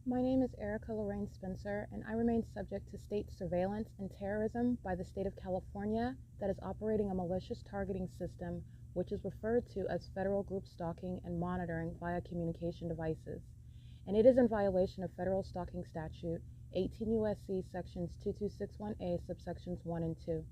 My name is Erica Lorraine Spencer, and I remain subject to state surveillance and terrorism by the state of California that is operating a malicious targeting system which is referred to as federal group stalking and monitoring via communication devices. And it is in violation of federal stalking statute 18 U.S.C. sections 2261A subsections 1 and 2.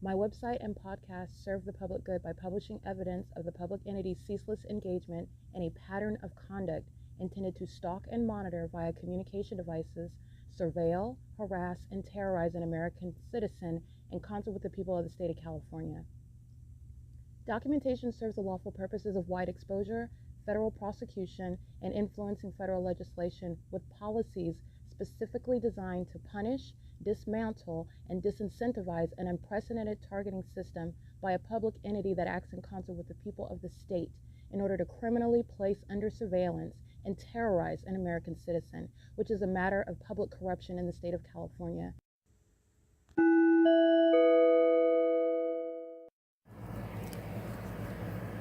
My website and podcast serve the public good by publishing evidence of the public entity's ceaseless engagement in a pattern of conduct intended to stalk and monitor via communication devices, surveil, harass, and terrorize an American citizen in concert with the people of the state of California. Documentation serves the lawful purposes of wide exposure, federal prosecution, and influencing federal legislation with policies specifically designed to punish, dismantle, and disincentivize an unprecedented targeting system by a public entity that acts in concert with the people of the state in order to criminally place under surveillance and terrorize an American citizen, which is a matter of public corruption in the state of California.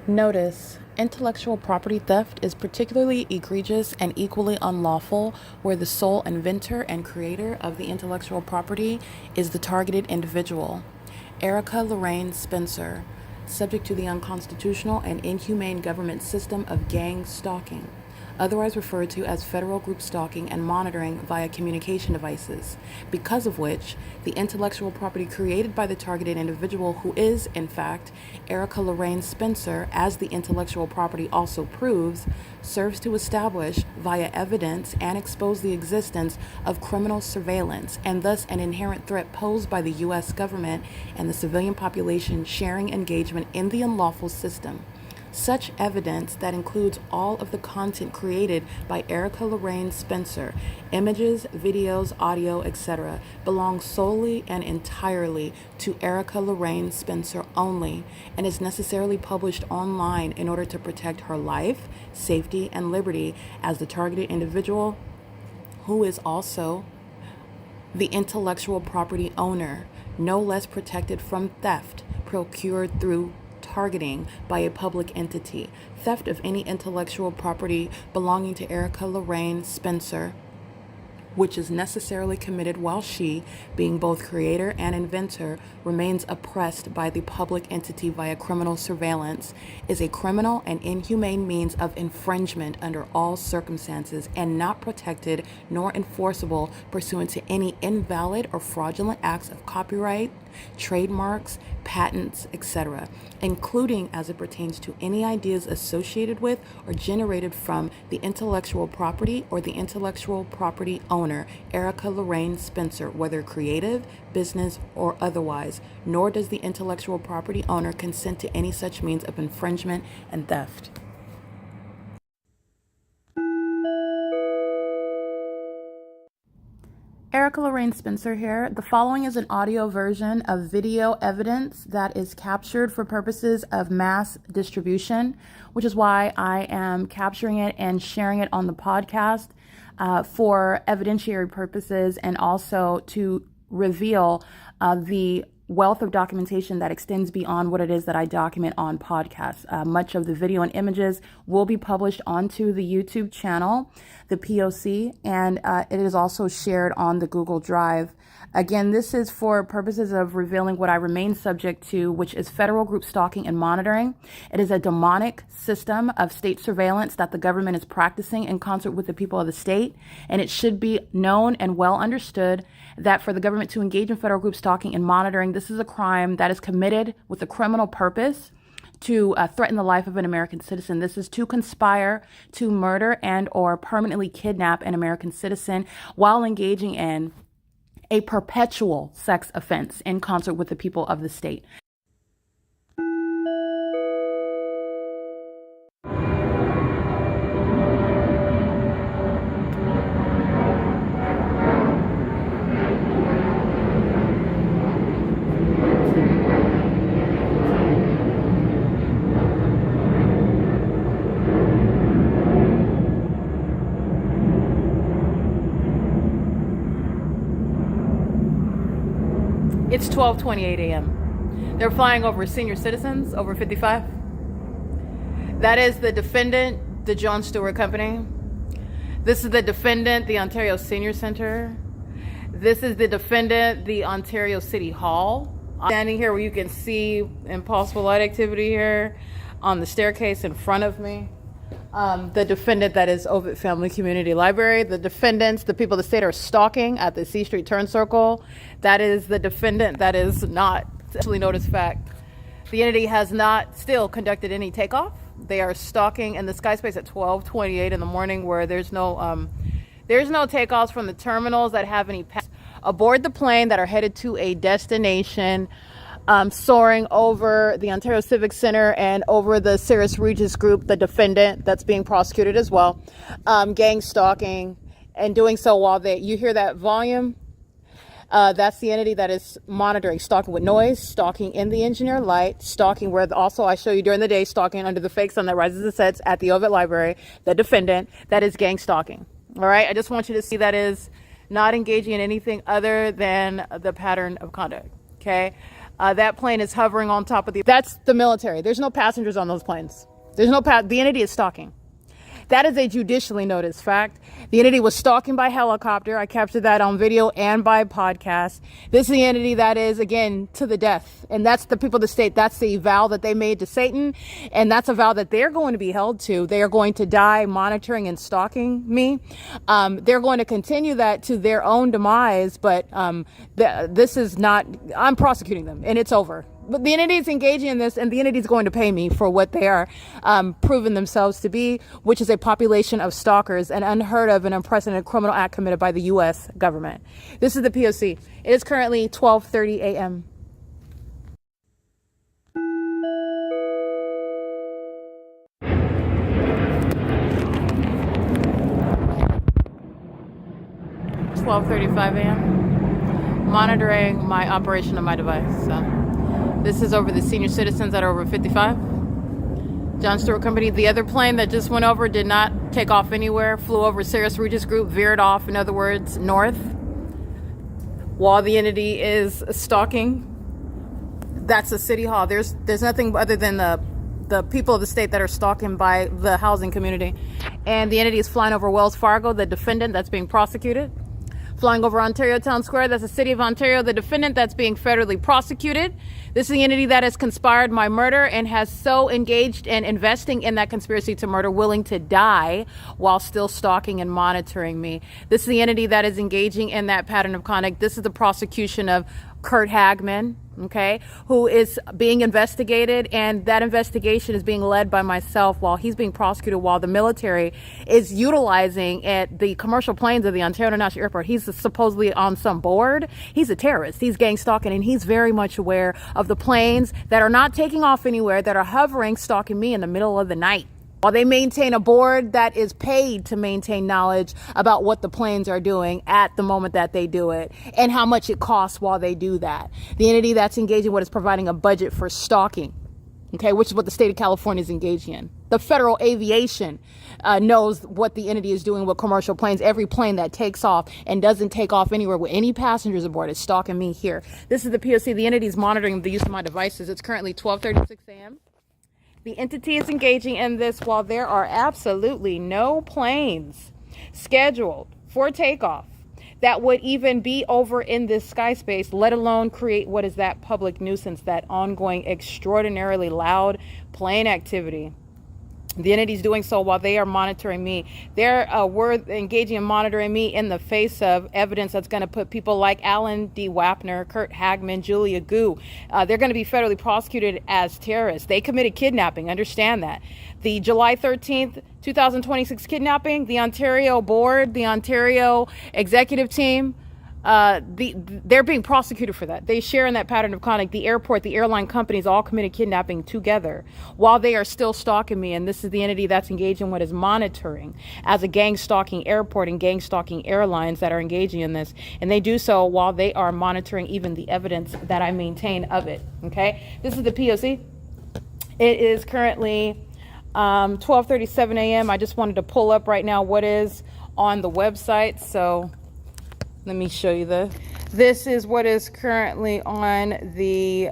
Notice: intellectual property theft is particularly egregious and equally unlawful where the sole inventor and creator of the intellectual property is the targeted individual. Erica Lorraine Spencer, subject to the unconstitutional and inhumane government system of gang stalking, otherwise referred to as federal group stalking and monitoring via communication devices, because of which the intellectual property created by the targeted individual, who is, in fact, Erica Lorraine Spencer, as the intellectual property also proves, serves to establish via evidence and expose the existence of criminal surveillance and thus an inherent threat posed by the U.S. government and the civilian population sharing engagement in the unlawful system. Such evidence, that includes all of the content created by Erica Lorraine Spencer, images, videos, audio, etc., belongs solely and entirely to Erica Lorraine Spencer only and is necessarily published online in order to protect her life, safety, and liberty as the targeted individual, who is also the intellectual property owner, no less protected from theft procured through targeting by a public entity. Theft of any intellectual property belonging to Erica Lorraine Spencer, which is necessarily committed while she, being both creator and inventor, remains oppressed by the public entity via criminal surveillance, is a criminal and inhumane means of infringement under all circumstances and not protected nor enforceable pursuant to any invalid or fraudulent acts of copyright, trademarks, patents, etc., including as it pertains to any ideas associated with or generated from the intellectual property or the intellectual property owner, Erica Lorraine Spencer, whether creative, business, or otherwise, nor does the intellectual property owner consent to any such means of infringement and theft. Erica Lorraine Spencer here. The following is an audio version of video evidence that is captured for purposes of mass distribution, which is why I am capturing it and sharing it on the podcast for evidentiary purposes and also to reveal the wealth of documentation that extends beyond what it is that I document on podcasts. Much of the video and images will be published onto the YouTube channel, the P.O.C, and it is also shared on the Google Drive. Again, this is for purposes of revealing what I remain subject to, which is federal group stalking and monitoring. It is a demonic system of state surveillance that the government is practicing in concert with the people of the state, and it should be known and well understood that for the government to engage in federal group stalking and monitoring, this is a crime that is committed with a criminal purpose to threaten the life of an American citizen. This is to conspire to murder and or permanently kidnap an American citizen while engaging in a perpetual sex offense in concert with the people of the state. It's 12:28 a.m. They're flying over senior citizens over 55. That is the defendant, the John Stewart Company. This is the defendant, the Ontario Senior Center. This is the defendant, the Ontario City Hall. I'm standing here where you can see impossible light activity here on the staircase in front of me. The defendant, that is Ovid Family Community Library. The defendants, the people of the state, are stalking at the C Street turn circle. That is the defendant that is not actually noticed fact. The entity has not still conducted any takeoff. They are stalking in the sky space at 12:28 in the morning, where there's no takeoffs from the terminals that have any aboard the plane that are headed to a destination, soaring over the Ontario Civic Center and over the Cirrus Regis Group, the defendant that's being prosecuted as well, gang stalking, and doing so while you hear that volume. That's the entity that is monitoring, stalking with noise, stalking in the engineer light, stalking where also I show you during the day, stalking under the fake sun that rises and sets at the Ovid Library, the defendant, that is gang stalking. All right, I just want you to see that is not engaging in anything other than the pattern of conduct, okay? That plane is hovering on top of that's the military. There's no passengers on those planes. The entity is stalking. That is a judicially noticed fact. The entity was stalking by helicopter. I captured that on video and by podcast. This is the entity that is, again, to the death. And that's the people of the state. That's the vow that they made to Satan. And that's a vow that they're going to be held to. They are going to die monitoring and stalking me. They're going to continue that to their own demise. But this is not, I'm prosecuting them and it's over. But the entity is engaging in this, and the entity is going to pay me for what they are proven themselves to be, which is a population of stalkers, an unheard of and unprecedented criminal act committed by the U.S. government. This is the P.O.C. It is currently 12:30 a.m. $12:35 a.m. Monitoring my operation of my device. So. This is over the senior citizens that are over 55. John Stewart Company. The other plane that just went over did not take off anywhere. Flew over Cirrus Regis Group, veered off, in other words, north. While the entity is stalking, that's the city hall. There's nothing other than the people of the state that are stalking by the housing community. And the entity is flying over Wells Fargo, the defendant that's being prosecuted. Flying over Ontario Town Square, that's the city of Ontario, the defendant that's being federally prosecuted. This is the entity that has conspired my murder and has so engaged in investing in that conspiracy to murder, willing to die while still stalking and monitoring me. This is the entity that is engaging in that pattern of conduct. This is the prosecution of Kurt Hagman, okay, who is being investigated, and that investigation is being led by myself while he's being prosecuted, while the military is utilizing at the commercial planes of the Ontario International Airport. He's supposedly on some board. He's a terrorist. He's gang stalking, and he's very much aware of the planes that are not taking off anywhere, that are hovering, stalking me in the middle of the night. While they maintain a board that is paid to maintain knowledge about what the planes are doing at the moment that they do it and how much it costs while they do that. The entity that's engaging what is providing a budget for stalking, okay, which is what the state of California is engaging in. The federal aviation knows what the entity is doing with commercial planes. Every plane that takes off and doesn't take off anywhere with any passengers aboard is stalking me here. This is the P.O.C. The entity is monitoring the use of my devices. It's currently 12:36 a.m. The entity is engaging in this while there are absolutely no planes scheduled for takeoff that would even be over in this sky space, let alone create what is that public nuisance, that ongoing, extraordinarily loud plane activity. The entity is doing so while they are monitoring me. We're engaging in monitoring me in the face of evidence that's going to put people like Alan D. Wapner, Kurt Hagman, Julia Gu. They're going to be federally prosecuted as terrorists. They committed kidnapping. Understand that. The July 13th, 2026 kidnapping, the Ontario board, the Ontario executive team, they're being prosecuted for that. They share in that pattern of conduct. The airport, the airline companies all committed kidnapping together while they are still stalking me. And this is the entity that's engaged in what is monitoring as a gang stalking airport and gang stalking airlines that are engaging in this. And they do so while they are monitoring even the evidence that I maintain of it. Okay. This is the P.O.C. It is currently 12:37 a.m. I just wanted to pull up right now what is on the website. So let me show you this. This is what is currently on the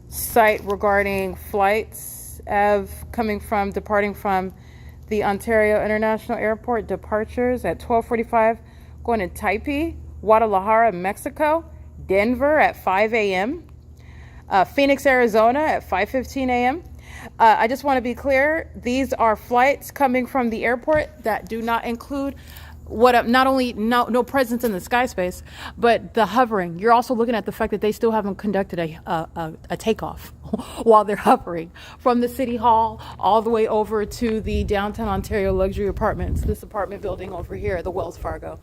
site regarding flights departing from the Ontario International Airport departures at 12:45, going to Taipei, Guadalajara, Mexico, Denver at 5 a.m., Phoenix, Arizona at 5:15 a.m. I just want to be clear, these are flights coming from the airport that do not include not only no presence in the sky space, but the hovering. You're also looking at the fact that they still haven't conducted a takeoff while they're hovering from the city hall all the way over to the downtown Ontario luxury apartments, this apartment building over here, the Wells Fargo.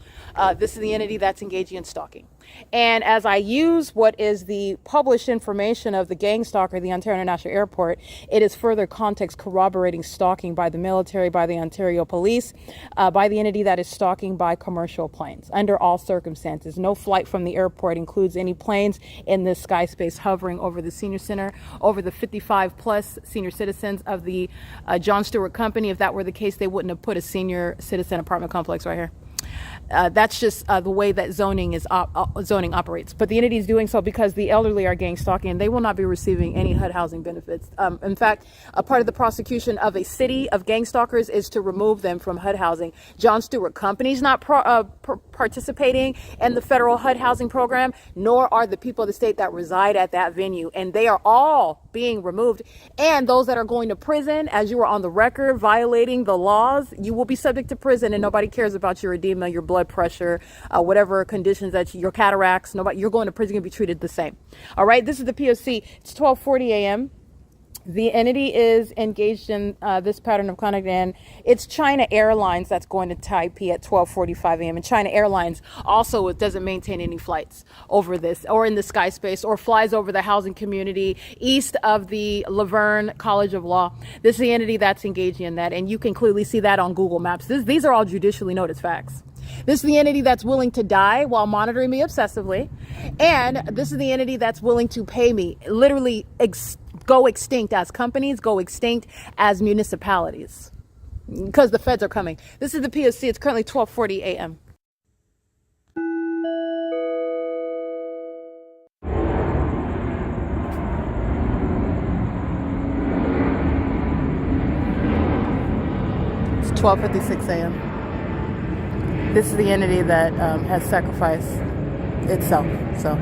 This is the entity that's engaging in stalking. And as I use what is the published information of the gang stalker, the Ontario International Airport, it is further context corroborating stalking by the military, by the Ontario Police, by the entity that is stalking by commercial planes under all circumstances. No flight from the airport includes any planes in this sky space hovering over the senior center, over the 55 plus senior citizens of the John Stewart Company. If that were the case, they wouldn't have put a senior citizen apartment complex right here. That's just the way that zoning operates. But the entity is doing so because the elderly are gang stalking, and they will not be receiving any HUD housing benefits. In fact, a part of the prosecution of a city of gang stalkers is to remove them from HUD housing. John Stewart Company's not participating in the federal HUD housing program, nor are the people of the state that reside at that venue, and they are all being removed. And those that are going to prison, as you are on the record violating the laws, you will be subject to prison, and nobody cares about your edema, your blood pressure, whatever conditions that your cataracts, you're going to prison, you're going to be treated the same. All right, this is the P.O.C. It's 12:40 a.m. The entity is engaged in this pattern of conduct, and it's China Airlines that's going to Taipei at 12:45 a.m. And China Airlines also doesn't maintain any flights over this or in the sky space or flies over the housing community east of the Laverne College of Law. This is the entity that's engaging in that, and you can clearly see that on Google Maps. These are all judicially noticed facts. This is the entity that's willing to die while monitoring me obsessively. And this is the entity that's willing to pay me, literally go extinct as companies, go extinct as municipalities, because the feds are coming. This is the P.O.C. It's currently 12:40 a.m. It's 12:56 a.m. This is the entity that has sacrificed itself. So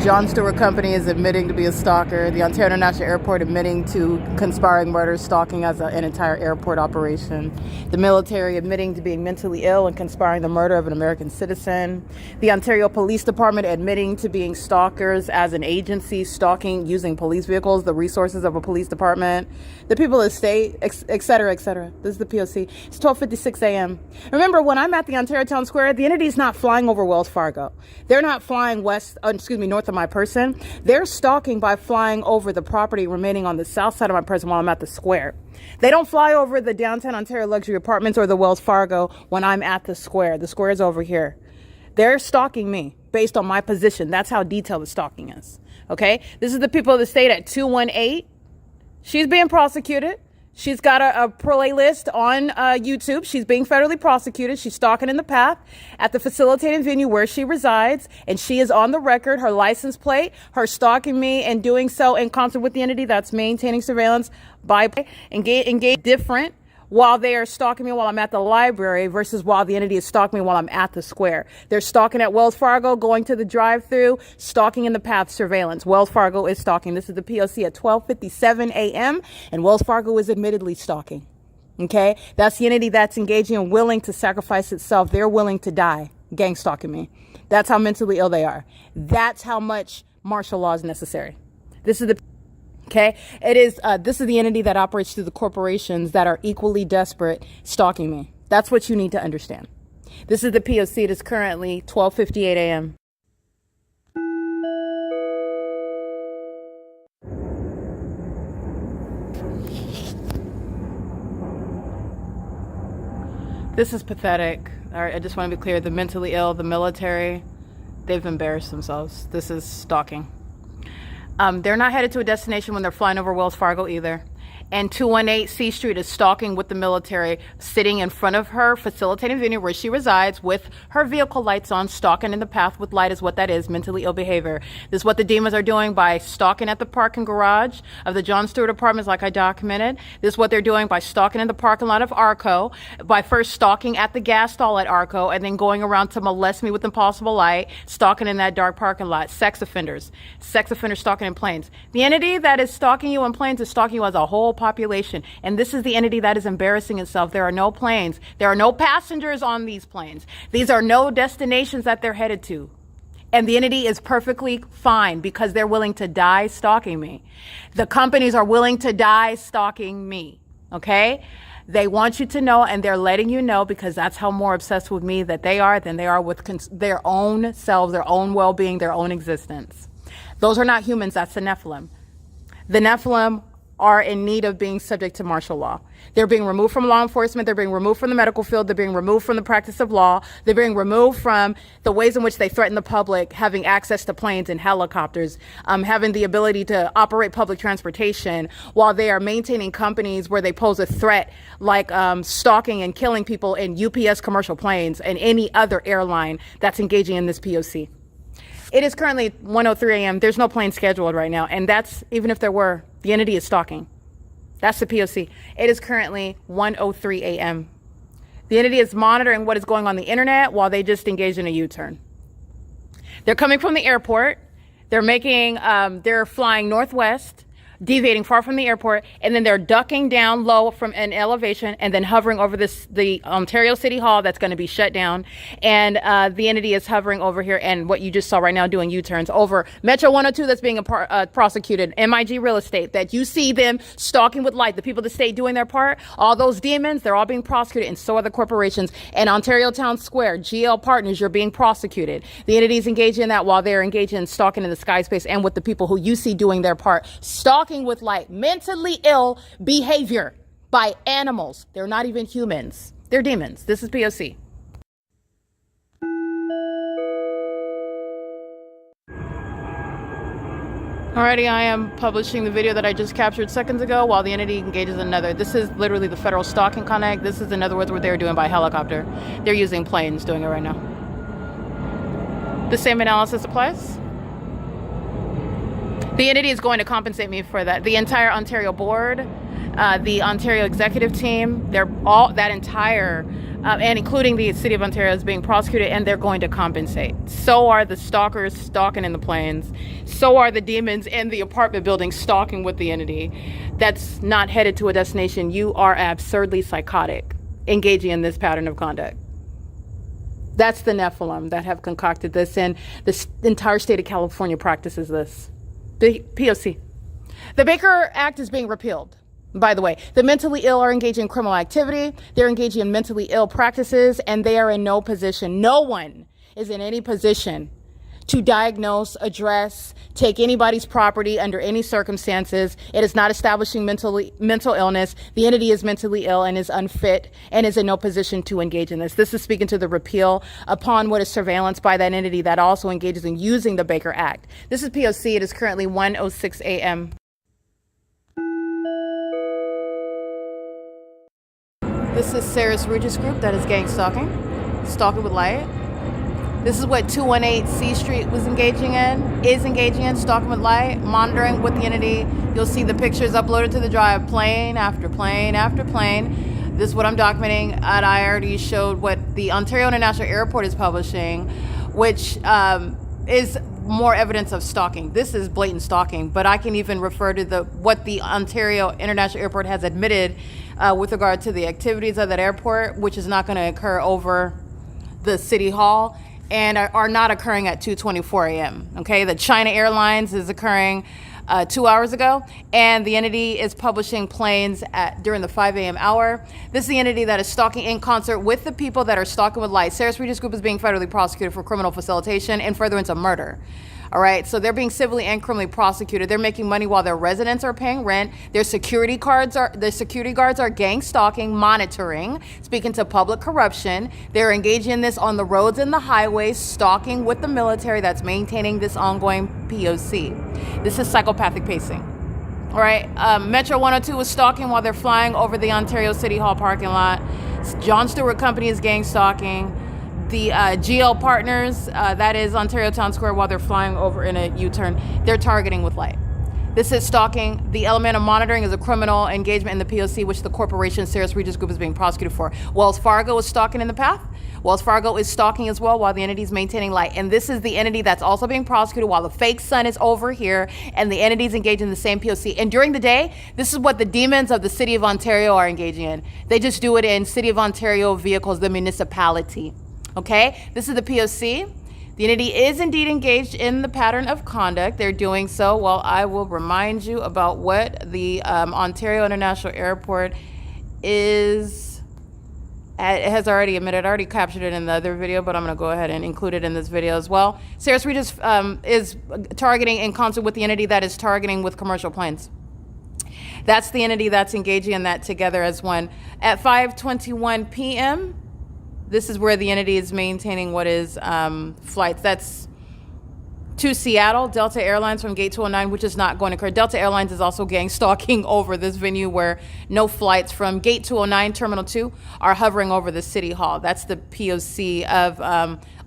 John Stewart Company is admitting to be a stalker. The Ontario International Airport admitting to conspiring murder, stalking as an entire airport operation. The military admitting to being mentally ill and conspiring the murder of an American citizen. The Ontario Police Department admitting to being stalkers as an agency, stalking using police vehicles, the resources of a police department. The people of the state, et cetera, et cetera. This is the P.O.C. It's 12:56 a.m. Remember, when I'm at the Ontario Town Square, the entity is not flying over Wells Fargo. They're not flying north of my person. They're stalking by flying over the property remaining on the south side of my person while I'm at the square. They don't fly over the downtown Ontario luxury apartments or the Wells Fargo when I'm at the square. The square is over here. They're stalking me based on my position. That's how detailed the stalking is. Okay? This is the people of the state at 218. She's being prosecuted. She's got a playlist on YouTube. She's being federally prosecuted. She's stalking in the path at the facilitating venue where she resides. And she is on the record, her license plate, her stalking me and doing so in concert with the entity that's maintaining surveillance by engage different while they are stalking me while I'm at the library versus while the entity is stalking me while I'm at the square. They're stalking at Wells Fargo, going to the drive-through, stalking in the path, surveillance. Wells Fargo is stalking. This is the P.O.C. at 12:57 a.m. and Wells Fargo is admittedly stalking. Okay? That's the entity that's engaging and willing to sacrifice itself. They're willing to die, gang stalking me. That's how mentally ill they are. That's how much martial law is necessary. This is the Okay, this is the entity that operates through the corporations that are equally desperate stalking me. That's what you need to understand. This is the P.O.C. It is currently 12:58 a.m. This is pathetic. All right, I just want to be clear. The mentally ill, the military, they've embarrassed themselves. This is stalking. They're not headed to a destination when they're flying over Wells Fargo either. and 218 C Street is stalking with the military, sitting in front of her facilitating venue where she resides with her vehicle lights on. Stalking in the path with light is what that is, mentally ill behavior. This is what the demons are doing by stalking at the parking garage of the John Stewart Apartments, like I documented. This is what they're doing by stalking in the parking lot of Arco, by first stalking at the gas stall at Arco, and then going around to molest me with impossible light, stalking in that dark parking lot. Sex offenders stalking in planes. The entity that is stalking you in planes is stalking you as a whole population. And this is the entity that is embarrassing itself. There are no planes. There are no passengers on these planes. These are no destinations that they're headed to. And the entity is perfectly fine because they're willing to die stalking me. The companies are willing to die stalking me. Okay? They want you to know, and they're letting you know, because that's how more obsessed with me that they are than they are with their own selves, their own well-being, their own existence. Those are not humans. That's the Nephilim. The Nephilim are in need of being subject to martial law. They're being removed from law enforcement. They're being removed from the medical field. They're being removed from the practice of law. They're being removed from the ways in which they threaten the public, having access to planes and helicopters, having the ability to operate public transportation, while they are maintaining companies where they pose a threat, like stalking and killing people in UPS commercial planes and any other airline that's engaging in this P.O.C. It is currently 1:03 a.m. There's no plane scheduled right now. And that's, even if there were, the entity is stalking. That's the P.O.C. It is currently 1:03 a.m. The entity is monitoring what is going on the internet while they just engage in a U-turn. They're coming from the airport. They're flying northwest, deviating far from the airport, and then they're ducking down low from an elevation and then hovering over the Ontario City Hall that's going to be shut down. And the entity is hovering over here, and what you just saw right now, doing U-turns over Metro 102 that's being prosecuted, MIG Real Estate, that you see them stalking with light, the people that stay doing their part, all those demons, they're all being prosecuted, and so are the corporations. And Ontario Town Square, GL Partners, you're being prosecuted. The entities engage in that while they're engaged in stalking in the sky space and with the people who you see doing their part. Stalking with light, mentally ill behavior by animals. They're not even humans. They're demons. This is P.O.C. Alrighty, I am publishing the video that I just captured seconds ago while the entity engages in another. This is literally the federal stalking connect. This is, in other words, what they're doing by helicopter. They're using planes doing it right now. The same analysis applies. The entity is going to compensate me for that. The entire Ontario board, the Ontario executive team, they're all, that entire, and including the City of Ontario, is being prosecuted, and they're going to compensate. So are the stalkers stalking in the planes. So are the demons in the apartment building stalking with the entity that's not headed to a destination. You are absurdly psychotic, engaging in this pattern of conduct. That's the Nephilim that have concocted this, and the entire state of California practices this. The P.O.C. The Baker Act is being repealed, by the way. The mentally ill are engaging in criminal activity. They're engaging in mentally ill practices, and they are in no position. No one is in any position to diagnose, address, take anybody's property under any circumstances. It is not establishing mental illness. The entity is mentally ill and is unfit and is in no position to engage in this. This is speaking to the repeal upon what is surveillance by that entity that also engages in using the Baker Act. This is P.O.C. It is currently 1:06 a.m. This is Sarah's Regis group that is gang stalking with light. This is what 218 C Street is engaging in, stalking with light, monitoring with the entity. You'll see the pictures uploaded to the drive, plane after plane after plane. This is what I'm documenting, and I already showed what the Ontario International Airport is publishing, which is more evidence of stalking. This is blatant stalking, but I can even refer to what the Ontario International Airport has admitted with regard to the activities of that airport, which is not going to occur over the City Hall, and are not occurring at 2:24 a.m. Okay, the China Airlines is occurring 2 hours ago, and the entity is publishing planes during the 5 a.m. hour. This is the entity that is stalking in concert with the people that are stalking with light. Sarah's Regis Group is being federally prosecuted for criminal facilitation and furtherance of murder. All right, so they're being civilly and criminally prosecuted. They're making money while their residents are paying rent. Their security guards are gang stalking, monitoring, speaking to public corruption. They're engaging in this on the roads and the highways, stalking with the military that's maintaining this ongoing P.O.C. This is psychopathic pacing. All right, Metro 102 is stalking while they're flying over the Ontario City Hall parking lot. John Stewart Company is gang stalking. The GL Partners, that is Ontario Town Square, while they're flying over in a U-turn, they're targeting with light. This is stalking. The element of monitoring is a criminal engagement in the P.O.C, which the corporation Saris Regis Group is being prosecuted for. Wells Fargo is stalking in the path. Wells Fargo is stalking as well while the entity is maintaining light. And this is the entity that's also being prosecuted while the fake sun is over here and the entities engaged in the same P.O.C. And during the day, this is what the demons of the City of Ontario are engaging in. They just do it in City of Ontario vehicles, the municipality. Okay, this is the P.O.C. The entity is indeed engaged in the pattern of conduct. They're doing so. Well, I will remind you about what the Ontario International Airport is. It has already admitted. I already captured it in the other video, but I'm going to go ahead and include it in this video as well. Saris Regis is targeting in concert with the entity that is targeting with commercial planes. That's the entity that's engaging in that together as one. At 5:21 p.m., this is where the entity is maintaining what is flights. That's to Seattle, Delta Airlines from Gate 209, which is not going to occur. Delta Airlines is also gang stalking over this venue where no flights from Gate 209, Terminal 2, are hovering over the City Hall. That's the P.O.C. of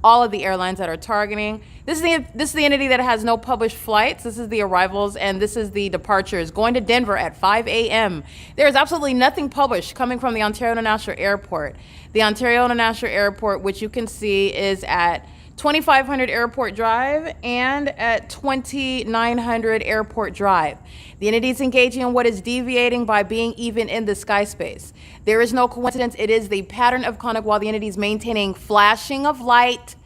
all of the airlines that are targeting. This is the entity that has no published flights. This is the arrivals, and this is the departures. Going to Denver at 5 a.m. There is absolutely nothing published coming from the Ontario International Airport. The Ontario International Airport, which you can see, is at 2500 Airport Drive and at 2900 Airport Drive. The entity is engaging in what is deviating by being even in the sky space. There is no coincidence. It is the pattern of conduct while the entity is maintaining flashing of light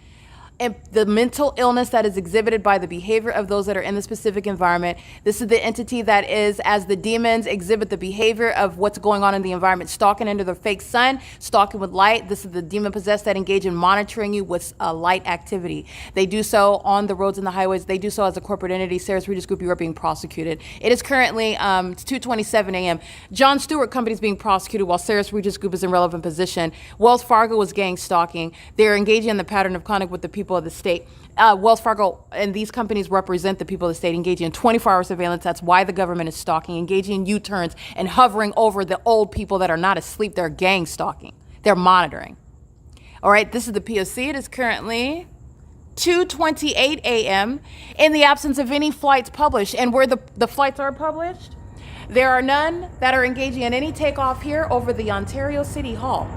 and the mental illness that is exhibited by the behavior of those that are in the specific environment. This is the entity that is, as the demons exhibit the behavior of what's going on in the environment, stalking under the fake sun, stalking with light. This is the demon possessed that engage in monitoring you with light activity. They do so on the roads and the highways. They do so as a corporate entity. Saris Regis Group, you are being prosecuted. It is currently 2:27 a.m. John Stewart Company is being prosecuted while Saris Regis Group is in relevant position. Wells Fargo is gang stalking. They're engaging in the pattern of conduct with the people of the state. Wells Fargo and these companies represent the people of the state, engaging in 24-hour surveillance. That's why the government is stalking, engaging in U-turns and hovering over the old people that are not asleep. They're gang stalking. They're monitoring. All right, this is the P.O.C. It is currently 2:28 a.m. in the absence of any flights published. And where the flights are published, there are none that are engaging in any takeoff here over the Ontario City Hall.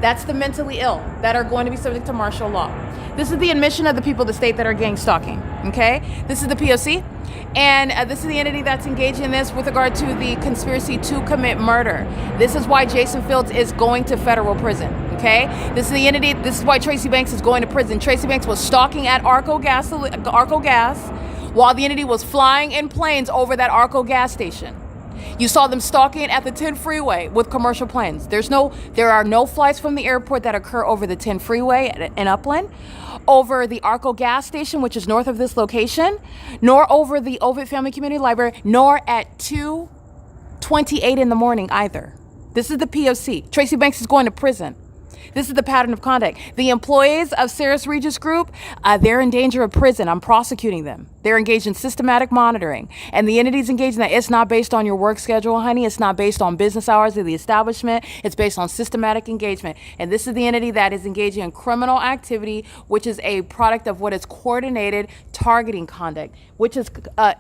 That's the mentally ill that are going to be subject to martial law. This is the admission of the people of the state that are gang stalking, okay? This is the P.O.C. And this is the entity that's engaged in this with regard to the conspiracy to commit murder. This is why Jason Fields is going to federal prison, okay? This is the entity, this is why Tracy Banks is going to prison. Tracy Banks was stalking at Arco Gas while the entity was flying in planes over that Arco gas station. You saw them stalking at the 10 freeway with commercial planes. There are no flights from the airport that occur over the 10 freeway in Upland, over the Arco gas station, which is north of this location, nor over the Ovid Family Community Library, nor at 2:28 in the morning either. This is the P.O.C. Tracy Banks is going to prison. This is the pattern of conduct. The employees of Saris Regis Group, they're in danger of prison. I'm prosecuting them. They're engaged in systematic monitoring. And the entities engaged in that, it's not based on your work schedule, honey. It's not based on business hours of the establishment. It's based on systematic engagement. And this is the entity that is engaging in criminal activity, which is a product of what is coordinated targeting conduct, which is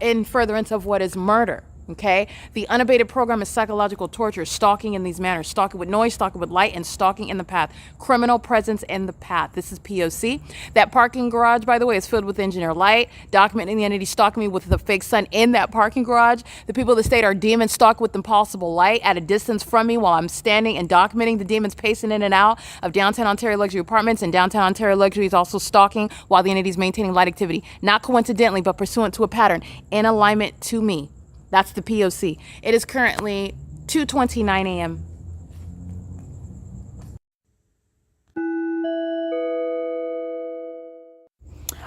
in furtherance of what is murder. Okay, the unabated program is psychological torture, stalking in these manners, stalking with noise, stalking with light, and stalking in the path. Criminal presence in the path. This is P.O.C. That parking garage, by the way, is filled with engineer light, documenting the entity stalking me with the fake sun in that parking garage. The people of the state are demons stalked with impossible light at a distance from me while I'm standing and documenting the demons pacing in and out of downtown Ontario luxury apartments, and downtown Ontario luxury is also stalking while the entity is maintaining light activity. Not coincidentally, but pursuant to a pattern in alignment to me. That's the P.O.C. It is currently 2:29 a.m.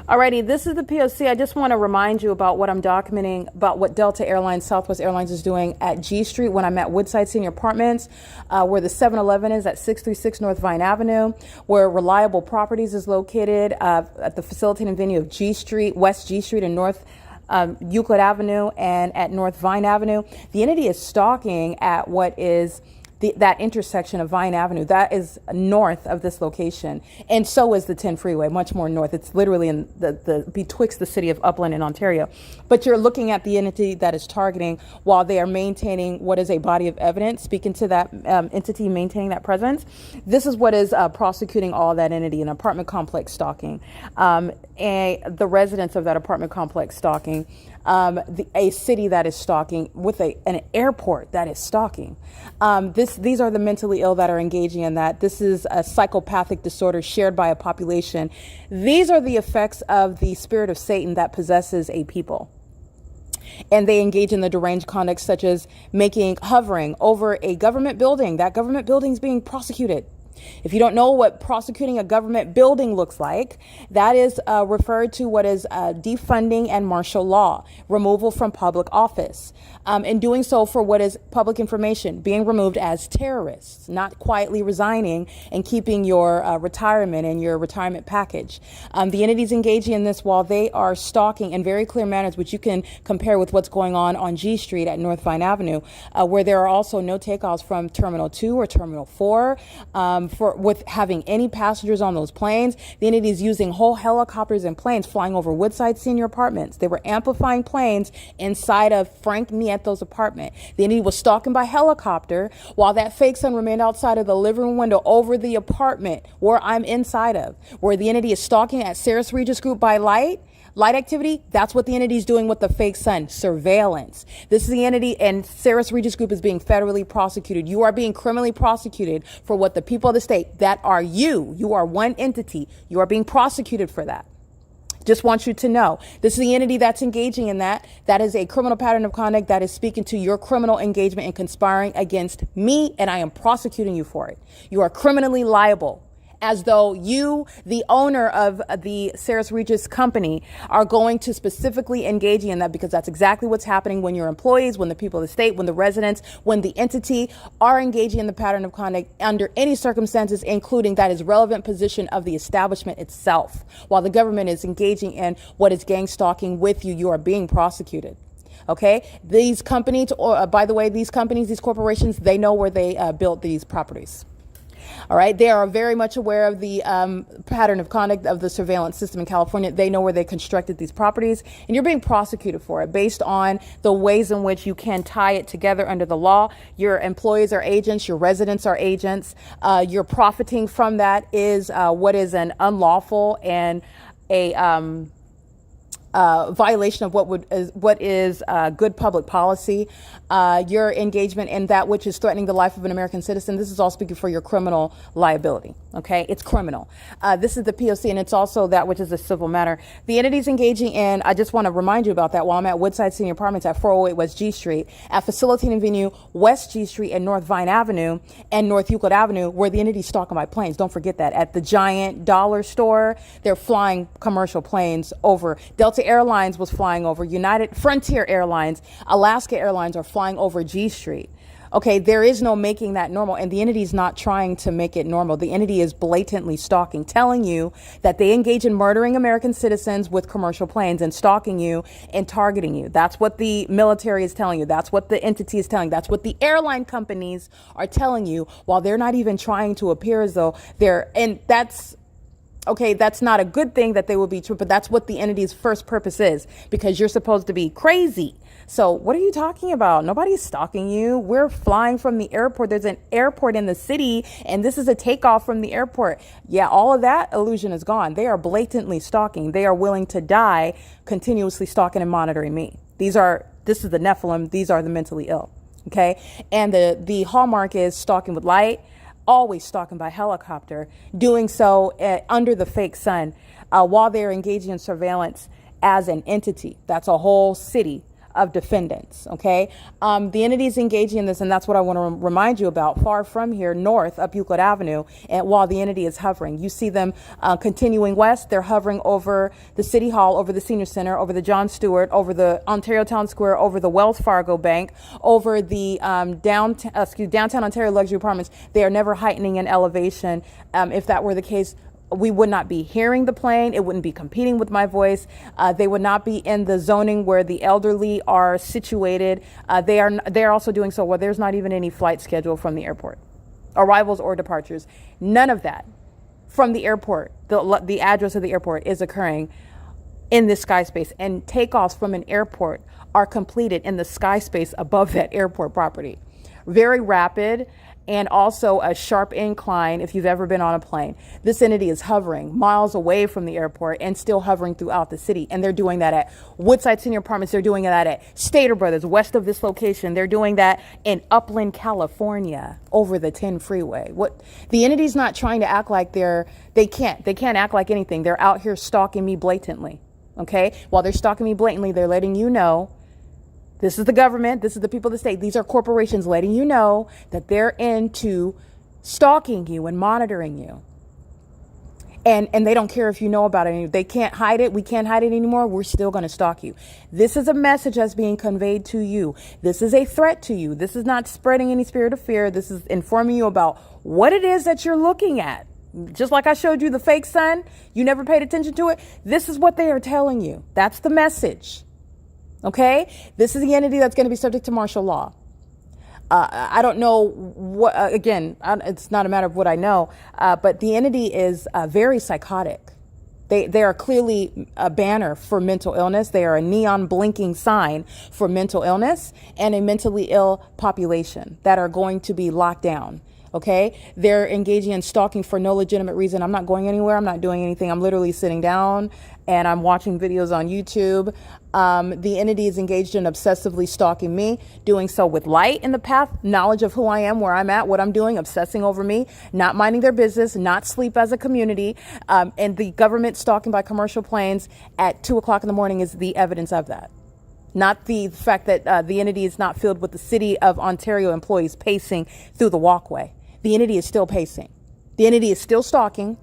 Alrighty, this is the P.O.C. I just want to remind you about what I'm documenting about what Delta Airlines, Southwest Airlines is doing at G Street when I'm at Woodside Senior Apartments, where the 7-Eleven is at 636 North Vine Avenue, where Reliable Properties is located at the facilitating venue of G Street, West G Street and North Euclid Avenue and at North Vine Avenue. The entity is stalking at what is that intersection of Vine Avenue. That is north of this location. And so is the 10 freeway, much more north. It's literally in the betwixt the city of Upland and Ontario. But you're looking at the entity that is targeting while they are maintaining what is a body of evidence, speaking to that entity maintaining that presence. This is what is prosecuting all that entity, an apartment complex stalking, and the residents of that apartment complex stalking, a city that is stalking, with an airport that is stalking. These are the mentally ill that are engaging in that. This is a psychopathic disorder shared by a population. These are the effects of the spirit of Satan that possesses a people. And they engage in the deranged conduct such as hovering over a government building. That government building is being prosecuted. If you don't know what prosecuting a government building looks like, that is referred to what is defunding and martial law, removal from public office, and doing so for what is public information, being removed as terrorists, not quietly resigning and keeping your retirement and your retirement package. The entities engaging in this while they are stalking in very clear manners, which you can compare with what's going on G Street at North Vine Avenue, where there are also no takeoffs from Terminal 2 or Terminal 4. With having any passengers on those planes. The entity is using whole helicopters and planes flying over Woodside Senior Apartments. They were amplifying planes inside of Frank Nieto's apartment. The entity was stalking by helicopter while that fake sun remained outside of the living room window over the apartment where I'm inside of, where the entity is stalking at Saris Regis Group by light activity. That's what the entity is doing with the fake sun, surveillance. This is the entity, and Saris Regis Group is being federally prosecuted. You are being criminally prosecuted for what the people of the state, that are you are one entity. You are being prosecuted for that. Just want you to know, this is the entity that's engaging in that. That is a criminal pattern of conduct that is speaking to your criminal engagement and conspiring against me, and I am prosecuting you for it. You are criminally liable, as though you, the owner of the Saris Regis company, are going to specifically engage in that, because that's exactly what's happening when your employees, when the people of the state, when the residents, when the entity are engaging in the pattern of conduct under any circumstances, including that is relevant position of the establishment itself. While the government is engaging in what is gang stalking with you, you are being prosecuted. Okay, these companies, or by the way, these corporations, they know where they built these properties. All right. They are very much aware of the pattern of conduct of the surveillance system in California. They know where they constructed these properties, and you're being prosecuted for it based on the ways in which you can tie it together under the law. Your employees are agents. Your residents are agents. You're profiting from that is what is an unlawful and a violation of what is good public policy. Your engagement in that which is threatening the life of an American citizen. This is all speaking for your criminal liability. Okay, it's criminal. This is the P.O.C. and it's also that which is a civil matter. The entities engaging in, I just want to remind you about that while I'm at Woodside Senior Apartments at 408 West G Street, at Facilitating Venue, West G Street and North Vine Avenue and North Euclid Avenue, where the entities stalking by planes. Don't forget that. At the giant dollar store, they're flying commercial planes over. Delta Airlines was flying over. Frontier Airlines, Alaska Airlines are flying over G Street. Okay, there is no making that normal, and the entity is not trying to make it normal. The entity is blatantly stalking, telling you that they engage in murdering American citizens with commercial planes and stalking you and targeting you. That's what the military is telling you. That's what the entity is telling you. That's what the airline companies are telling you, while they're not even trying to appear as though they're, and that's, okay, that's not a good thing that they will be true, but that's what the entity's first purpose is, because you're supposed to be crazy. So what are you talking about? Nobody's stalking you. We're flying from the airport. There's an airport in the city, and this is a takeoff from the airport. Yeah, all of that illusion is gone. They are blatantly stalking. They are willing to die continuously stalking and monitoring me. This is the Nephilim. These are the mentally ill. Okay, and the hallmark is stalking with light, always stalking by helicopter, doing so under the fake sun while they're engaging in surveillance as an entity. That's a whole city of defendants. Okay, the entities engaging in this, and that's what I want to remind you about. Far from here, north up Euclid Avenue, and while the entity is hovering, you see them continuing west. They're hovering over the City Hall, over the Senior Center, over the John Stewart, over the Ontario Town Square, over the Wells Fargo Bank, over the downtown Ontario luxury apartments. They are never heightening in elevation. If that were the case, We would not be hearing the plane. It wouldn't be competing with my voice. They would not be in the zoning where the elderly are situated. They're also doing so where there's not even any flight schedule from the airport, arrivals or departures. None of that from the airport, the address of the airport is occurring in this sky space, and takeoffs from an airport are completed in the sky space above that airport property. Very rapid, and also a sharp incline if you've ever been on a plane. This entity is hovering miles away from the airport and still hovering throughout the city. And they're doing that at Woodside Senior Apartments. They're doing that at Stater Brothers, west of this location. They're doing that in Upland, California, over the 10 freeway. What the entity's not trying to act like they can't act like anything. They're out here stalking me blatantly. Okay? While they're stalking me blatantly, they're letting you know. This is the government. This is the people of the state. These are corporations letting you know that they're into stalking you and monitoring you. And they don't care if you know about it. They can't hide it. We can't hide it anymore. We're still going to stalk you. This is a message that's being conveyed to you. This is a threat to you. This is not spreading any spirit of fear. This is informing you about what it is that you're looking at. Just like I showed you the fake sun, you never paid attention to it. This is what they are telling you. That's the message. Okay, this is the entity that's going to be subject to martial law. I don't know what, it's not a matter of what I know, but the entity is very psychotic. They are clearly a banner for mental illness. They are a neon blinking sign for mental illness and a mentally ill population that are going to be locked down. Okay, they're engaging in stalking for no legitimate reason. I'm not going anywhere. I'm not doing anything. I'm literally sitting down and I'm watching videos on YouTube. The entity is engaged in obsessively stalking me, doing so with light in the path, knowledge of who I am, where I'm at, what I'm doing, obsessing over me, not minding their business, not sleep as a community. And the government stalking by commercial planes at 2 o'clock in the morning is the evidence of that. Not the fact that the entity is not filled with the City of Ontario employees pacing through the walkway. The entity is still pacing. The entity is still stalking.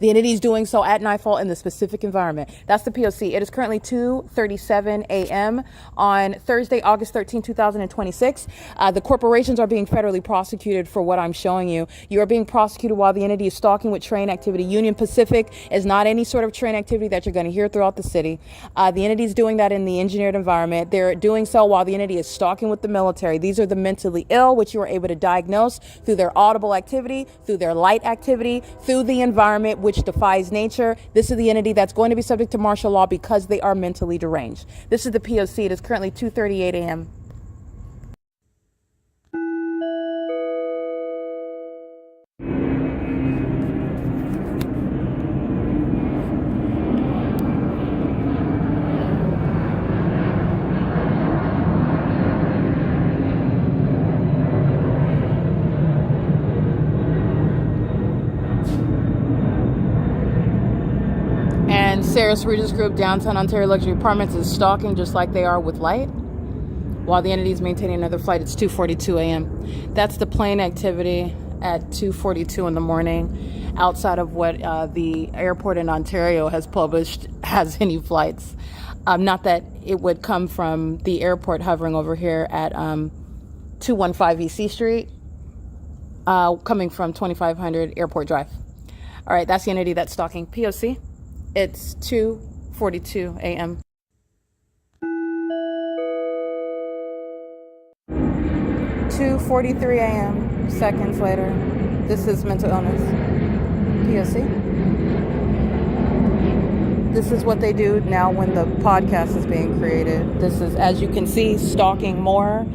The entity is doing so at nightfall in the specific environment. That's the P.O.C. It is currently 2:37 a.m. on Thursday, August 13, 2026. The corporations are being federally prosecuted for what I'm showing you. You are being prosecuted while the entity is stalking with train activity. Union Pacific is not any sort of train activity that you're going to hear throughout the city. The entity is doing that in the engineered environment. They're doing so while the entity is stalking with the military. These are the mentally ill, which you are able to diagnose through their audible activity, through their light activity, through the environment, which defies nature. This is the entity that's going to be subject to martial law because they are mentally deranged. This is the P.O.C. It is currently 2:38 a.m. And Sarah's Regis Group, Downtown Ontario Luxury Apartments, is stalking just like they are with light. While the entity is maintaining another flight, it's 2:42 a.m. That's the plane activity at 2:42 in the morning, outside of what the airport in Ontario has published has any flights. Not that it would come from the airport hovering over here at 215 E.C. Street, coming from 2500 Airport Drive. All right, that's the entity that's stalking. P.O.C. It's 2:42 a.m. 2:43 a.m. seconds later. This is mental illness. P.O.C. This is what they do now when the podcast is being created. This is, as you can see, stalking more.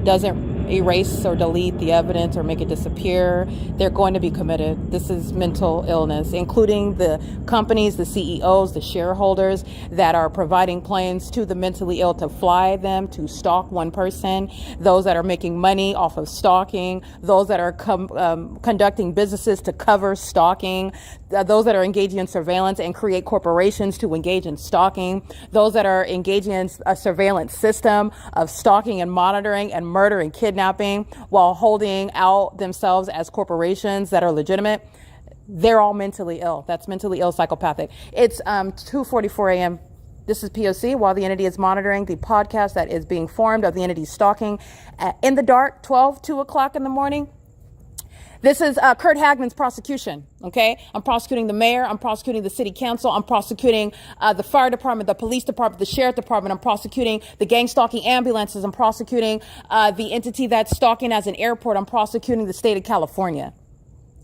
Doesn't erase or delete the evidence or make it disappear. They're going to be committed. This is mental illness, including the companies, the CEOs, the shareholders that are providing planes to the mentally ill to fly them, to stalk one person, those that are making money off of stalking, those that are conducting businesses to cover stalking, those that are engaging in surveillance and create corporations to engage in stalking, those that are engaging in a surveillance system of stalking and monitoring and murder and kidnapping while holding out themselves as corporations that are legitimate. They're all mentally ill. That's mentally ill, psychopathic. It's 2:44 a.m. This is P.O.C. while the entity is monitoring the podcast that is being formed of the entity stalking in the dark, 2 o'clock in the morning. This is Kurt Hagman's prosecution, okay? I'm prosecuting the mayor. I'm prosecuting the city council. I'm prosecuting the fire department, the police department, the sheriff department. I'm prosecuting the gang stalking ambulances. I'm prosecuting the entity that's stalking as an airport. I'm prosecuting the state of California,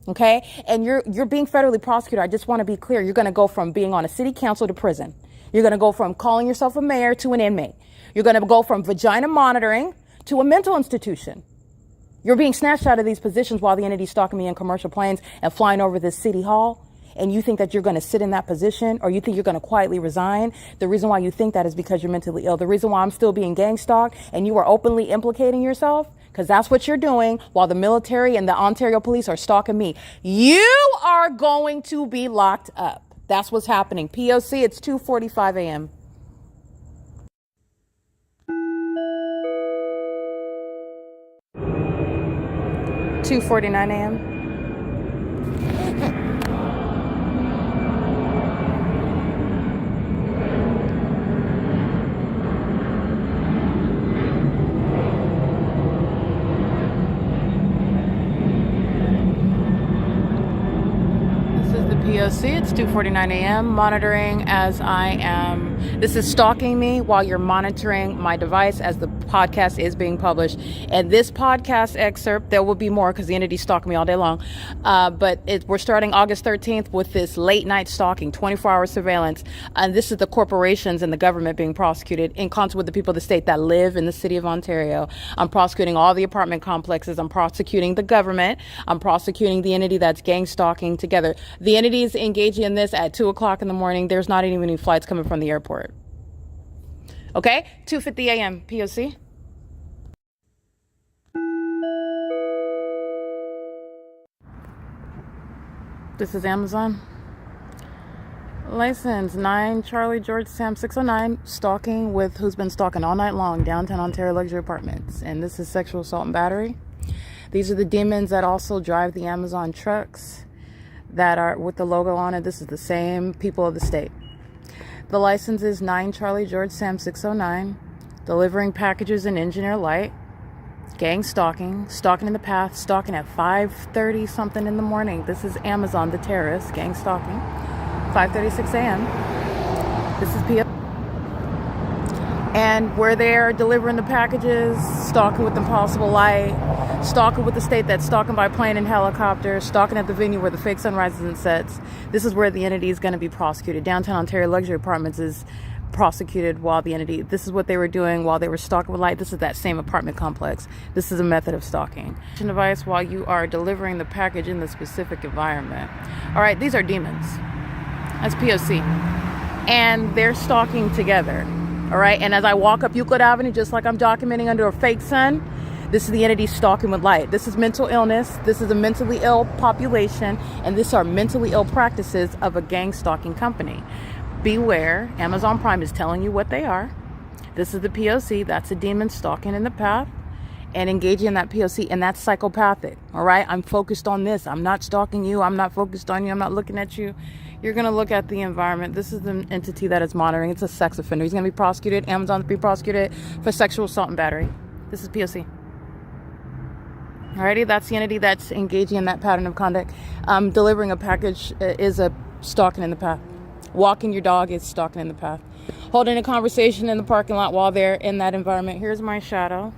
okay? And you're being federally prosecuted. I just want to be clear. You're going to go from being on a city council to prison. You're going to go from calling yourself a mayor to an inmate. You're going to go from vagina monitoring to a mental institution. You're being snatched out of these positions while the entity's stalking me in commercial planes and flying over this city hall. And you think that you're going to sit in that position, or you think you're going to quietly resign. The reason why you think that is because you're mentally ill. The reason why I'm still being gang stalked and you are openly implicating yourself, because that's what you're doing while the military and the Ontario police are stalking me. You are going to be locked up. That's what's happening. P.O.C. It's 2:45 a.m. 2:49 a.m. P.O.C. It's 2:49 a.m. monitoring as I am. This is stalking me while you're monitoring my device as the podcast is being published. And this podcast excerpt, there will be more because the entity stalked me all day long. We're starting August 13th with this late night stalking, 24-hour surveillance. And this is the corporations and the government being prosecuted in concert with the people of the state that live in the city of Ontario. I'm prosecuting all the apartment complexes. I'm prosecuting the government. I'm prosecuting the entity that's gang stalking together. The entity is engaging in this at 2 o'clock in the morning. There's not even any flights coming from the airport. Okay, 2:50 a.m. P.O.C. This is Amazon. License 9 Charlie George Sam 609, stalking with who's been stalking all night long, downtown Ontario luxury apartments. And this is sexual assault and battery. These are the demons that also drive the Amazon trucks that are with the logo on it. This is the same people of the state. The license is 9 Charlie George Sam 609, delivering packages in Engineer Light, gang stalking, stalking in the path, stalking at 5:30 something in the morning. This is Amazon, the terrorist, gang stalking, 5:36 a.m. This is P.O. And we're there delivering the packages, stalking with impossible light, stalking with the state that's stalking by plane and helicopter, stalking at the venue where the fake sun rises and sets. This is where the entity is going to be prosecuted. Downtown Ontario Luxury Apartments is prosecuted while the entity, this is what they were doing while they were stalking with light. This is that same apartment complex. This is a method of stalking. Device while you are delivering the package in the specific environment. All right, these are demons. That's P.O.C. And they're stalking together. All right, and as I walk up Euclid Avenue, just like I'm documenting under a fake sun, this is the entity stalking with light. This is mental illness. This is a mentally ill population, and these are mentally ill practices of a gang stalking company. Beware, Amazon Prime is telling you what they are. This is the P.O.C. That's a demon stalking in the path and engaging in that P.O.C. and that's psychopathic. All right, I'm focused on this. I'm not stalking you. I'm not focused on you. I'm not looking at you. You're going to look at the environment. This is the entity that is monitoring. It's a sex offender. He's going to be prosecuted. Amazon's be prosecuted for sexual assault and battery. This is P.O.C. Alrighty, that's the entity that's engaging in that pattern of conduct. Delivering a package is a stalking in the path. Walking your dog is stalking in the path. Holding a conversation in the parking lot while they're in that environment. Here's my shadow.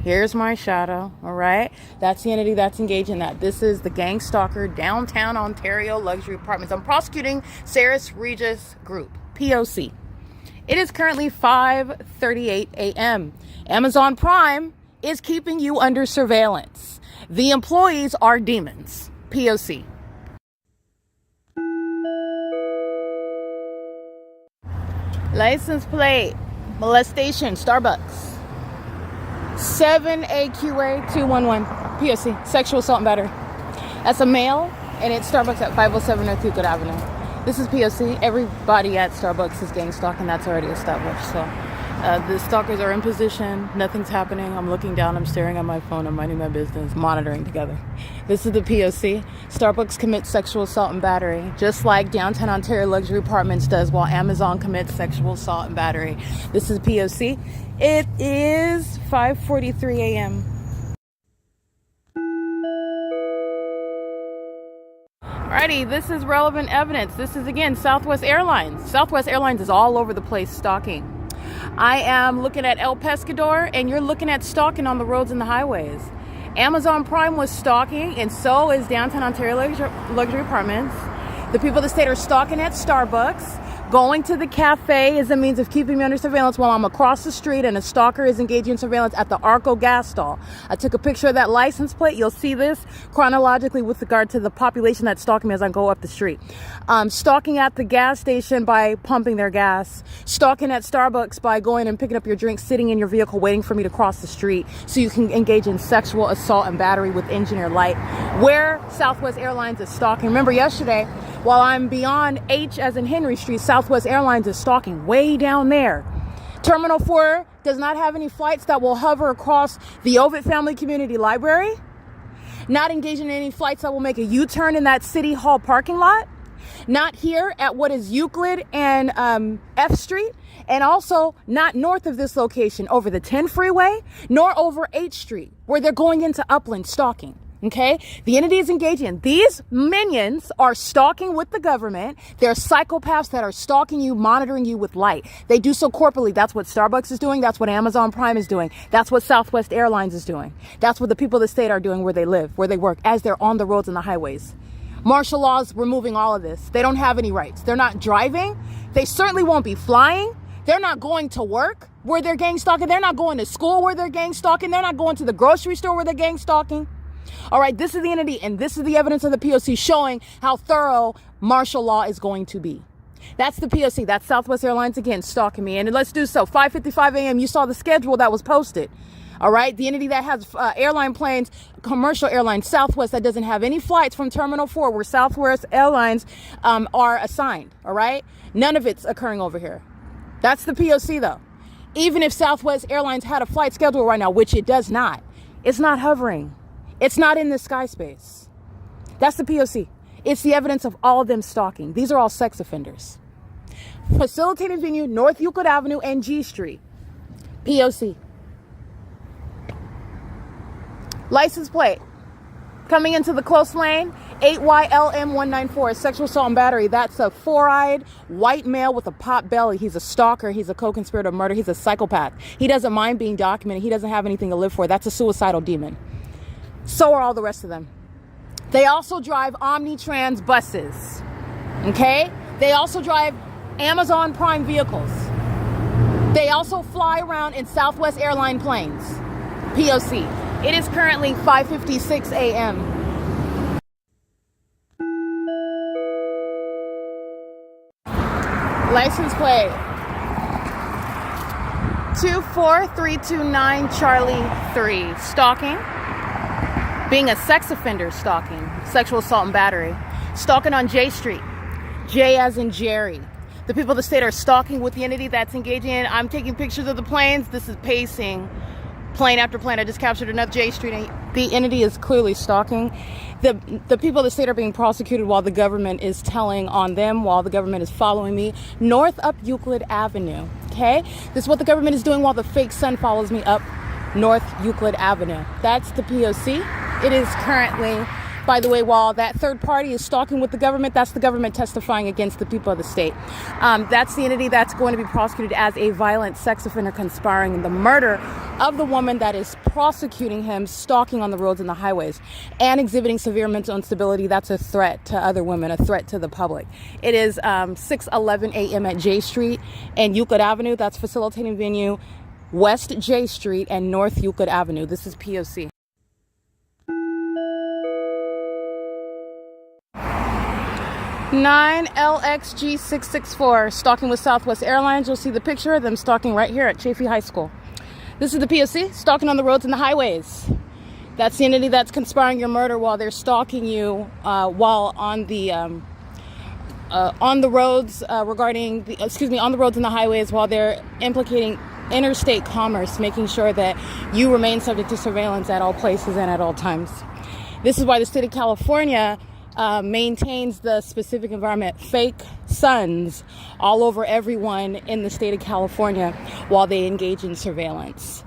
Here's my shadow. All right. That's the entity that's engaged in that. This is the gang stalker, downtown Ontario luxury apartments. I'm prosecuting Saris Regis Group, P.O.C. It is currently 5:38 a.m. Amazon Prime is keeping you under surveillance. The employees are demons, P.O.C. License plate, molestation, Starbucks. 7AQA211, P.O.C. Sexual assault and battery. That's a male, and it's Starbucks at 507 North Euclid Avenue. This is P.O.C. Everybody at Starbucks is gang stalking. That's already established. So the stalkers are in position. Nothing's happening. I'm looking down. I'm staring at my phone. I'm minding my business, monitoring together. This is the P.O.C. Starbucks commits sexual assault and battery, just like downtown Ontario luxury apartments does, while Amazon commits sexual assault and battery. This is P.O.C. It is 5:43 a.m. Alrighty, this is relevant evidence. This is, again, Southwest Airlines. Southwest Airlines is all over the place stalking. I am looking at El Pescador, and you're looking at stalking on the roads and the highways. Amazon Prime was stalking, and so is Downtown Ontario Luxury Apartments. The people of the state are stalking at Starbucks. Going to the cafe is a means of keeping me under surveillance while I'm across the street and a stalker is engaging in surveillance at the Arco gas stall. I took a picture of that license plate. You'll see this chronologically with regard to the population that's stalking me as I go up the street. Stalking at the gas station by pumping their gas. Stalking at Starbucks by going and picking up your drink, sitting in your vehicle, waiting for me to cross the street so you can engage in sexual assault and battery with engineer light. Where Southwest Airlines is stalking. Remember yesterday, while I'm beyond H as in Henry Street, Southwest Airlines is stalking way down there. Terminal 4 does not have any flights that will hover across the Ovid Family Community Library. Not engaging in any flights that will make a U-turn in that City Hall parking lot. Not here at what is Euclid and F Street. And also not north of this location over the 10 freeway, nor over H Street, where they're going into Upland stalking. Okay, the entity is engaging. These minions are stalking with the government. They're psychopaths that are stalking you, monitoring you with light. They do so corporately. That's what Starbucks is doing. That's what Amazon Prime is doing. That's what Southwest Airlines is doing. That's what the people of the state are doing where they live, where they work, as they're on the roads and the highways. Martial law is removing all of this. They don't have any rights. They're not driving. They certainly won't be flying. They're not going to work where they're gang stalking. They're not going to school where they're gang stalking. They're not going to the grocery store where they're gang stalking. All right, this is the entity, and this is the evidence of the P.O.C. showing how thorough martial law is going to be. That's the P.O.C. That's Southwest Airlines, again, stalking me. And let's do so. 5:55 a.m., you saw the schedule that was posted. All right, the entity that has airline planes, commercial airlines, Southwest, that doesn't have any flights from Terminal 4 where Southwest Airlines are assigned. All right, none of it's occurring over here. That's the P.O.C. though. Even if Southwest Airlines had a flight schedule right now, which it does not, it's not hovering. It's not in the sky space. That's the P.O.C. It's the evidence of all of them stalking. These are all sex offenders. Facilitating venue, North Euclid Avenue and G Street. P.O.C. License plate. Coming into the close lane, 8YLM194, sexual assault and battery. That's a four-eyed white male with a pot belly. He's a stalker. He's a co-conspirator of murder. He's a psychopath. He doesn't mind being documented. He doesn't have anything to live for. That's a suicidal demon. So are all the rest of them. They also drive Omnitrans buses. Okay? They also drive Amazon Prime vehicles. They also fly around in Southwest Airline planes. P.O.C. It is currently 5:56 a.m. License plate 24329 Charlie 3. Stalking. Being a sex offender, stalking, sexual assault and battery, stalking on J Street, J as in Jerry. The people of the state are stalking with the entity that's engaging in. I'm taking pictures of the planes. This is pacing, plane after plane. I just captured another J Street. And the entity is clearly stalking. The people of the state are being prosecuted while the government is telling on them, while the government is following me north up Euclid Avenue. Okay, this is what the government is doing while the fake sun follows me up North Euclid Avenue. That's the P.O.C. It is currently, by the way, while that third party is stalking with the government, that's the government testifying against the people of the state. That's the entity that's going to be prosecuted as a violent sex offender conspiring in the murder of the woman that is prosecuting him, stalking on the roads and the highways, and exhibiting severe mental instability. That's a threat to other women, a threat to the public. It is 6:11 a.m. at J Street and Euclid Avenue. That's facilitating venue, West J Street and North Euclid Avenue. This is P.O.C. 9LXG664, stalking with Southwest Airlines. You'll see the picture of them stalking right here at SHEEHY High School. This is the P.O.C. stalking on the roads and the highways. That's the entity that's conspiring your murder while they're stalking you while on the roads on the roads and the highways while they're implicating interstate commerce, making sure that you remain subject to surveillance at all places and at all times. This is why the state of California maintains the specific environment, fake suns all over everyone in the state of California while they engage in surveillance.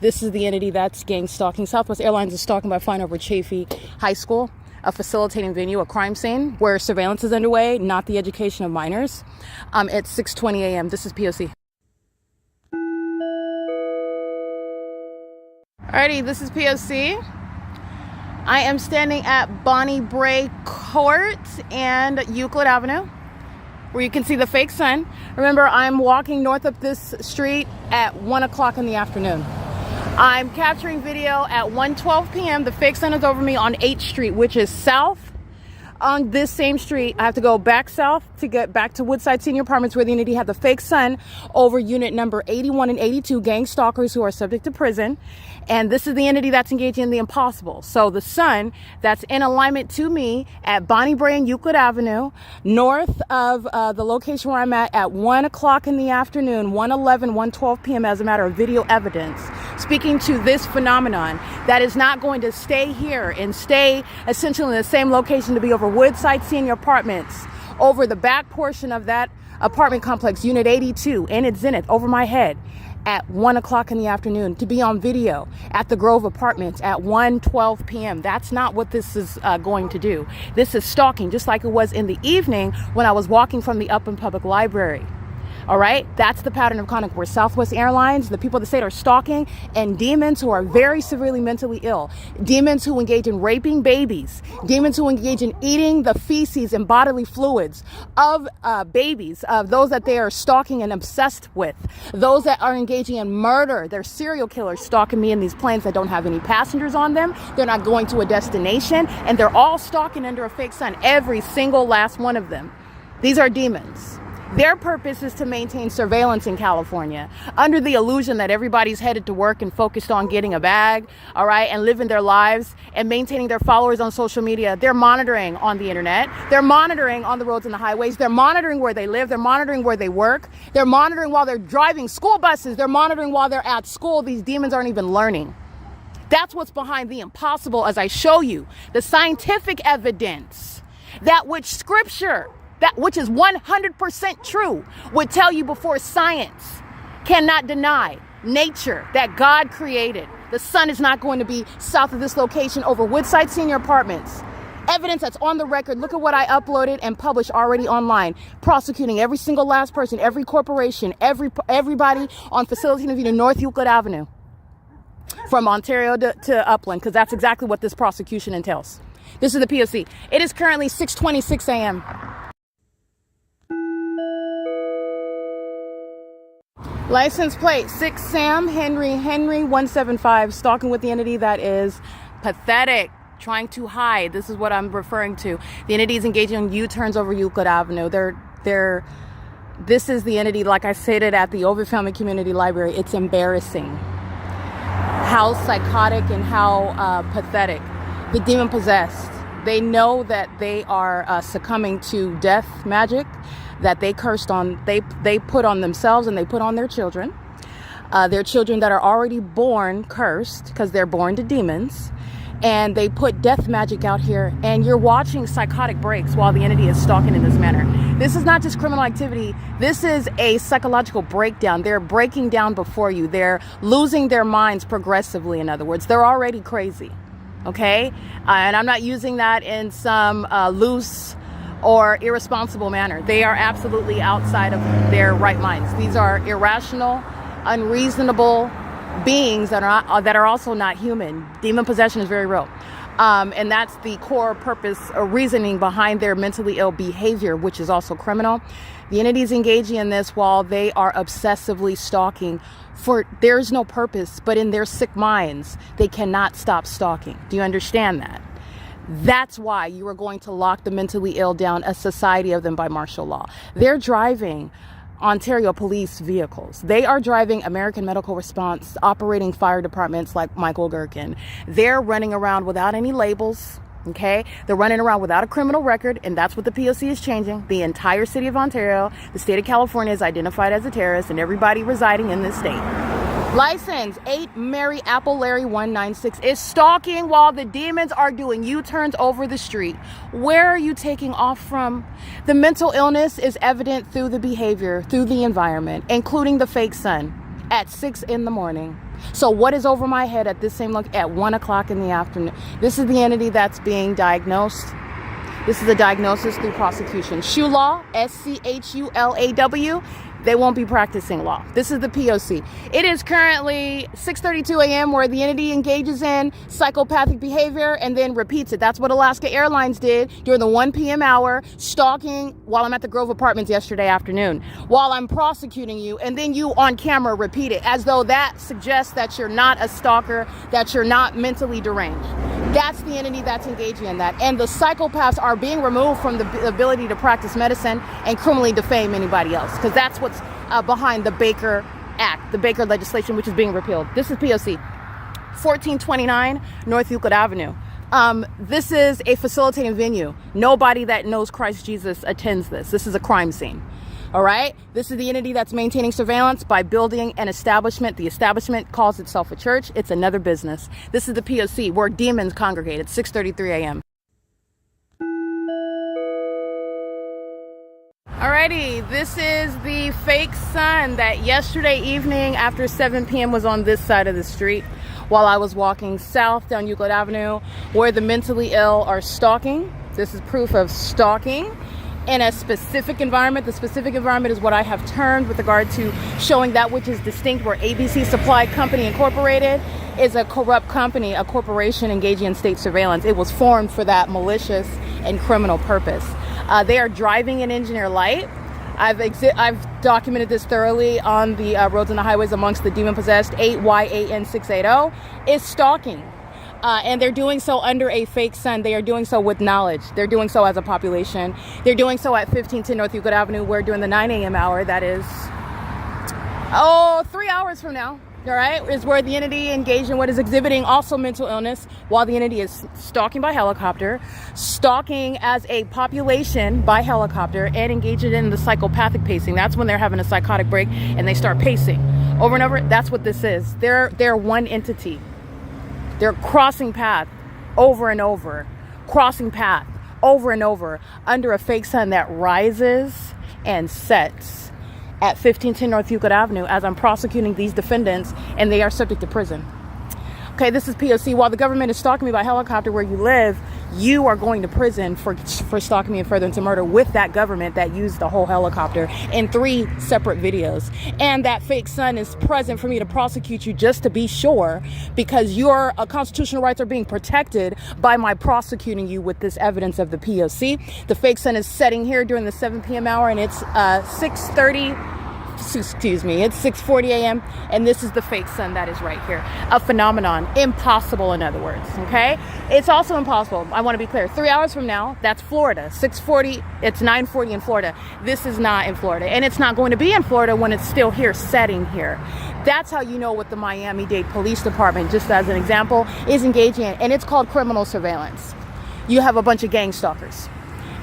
This is the entity that's gang stalking. Southwest Airlines is stalking by flying over SHEEHY High School. a facilitating venue, a crime scene where surveillance is underway, not the education of minors. It's 6:20 a.m. This is P.O.C. Alrighty, this is P.O.C. I am standing at Bonnie Bray Court and Euclid Avenue, where you can see the fake sun. Remember, I'm walking north up this street at 1 o'clock in the afternoon. I'm capturing video at 1:12 p.m. The fake sun is over me on 8th Street, which is south. On this same street, I have to go back south to get back to Woodside Senior Apartments, where the entity had the fake sun over unit number 81 and 82, gang stalkers who are subject to prison. And this is the entity that's engaging in the impossible. So the sun that's in alignment to me at Bonnie Bray and Euclid Avenue, north of the location where I'm at 1 o'clock in the afternoon, 1:11, 1:12 p.m. as a matter of video evidence, speaking to this phenomenon that is not going to stay here and stay essentially in the same location to be over Woodside Senior Apartments, over the back portion of that apartment complex, unit 82, in its zenith, over my head at 1 o'clock in the afternoon, to be on video at the Grove Apartments at 1:12 p.m. That's not what this is going to do. This is stalking, just like it was in the evening when I was walking from the Upland Public Library. All right, that's the pattern of conduct where Southwest Airlines, the people of the state, are stalking, and demons who are very severely mentally ill, demons who engage in raping babies, demons who engage in eating the feces and bodily fluids of babies, of those that they are stalking and obsessed with, those that are engaging in murder. They're serial killers stalking me in these planes that don't have any passengers on them. They're not going to a destination, and they're all stalking under a fake sun, every single last one of them. These are demons. Their purpose is to maintain surveillance in California under the illusion that everybody's headed to work and focused on getting a bag, all right, and living their lives and maintaining their followers on social media. They're monitoring on the internet. They're monitoring on the roads and the highways. They're monitoring where they live. They're monitoring where they work. They're monitoring while they're driving school buses. They're monitoring while they're at school. These demons aren't even learning. That's what's behind the impossible, as I show you the scientific evidence, that which scripture, that which is 100% true, would tell you before science cannot deny nature that God created. The sun is not going to be south of this location over Woodside Senior Apartments. Evidence that's on the record. Look at what I uploaded and published already online, prosecuting every single last person, every corporation, everybody on facilitating venue North Euclid Avenue, from Ontario to Upland, because that's exactly what this prosecution entails. This is the P.O.C. It is currently 6:26 a.m. License plate 6 Sam Henry 175, stalking with the entity that is pathetic, trying to hide. This is what I'm referring to. The entity is engaging in U-turns over Euclid Avenue. This is the entity, like I stated, at the Ovid Family Community Library. It's embarrassing how psychotic and how pathetic. The demon possessed. They know that they are succumbing to death magic that they cursed on, they put on themselves and they put on their children that are already born cursed because they're born to demons, and they put death magic out here, and you're watching psychotic breaks while the entity is stalking in this manner. This is not just criminal activity. This is a psychological breakdown. They're breaking down before you. They're losing their minds progressively. In other words, they're already crazy. Okay? And I'm not using that in some loose or irresponsible manner. They are absolutely outside of their right minds. These are irrational, unreasonable beings that are also not human. Demon possession is very real. And that's the core purpose or reasoning behind their mentally ill behavior, which is also criminal. The entities engaging in this while they are obsessively stalking, for there's no purpose, but in their sick minds, they cannot stop stalking. Do you understand that? That's why you are going to lock the mentally ill down, a society of them, by martial law. They're driving Ontario police vehicles. They are driving American Medical Response, operating fire departments like Michael GERKEN. They're running around without any labels. Okay, they're running around without a criminal record, and that's what the P.O.C. is changing. The entire city of Ontario, the state of California, is identified as a terrorist, and everybody residing in this state. License 8 Mary Apple Larry 196 is stalking while the demons are doing U-turns over the street. Where are you taking off from? The mental illness is evident through the behavior, through the environment, including the fake sun. at 6 in the morning. So what is over my head at this same look at 1 o'clock in the afternoon? This is the entity that's being diagnosed. This is a diagnosis through prosecution. SHU law, SCHULAW. They won't be practicing law. This is the P.O.C. It is currently 6:32 a.m. where the entity engages in psychopathic behavior and then repeats it. That's what Alaska Airlines did during the 1 p.m. hour, stalking while I'm at the Grove Apartments yesterday afternoon, while I'm prosecuting you, and then you on camera repeat it as though that suggests that you're not a stalker, that you're not mentally deranged. That's the entity that's engaging in that. And the psychopaths are being removed from the ability to practice medicine and criminally defame anybody else, because that's what's behind the Baker Act, the Baker legislation, which is being repealed. This is P.O.C. 1429 North Euclid Avenue. This is a facilitating venue. Nobody that knows Christ Jesus attends this. This is a crime scene. All right. This is the entity that's maintaining surveillance by building an establishment. The establishment calls itself a church. It's another business. This is the P.O.C. where demons congregate at 6:33 a.m. Alrighty, this is the fake sun that yesterday evening after 7 p.m. was on this side of the street while I was walking south down Euclid Avenue, where the mentally ill are stalking. This is proof of stalking in a specific environment. The specific environment is what I have termed with regard to showing that which is distinct, where ABC Supply Company Incorporated is a corrupt company, a corporation engaging in state surveillance. It was formed for that malicious and criminal purpose. They are driving an engineer light. I've documented this thoroughly on the roads and the highways amongst the demon-possessed. 8YAN680 is stalking. And they're doing so under a fake sun. They are doing so with knowledge. They're doing so as a population. They're doing so at 1510 North Euclid Avenue, where during the 9 a.m. hour, that is, 3 hours from now, all right, is where the entity engaged in what is exhibiting also mental illness, while the entity is stalking by helicopter, stalking as a population by helicopter, and engaging in the psychopathic pacing. That's when they're having a psychotic break and they start pacing over and over. That's what this is. They're one entity. They're crossing path over and over, crossing path over and over under a fake sun that rises and sets at 1510 North Euclid Avenue as I'm prosecuting these defendants, and they are subject to prison. Okay, this is P.O.C. While the government is stalking me by helicopter where you live, you are going to prison for stalking me and furtherance to murder with that government that used the whole helicopter in 3 separate videos. And that fake sun is present for me to prosecute you just to be sure, because your constitutional rights are being protected by my prosecuting you with this evidence of the P.O.C. The fake sun is setting here during the 7 p.m. hour, and it's 6:40 a.m. and this is the fake sun that is right here. A phenomenon. Impossible, in other words. Okay? It's also impossible. I want to be clear. 3 hours from now, that's Florida. 6:40, it's 9:40 in Florida. This is not in Florida. And it's not going to be in Florida when it's still here, setting here. That's how you know what the Miami-Dade Police Department, just as an example, is engaging in. And it's called criminal surveillance. You have a bunch of gang stalkers,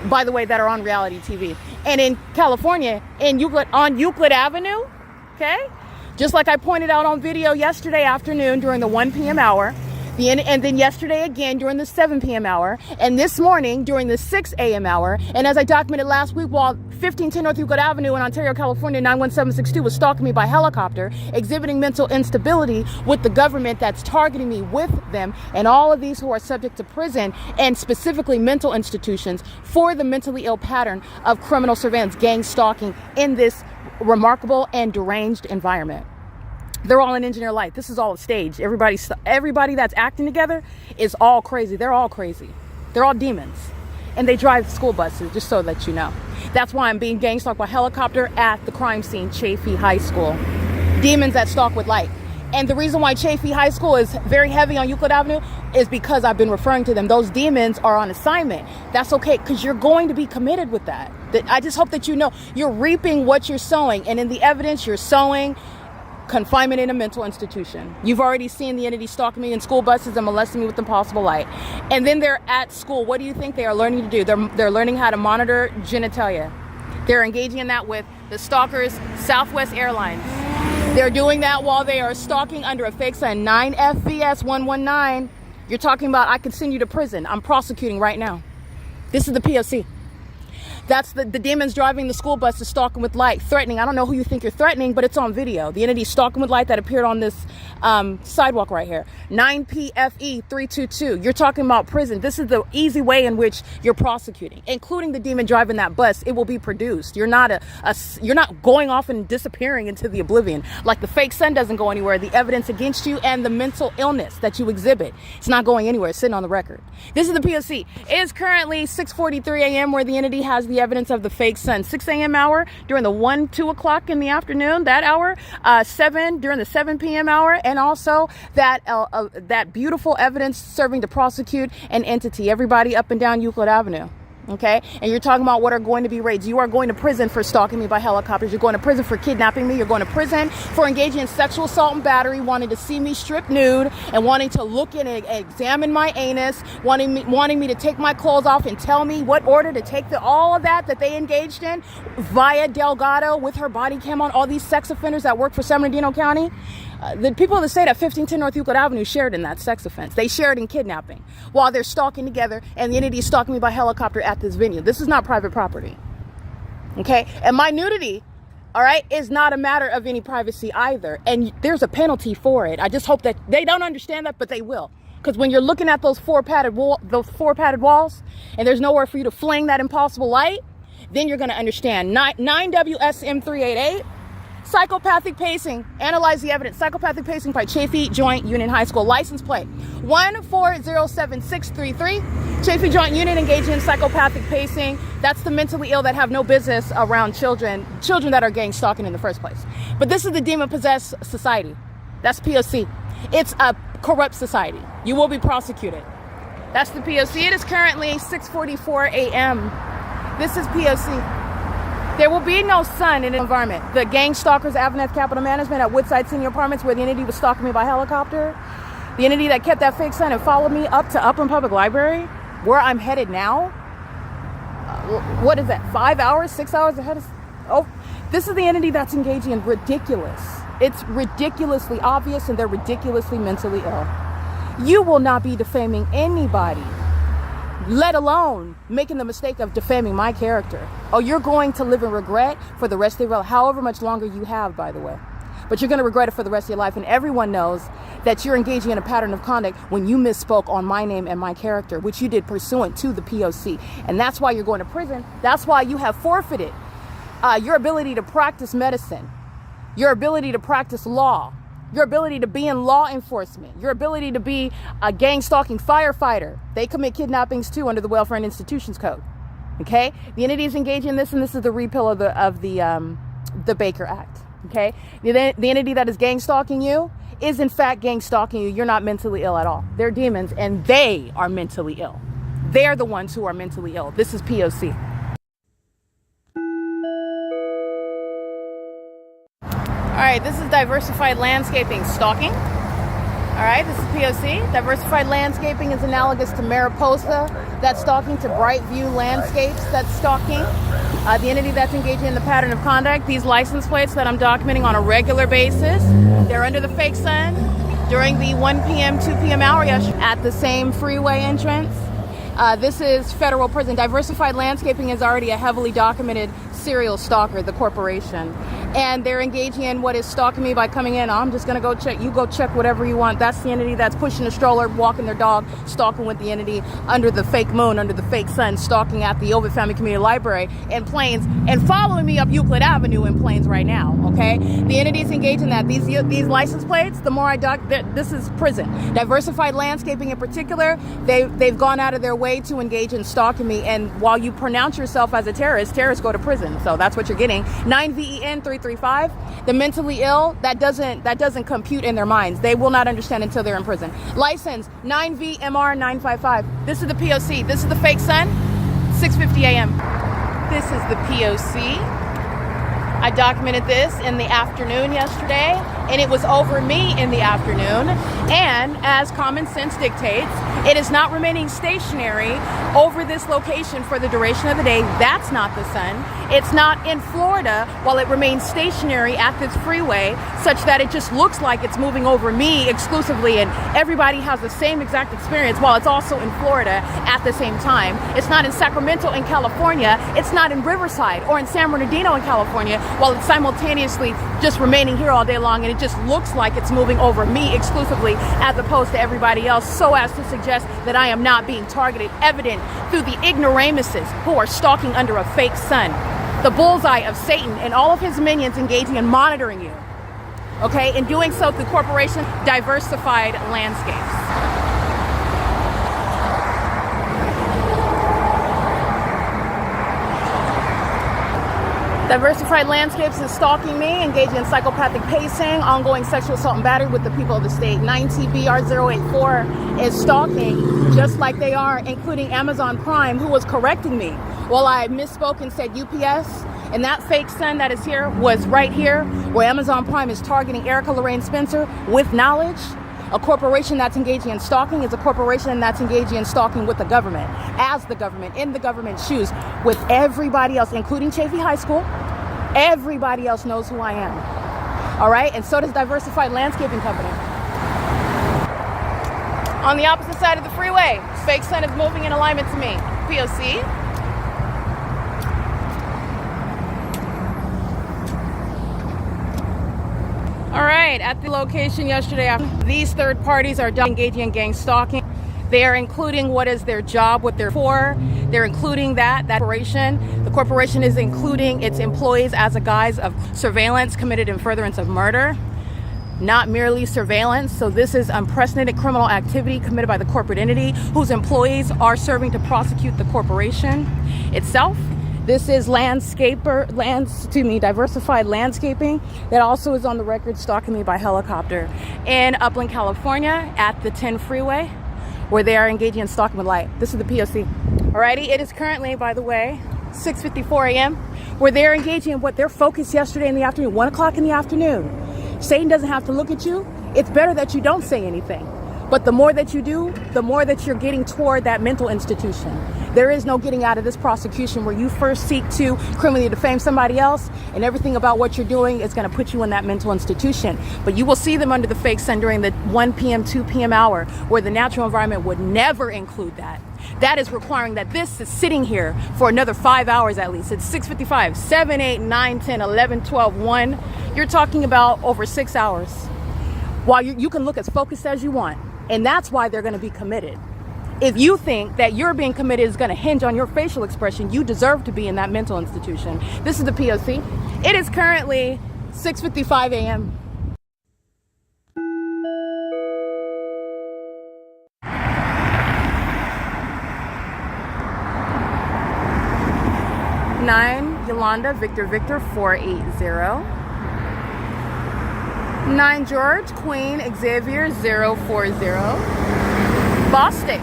by the way, that are on reality TV. And in California, on Euclid Avenue, okay, just like I pointed out on video yesterday afternoon during the 1 p.m. hour, and then yesterday again during the 7 p.m. hour, and this morning during the 6 a.m. hour, and as I documented last week, while 1510 North Euclid Avenue in Ontario, California, 91762 was stalking me by helicopter, exhibiting mental instability with the government that's targeting me with them, and all of these who are subject to prison, and specifically mental institutions, for the mentally ill pattern of criminal surveillance, gang stalking in this remarkable and deranged environment. They're all in engineer light. This is all a stage. Everybody that's acting together is all crazy. They're all crazy. They're all demons. And they drive school buses, just so that you know. That's why I'm being gang stalked by helicopter at the crime scene, Chafee High School. Demons that stalk with light. And the reason why Chafee High School is very heavy on Euclid Avenue is because I've been referring to them. Those demons are on assignment. That's okay, because you're going to be committed with that. I just hope that you know you're reaping what you're sowing. And in the evidence, you're sowing confinement in a mental institution. You've already seen the entity stalking me in school buses and molesting me with impossible light. And then they're at school. What do you think they are learning to do? They're learning how to monitor genitalia. They're engaging in that with the stalkers, Southwest Airlines. They're doing that while they are stalking under a fake sun. 9 FVS 119. You're talking about I could send you to prison. I'm prosecuting right now. This is the P.O.C. That's the demons driving the school bus is stalking with light, threatening. I don't know who you think you're threatening, but it's on video. The entity stalking with light that appeared on this sidewalk right here. 9 PFE 322. You're talking about prison. This is the easy way in which you're prosecuting, including the demon driving that bus. It will be produced. You're not you're not going off and disappearing into the oblivion. Like the fake sun doesn't go anywhere. The evidence against you and the mental illness that you exhibit, it's not going anywhere. It's sitting on the record. This is the P.O.C. It is currently 6:43 a.m. where the entity has the evidence of the fake sun. 6 a.m. hour during the 2 o'clock in the afternoon, that hour, 7 during the 7 p.m. hour, and also that beautiful evidence serving to prosecute an entity. Everybody up and down Euclid Avenue. Okay, and you're talking about what are going to be raids. You are going to prison for stalking me by helicopters. You're going to prison for kidnapping me. You're going to prison for engaging in sexual assault and battery, wanting to see me stripped nude and wanting to look and examine my anus, wanting me to take my clothes off and tell me what order to take all of that they engaged in via Delgado with her body cam on. All these sex offenders that work for San Bernardino County. The people that stayed at 1510 North Euclid Avenue shared in that sex offense. They shared in kidnapping while they're stalking together, and the entity is stalking me by helicopter at this venue. This is not private property. Okay? And my nudity, all right, is not a matter of any privacy either. And there's a penalty for it. I just hope that they don't understand that, but they will. Because when you're looking at those four padded walls, and there's nowhere for you to fling that impossible light, then you're going to understand. 9 WSM 388. Psychopathic pacing. Analyze the evidence. Psychopathic pacing by Chafee Joint Union High School. License plate 1407633. Chafee Joint Union engaging in psychopathic pacing. That's the mentally ill that have no business around children that are gang stalking in the first place. But this is the demon-possessed society. That's P.O.C. It's a corrupt society. You will be prosecuted. That's the P.O.C. It is currently 6:44 a.m. This is P.O.C. There will be no sun in the environment. The gang stalkers, Aveneth Capital Management at Woodside Senior Apartments, where the entity was stalking me by helicopter. The entity that kept that fake sun and followed me up to Upland Public Library, where I'm headed now. What is that, 5 hours, 6 hours ahead of... Oh, this is the entity that's engaging in ridiculous. It's ridiculously obvious, and they're ridiculously mentally ill. You will not be defaming anybody, let alone making the mistake of defaming my character. Oh, you're going to live in regret for the rest of your life, however much longer you have, by the way. But you're going to regret it for the rest of your life. And everyone knows that you're engaging in a pattern of conduct when you misspoke on my name and my character, which you did pursuant to the P.O.C. And that's why you're going to prison. That's why you have forfeited your ability to practice medicine, your ability to practice law, your ability to be in law enforcement, your ability to be a gang stalking firefighter. They commit kidnappings too under the Welfare and Institutions Code. Okay, the entity is engaging in this, and this is the repeal of the Baker Act. Okay, the entity that is gang stalking you is in fact gang stalking you. You're not mentally ill at all. They're demons, and they are mentally ill. They're the ones who are mentally ill. This is P.O.C. All right, this is diversified landscaping stalking. All right, this is P.O.C. Diversified landscaping is analogous to Mariposa. That's stalking, to Brightview Landscapes. That's stalking. The entity that's engaging in the pattern of conduct, these license plates that I'm documenting on a regular basis, they're under the fake sun during the 1 p.m., 2 p.m. hour at the same freeway entrance. This is federal prison. Diversified landscaping is already a heavily documented serial stalker, the corporation. And they're engaging in what is stalking me by coming in. I'm just going to go check. You go check whatever you want. That's the entity that's pushing a stroller, walking their dog, stalking with the entity under the fake moon, under the fake sun, stalking at the Ovid Family Community Library in Plains, and following me up Euclid Avenue in Plains right now, okay? The entity's engaged in that. These license plates, the more this is prison. Diversified landscaping in particular, they've gone out of their way to engage in stalking me, and while you pronounce yourself as a terrorist, terrorists go to prison, so that's what you're getting. 9 VEN 335. The mentally ill, that doesn't compute in their minds. They will not understand until they're in prison. License 9VMR 955. This is the P.O.C. This is the fake sun. 6:50 a.m. This is the P.O.C. I documented this in the afternoon yesterday, and it was over me in the afternoon. And as common sense dictates, it is not remaining stationary over this location for the duration of the day. That's not the sun. It's not in Florida while it remains stationary at this freeway, such that it just looks like it's moving over me exclusively, and everybody has the same exact experience while it's also in Florida at the same time. It's not in Sacramento in California. It's not in Riverside or in San Bernardino in California while it's simultaneously just remaining here all day long, and it just looks like it's moving over me exclusively as opposed to everybody else, so as to suggest that I am not being targeted, evident through the ignoramuses who are stalking under a fake sun, the bullseye of Satan and all of his minions engaging in monitoring you, okay, and doing so through corporation diversified landscapes. Diversified Landscapes is stalking me, engaging in psychopathic pacing, ongoing sexual assault and battery with the people of the state. 9TBR084 is stalking, just like they are, including Amazon Prime, who was correcting me while I misspoke and said UPS. And that fake sun that is here was right here, where Amazon Prime is targeting Erica Lorraine Spencer with knowledge. A corporation that's engaging in stalking is a corporation that's engaging in stalking with the government, as the government, in the government's shoes, with everybody else, including Chafee High School. Everybody else knows who I am. All right? And so does Diversified Landscaping Company. On the opposite side of the freeway, fake sun is moving in alignment to me. P.O.C. All right, at the location yesterday, these third parties are engaging in gang stalking. They are including what is their job, what they're for. They're including that corporation. The corporation is including its employees as a guise of surveillance committed in furtherance of murder, not merely surveillance. So this is unprecedented criminal activity committed by the corporate entity whose employees are serving to prosecute the corporation itself. This is Diversified Landscaping that also is on the record stalking me by helicopter in Upland, California at the 10 freeway, where they are engaging in stalking with light. This is the P.O.C. Alrighty, it is currently, by the way, 6:54 a.m., where they're engaging in what their focus yesterday in the afternoon, 1 o'clock in the afternoon. Satan doesn't have to look at you. It's better that you don't say anything. But the more that you do, the more that you're getting toward that mental institution. There is no getting out of this prosecution where you first seek to criminally defame somebody else, and everything about what you're doing is going to put you in that mental institution. But you will see them under the fake sun during the 1 p.m., 2 p.m. hour, where the natural environment would never include that. That is requiring that this is sitting here for another 5 hours at least. It's 6:55, 7, 8, 9, 10, 11, 12, 1. You're talking about over 6 hours. While you can look as focused as you want. And that's why they're going to be committed. If you think that your being committed is going to hinge on your facial expression, you deserve to be in that mental institution. This is the P.O.C. It is currently 6:55 a.m. Nine Yolanda Victor 480. 9 George Queen Xavier 040. Bostic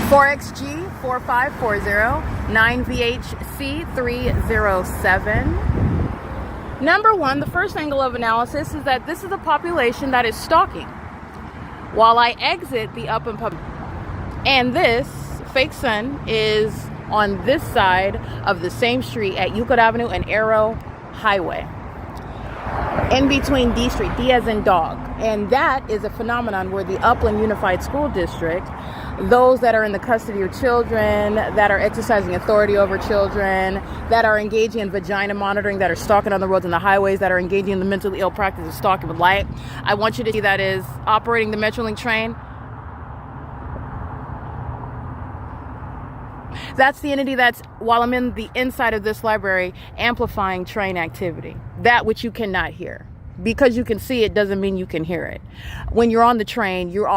4XG 4540. 9 VHC 307. Number one, the first angle of analysis is that this is a population that is stalking while I exit the up and public. And this fake sun is on this side of the same street at Euclid Avenue and Arrow Highway. In between D Street, D as in dog. And that is a phenomenon where the Upland Unified School District, those that are in the custody of children, that are exercising authority over children, that are engaging in vagina monitoring, that are stalking on the roads and the highways, that are engaging in the mentally ill practice of stalking with light. I want you to see that is operating the Metrolink train. That's the entity that's, while I'm in the inside of this library, amplifying train activity. That which you cannot hear. Because you can see it doesn't mean you can hear it. When you're on the train, your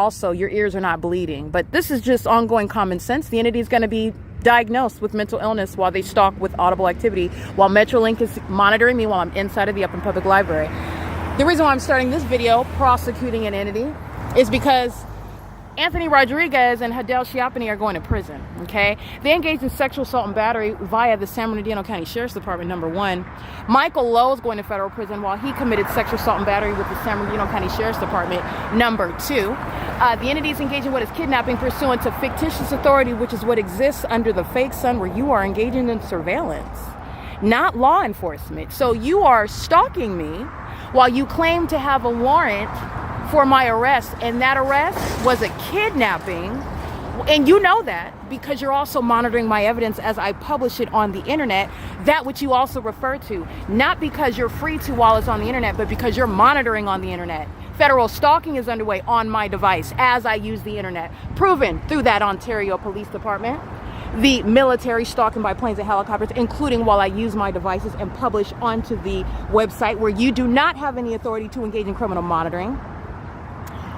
ears are not bleeding. But this is just ongoing common sense. The entity is going to be diagnosed with mental illness while they stalk with audible activity, while Metrolink is monitoring me while I'm inside of the Upland Public Library. The reason why I'm starting this video prosecuting an entity is because Anthony Rodriguez and Hadel Chiappini are going to prison, okay? They engaged in sexual assault and battery via the San Bernardino County Sheriff's Department, number one. Michael Lowe is going to federal prison while he committed sexual assault and battery with the San Bernardino County Sheriff's Department, number two. The entities engaged in what is kidnapping pursuant to fictitious authority, which is what exists under the fake sun, where you are engaging in surveillance, not law enforcement. So you are stalking me while you claim to have a warrant for my arrest, and that arrest was a kidnapping, and you know that because you're also monitoring my evidence as I publish it on the internet, that which you also refer to, not because you're free to while it's on the internet, but because you're monitoring on the internet. Federal stalking is underway on my device as I use the internet, proven through that Ontario Police Department. The military stalking by planes and helicopters, including while I use my devices and publish onto the website where you do not have any authority to engage in criminal monitoring.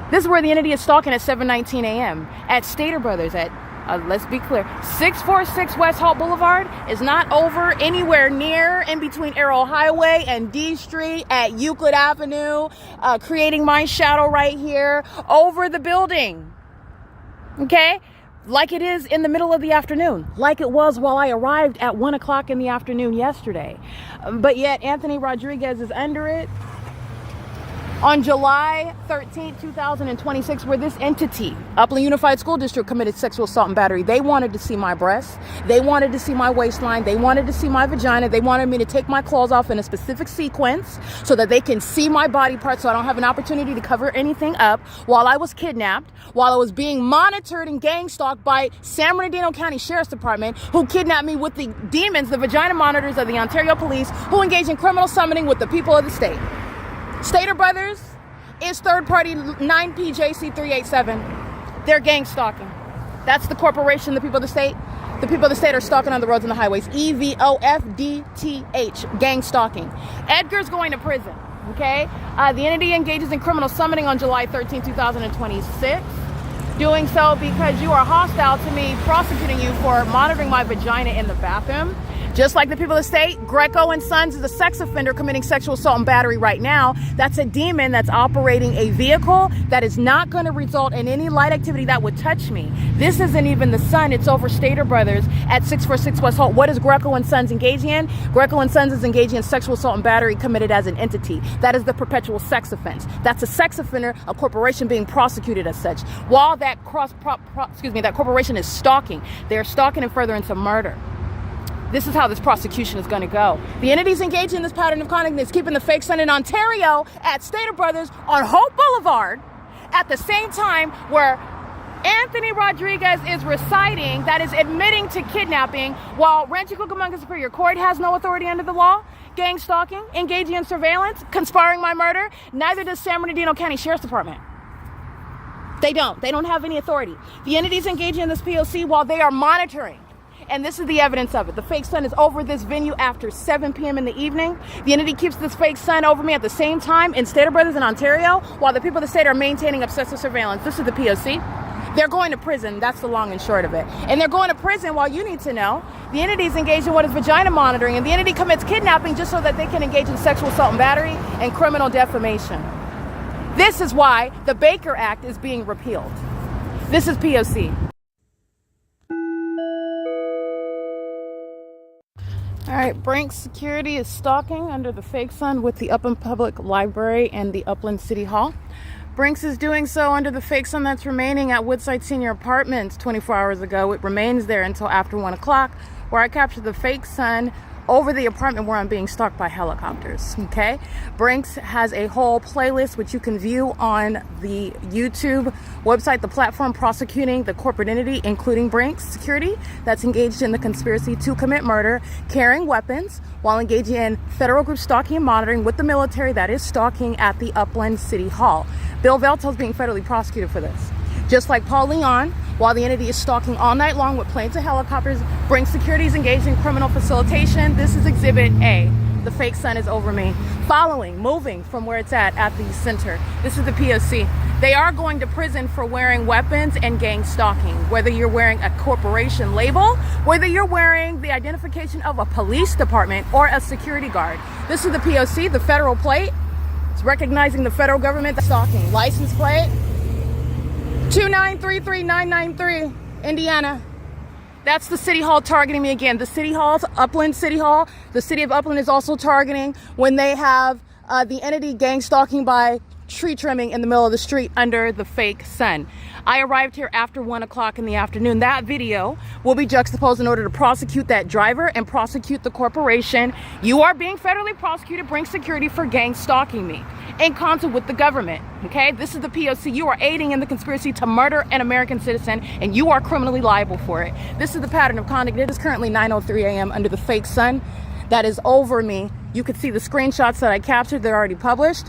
This is where the entity is stalking at 7:19 a.m. at Stater Brothers at, let's be clear, 646 West Hall Boulevard is not over anywhere near in between Arrow Highway and D Street at Euclid Avenue, creating my shadow right here over the building, okay? Like it is in the middle of the afternoon, like it was while I arrived at 1 o'clock in the afternoon yesterday. But yet Anthony Rodriguez is under it. On July 13, 2026, where this entity, Upland Unified School District, committed sexual assault and battery. They wanted to see my breasts. They wanted to see my waistline. They wanted to see my vagina. They wanted me to take my clothes off in a specific sequence so that they can see my body parts, so I don't have an opportunity to cover anything up while I was kidnapped, while I was being monitored and gang stalked by San Bernardino County Sheriff's Department, who kidnapped me with the demons, the vagina monitors of the Ontario Police, who engage in criminal summoning with the people of the state. Stater Brothers is third party 9PJC387. They're gang stalking. That's the corporation, the people of the state. The people of the state are stalking on the roads and the highways. EVOFDTH, gang stalking. Edgar's going to prison, okay? The entity engages in criminal summoning on July 13, 2026. Doing so because you are hostile to me prosecuting you for monitoring my vagina in the bathroom. Just like the people of the state, Greco and Sons is a sex offender committing sexual assault and battery right now. That's a demon that's operating a vehicle that is not going to result in any light activity that would touch me. This isn't even the sun. It's over Stater Brothers at 646 West Hall. What is Greco and Sons engaging in? Greco and Sons is engaging in sexual assault and battery committed as an entity. That is the perpetual sex offense. That's a sex offender, a corporation being prosecuted as such. While that that corporation is stalking, they're stalking in furtherance of murder. This is how this prosecution is going to go. The entities engaged in this pattern of conduct is keeping the fake sun in Ontario at Stater Brothers on Hope Boulevard at the same time where Anthony Rodriguez is reciting, that is admitting to kidnapping, while Rancho Cucamonga Superior Court has no authority under the law, gang stalking, engaging in surveillance, conspiring my murder. Neither does San Bernardino County Sheriff's Department. They don't have any authority. The entities engaging in this P.O.C. while they are monitoring. And this is the evidence of it. The fake sun is over this venue after 7 p.m. in the evening. The entity keeps this fake sun over me at the same time in Stater Brothers in Ontario, while the people of the state are maintaining obsessive surveillance. This is the P.O.C. They're going to prison. That's the long and short of it. And they're going to prison while you need to know the entity's engaged in what is vagina monitoring, and the entity commits kidnapping just so that they can engage in sexual assault and battery and criminal defamation. This is why the Baker Act is being repealed. This is P.O.C. All right, Brinks Security is stalking under the fake sun with the Upland Public Library and the Upland City Hall. Brinks is doing so under the fake sun that's remaining at Woodside Senior Apartments 24 hours ago. It remains there until after 1 o'clock, where I captured the fake sun over the apartment where I'm being stalked by helicopters, okay? Brinks has a whole playlist which you can view on the YouTube website, the platform prosecuting the corporate entity, including Brinks Security, that's engaged in the conspiracy to commit murder, carrying weapons, while engaging in federal group stalking and monitoring with the military that is stalking at the Upland City Hall. Bill Velto is being federally prosecuted for this. Just like Paul Leon, while the entity is stalking all night long with planes and helicopters, Brinks Security is engaged in criminal facilitation. This is Exhibit A. The fake sun is over me. Moving from where it's at the center. This is the P.O.C. They are going to prison for wearing weapons and gang stalking. Whether you're wearing a corporation label, whether you're wearing the identification of a police department or a security guard. This is the P.O.C., the federal plate. It's recognizing the federal government that's stalking. License plate. 2933993, Indiana. That's the city hall targeting me again. The city hall, Upland City Hall, the city of Upland is also targeting when they have the entity gang stalking by tree trimming in the middle of the street under the fake sun. I arrived here after 1 o'clock in the afternoon. That video will be juxtaposed in order to prosecute that driver and prosecute the corporation. You are being federally prosecuted, bring security for gang stalking me in concert with the government. Okay, this is the P.O.C. You are aiding in the conspiracy to murder an American citizen, and you are criminally liable for it. This is the pattern of conduct. It is currently 9:03 a.m. under the fake sun that is over me. You can see the screenshots that I captured. They're already published.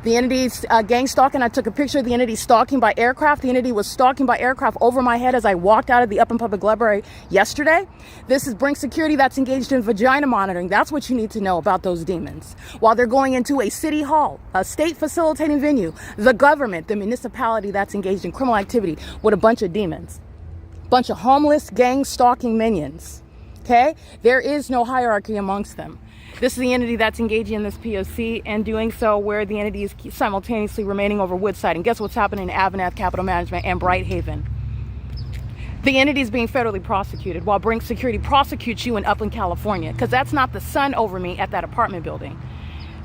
The entity's gang stalking. I took a picture of the entity stalking by aircraft. The entity was stalking by aircraft over my head as I walked out of the Upland Public Library yesterday. This is Brink Security that's engaged in vagina monitoring. That's what you need to know about those demons. While they're going into a city hall, a state facilitating venue, the government, the municipality that's engaged in criminal activity with a bunch of demons, bunch of homeless gang stalking minions. Okay? There is no hierarchy amongst them. This is the entity that's engaging in this P.O.C. and doing so where the entity is simultaneously remaining over Woodside. And guess what's happening in Avanath Capital Management and Brighthaven? The entity is being federally prosecuted while Brink Security prosecutes you in Upland, California, because that's not the sun over me at that apartment building.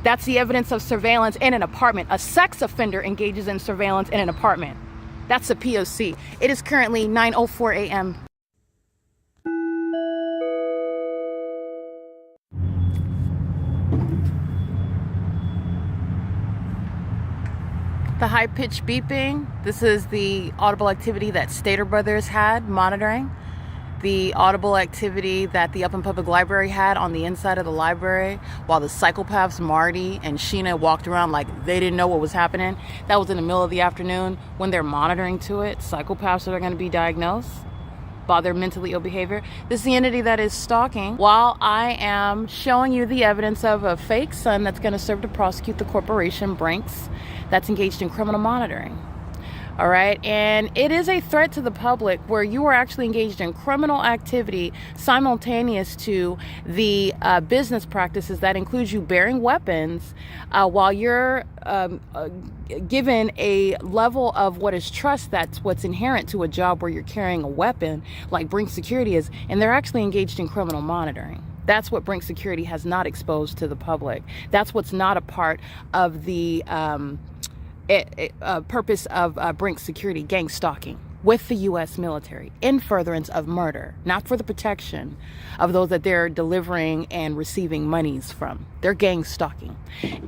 That's the evidence of surveillance in an apartment. A sex offender engages in surveillance in an apartment. That's the P.O.C. It is currently 9:04 a.m. The high-pitched beeping, this is the audible activity that Stater Brothers had monitoring. The audible activity that the Upland Public Library had on the inside of the library while the psychopaths Marty and Sheena walked around like they didn't know what was happening. That was in the middle of the afternoon when they're monitoring to it. Psychopaths are going to be diagnosed by their mentally ill behavior. This is the entity that is stalking while I am showing you the evidence of a fake sun that's going to serve to prosecute the corporation Brinks that's engaged in criminal monitoring. All right, and it is a threat to the public where you are actually engaged in criminal activity simultaneous to the business practices that includes you bearing weapons while you're given a level of what is trust that's what's inherent to a job where you're carrying a weapon like Brink Security is, and they're actually engaged in criminal monitoring. That's what Brink Security has not exposed to the public. That's what's not a part of the purpose of Brink Security gang stalking with the U.S. military in furtherance of murder, not for the protection of those that they're delivering and receiving monies from. They're gang stalking.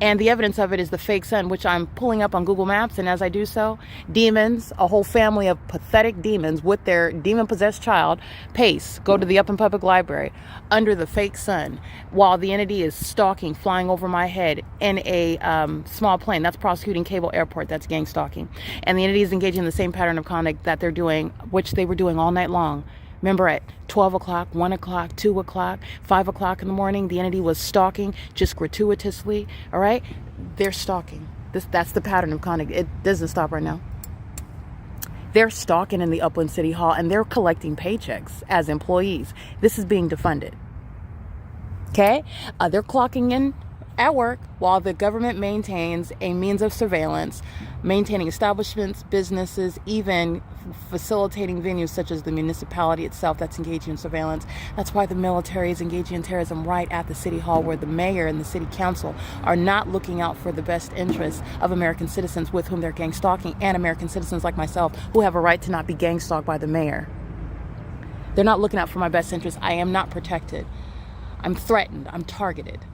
And the evidence of it is the fake sun, which I'm pulling up on Google Maps. And as I do so, demons, a whole family of pathetic demons with their demon-possessed child, P.O.C, go to the Upland Public Library under the fake sun while the entity is stalking, flying over my head in a small plane. That's prosecuting Cable Airport. That's gang stalking. And the entity is engaging in the same pattern of conduct that they're doing, which they were doing all night long. Remember, at 12 o'clock, 1 o'clock, 2 o'clock, 5 o'clock in the morning, the entity was stalking just gratuitously. All right? They're stalking. That's the pattern of conduct. It doesn't stop right now. They're stalking in the Upland City Hall, and they're collecting paychecks as employees. This is being defunded. Okay? They're clocking in at work while the government maintains a means of surveillance, maintaining establishments, businesses, even facilitating venues such as the municipality itself that's engaging in surveillance. That's why the military is engaging in terrorism right at the city hall, where the mayor and the city council are not looking out for the best interests of American citizens with whom they're gang stalking, and American citizens like myself who have a right to not be gang stalked by the mayor. They're not looking out for my best interests. I am not protected. I'm threatened. I'm targeted.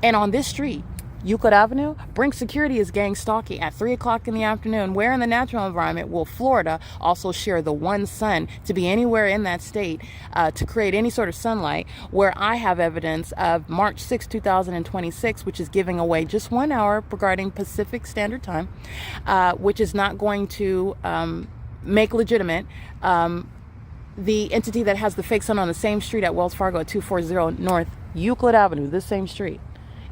And on this street, Euclid Avenue, Brink Security is gang stalking at 3 o'clock in the afternoon. Where in the natural environment will Florida also share the one sun to be anywhere in that state to create any sort of sunlight, where I have evidence of March 6, 2026, which is giving away just 1 hour regarding Pacific Standard Time, which is not going to make legitimate the entity that has the fake sun on the same street at Wells Fargo at 240 North Euclid Avenue, this same street.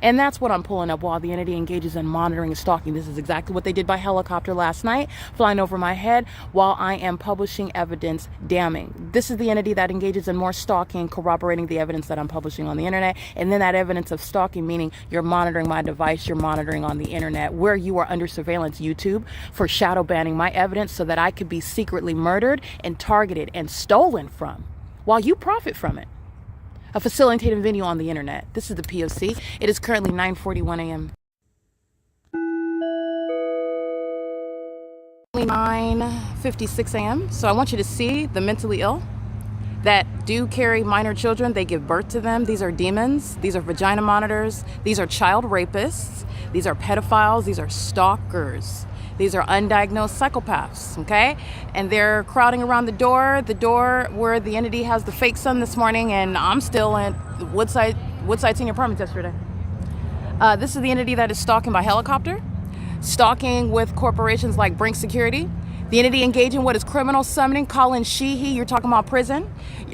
And that's what I'm pulling up while the entity engages in monitoring and stalking. This is exactly what they did by helicopter last night, flying over my head while I am publishing evidence damning. This is the entity that engages in more stalking, corroborating the evidence that I'm publishing on the internet. And then that evidence of stalking, meaning you're monitoring my device, you're monitoring on the internet, where you are under surveillance, YouTube, for shadow banning my evidence so that I could be secretly murdered and targeted and stolen from while you profit from it. A facilitated video on the internet. This is the P.O.C. It is currently 9:41 a.m. 9:56 a.m. So I want you to see the mentally ill that do carry minor children. They give birth to them. These are demons. These are vagina monitors. These are child rapists. These are pedophiles. These are stalkers. These are undiagnosed psychopaths, okay? And they're crowding around the door where the entity has the fake son this morning, and I'm still at Woodside Senior Apartments yesterday. This is the entity that is stalking by helicopter, stalking with corporations like Brink Security. The entity engaging what is criminal summoning, COLLIN, SHEEHY, you're talking about prison.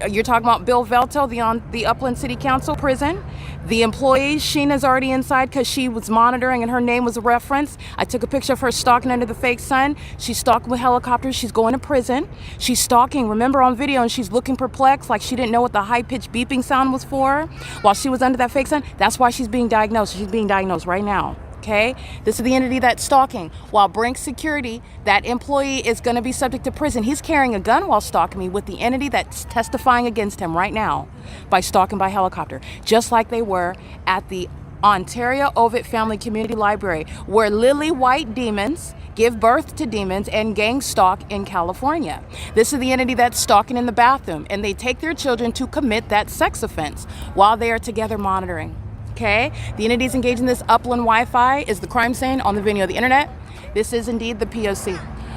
You're talking about Bill Velto, the Upland City Council, prison. The employees, Sheena's already inside because she was monitoring and her name was a reference. I took a picture of her stalking under the fake sun. She's stalking with helicopters. She's going to prison. She's stalking, remember, on video, and she's looking perplexed like she didn't know what the high-pitched beeping sound was for while she was under that fake sun. That's why she's being diagnosed. She's being diagnosed right now. Okay, this is the entity that's stalking. While Brink Security, that employee is going to be subject to prison. He's carrying a gun while stalking me with the entity that's testifying against him right now by stalking by helicopter, just like they were at the Ontario Ovid Family Community Library, where lily white demons give birth to demons and gang stalk in California. This is the entity that's stalking in the bathroom, and they take their children to commit that sex offense while they are together monitoring. Okay, the entities engaged in this Upland Wi-Fi is the crime scene on the video of the internet. This is indeed the P.O.C.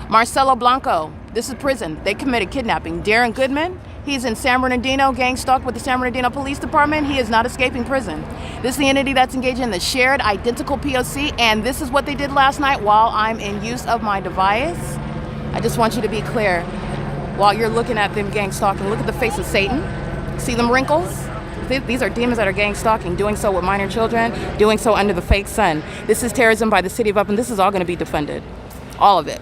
Marcelo Blanco, this is prison. They committed kidnapping. Darren Goodman, he's in San Bernardino, gang stalked with the San Bernardino Police Department. He is not escaping prison. This is the entity that's engaged in the shared identical P.O.C. And this is what they did last night while I'm in use of my device. I just want you to be clear. While you're looking at them gang stalking, look at the face of Satan. See them wrinkles? These are demons that are gang stalking, doing so with minor children, doing so under the fake sun. This is terrorism by the city of Upland. This is all going to be defunded. All of it.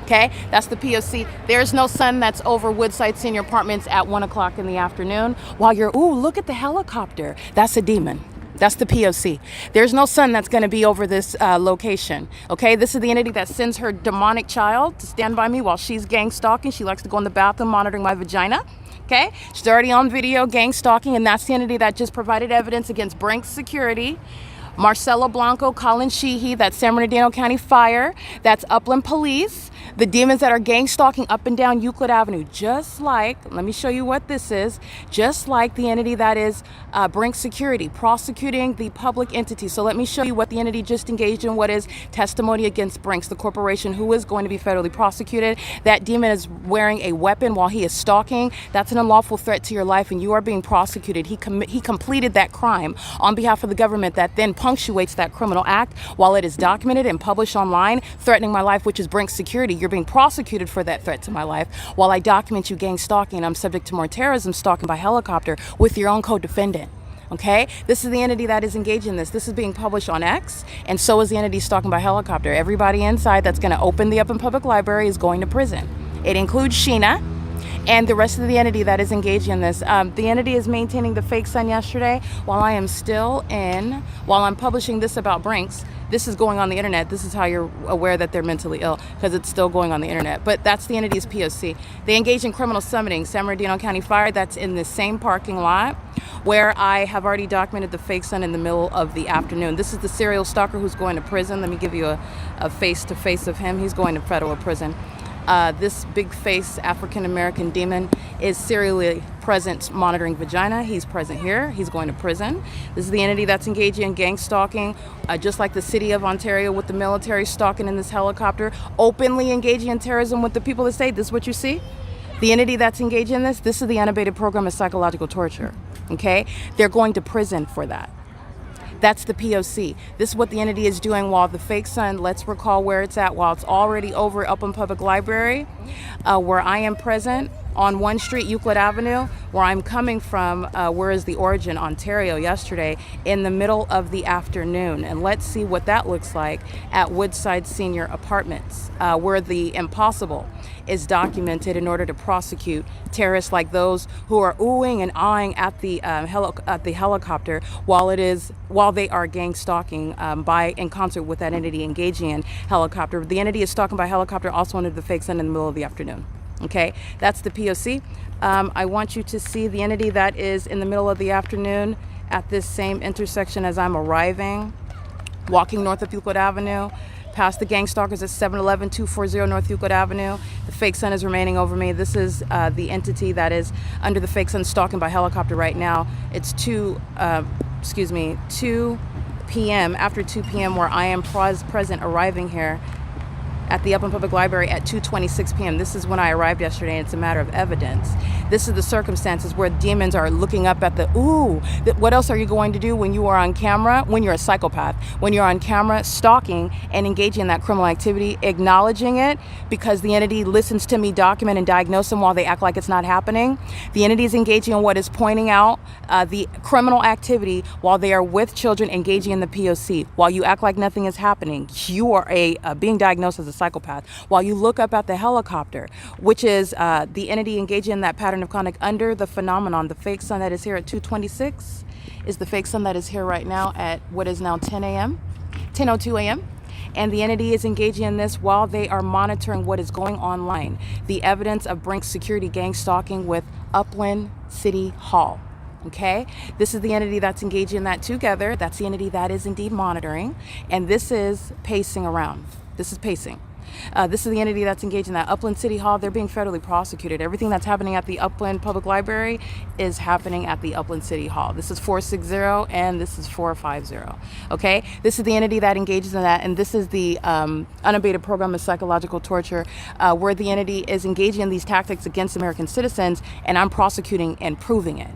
Okay, that's the P.O.C. There's no sun that's over Woodside Senior Apartments at 1 o'clock in the afternoon. While you're, ooh, look at the helicopter. That's a demon. That's the P.O.C. There's no sun that's going to be over this location. Okay, this is the entity that sends her demonic child to stand by me while she's gang stalking. She likes to go in the bathroom monitoring my vagina. Okay, she's already on video gang stalking, and that's the entity that just provided evidence against Brink Security, Marcelo Blanco, COLLIN, SHEEHY, that's San Bernardino County Fire, that's Upland Police, the demons that are gang stalking up and down Euclid Avenue, just like, let me show you what this is, just like the entity that is Brink Security, prosecuting the public entity. So let me show you what the entity just engaged in, what is testimony against Brinks, the corporation who is going to be federally prosecuted. That demon is wearing a weapon while he is stalking. That's an unlawful threat to your life, and you are being prosecuted. He completed that crime on behalf of the government that then punctuates that criminal act while it is documented and published online, threatening my life, which is Brink Security. You're being prosecuted for that threat to my life while I document you gang stalking. I'm subject to more terrorism stalking by helicopter with your own co-defendant. Okay, this is the entity that is engaged in this. This is being published on X, and so is the entity stalking by helicopter. Everybody inside that's going to open the Upland Public Library is going to prison. It includes Sheena and the rest of the entity that is engaged in this. The entity is maintaining the fake sun yesterday while I'm publishing this about Brinks. This is going on the internet. This is how you're aware that they're mentally ill, because it's still going on the internet. But that's the entity's P.O.C. They engage in criminal summoning. San Bernardino County Fire, that's in the same parking lot where I have already documented the fake sun in the middle of the afternoon. This is the serial stalker who's going to prison. Let me give you a face-to-face of him. He's going to federal prison. This big face African-American demon is serially present monitoring vagina. He's present here. He's going to prison. This is the entity that's engaging in gang stalking, just like the city of Ontario with the military stalking in this helicopter, openly engaging in terrorism with the people that say, this is what you see? The entity that's engaged in this is the unabated program of psychological torture. Okay? They're going to prison for that. That's the P.O.C. This is what the entity is doing while the fake sun, let's recall where it's at, while it's already over Upland Public Library, where I am present on 1 Street, Euclid Avenue, where I'm coming from, where is the origin, Ontario, yesterday, in the middle of the afternoon. And let's see what that looks like at Woodside Senior Apartments, where the impossible is documented in order to prosecute terrorists like those who are oohing and ahhing at the helicopter while they are gang stalking in concert with that entity engaging in helicopter. The entity is stalking by helicopter also under the fake sun in the middle of the afternoon. Okay, that's the P.O.C. I want you to see the entity that is in the middle of the afternoon at this same intersection as I'm arriving, walking north of Euclid Avenue, past the gang stalkers at 711 240 North Euclid Avenue. The fake sun is remaining over me. This is the entity that is under the fake sun stalking by helicopter right now. It's 2 p.m. After 2 p.m. where I am present arriving here at the Upland Public Library at 2:26 p.m. This is when I arrived yesterday, and it's a matter of evidence. This is the circumstances where demons are looking up at what else are you going to do when you are on camera, when you're a psychopath, when you're on camera stalking and engaging in that criminal activity, acknowledging it because the entity listens to me document and diagnose them while they act like it's not happening. The entity is engaging in what is pointing out the criminal activity while they are with children engaging in the P.O.C. While you act like nothing is happening, you are being diagnosed as a psychopath. While you look up at the helicopter, which is the entity engaging in that pattern of conduct under the phenomenon, the fake sun that is here at 2:26 is the fake sun that is here right now at what is now 10:02 a.m. And the entity is engaging in this while they are monitoring what is going online. The evidence of Brink's security gang stalking with Upland City Hall. Okay, this is the entity that's engaging in that together. That's the entity that is indeed monitoring. And this is pacing around. This is pacing. This is the entity that's engaged in that. Upland City Hall, they're being federally prosecuted. Everything that's happening at the Upland Public Library is happening at the Upland City Hall. This is 460 and this is 450. Okay? This is the entity that engages in that, and this is the unabated program of psychological torture where the entity is engaging in these tactics against American citizens, and I'm prosecuting and proving it.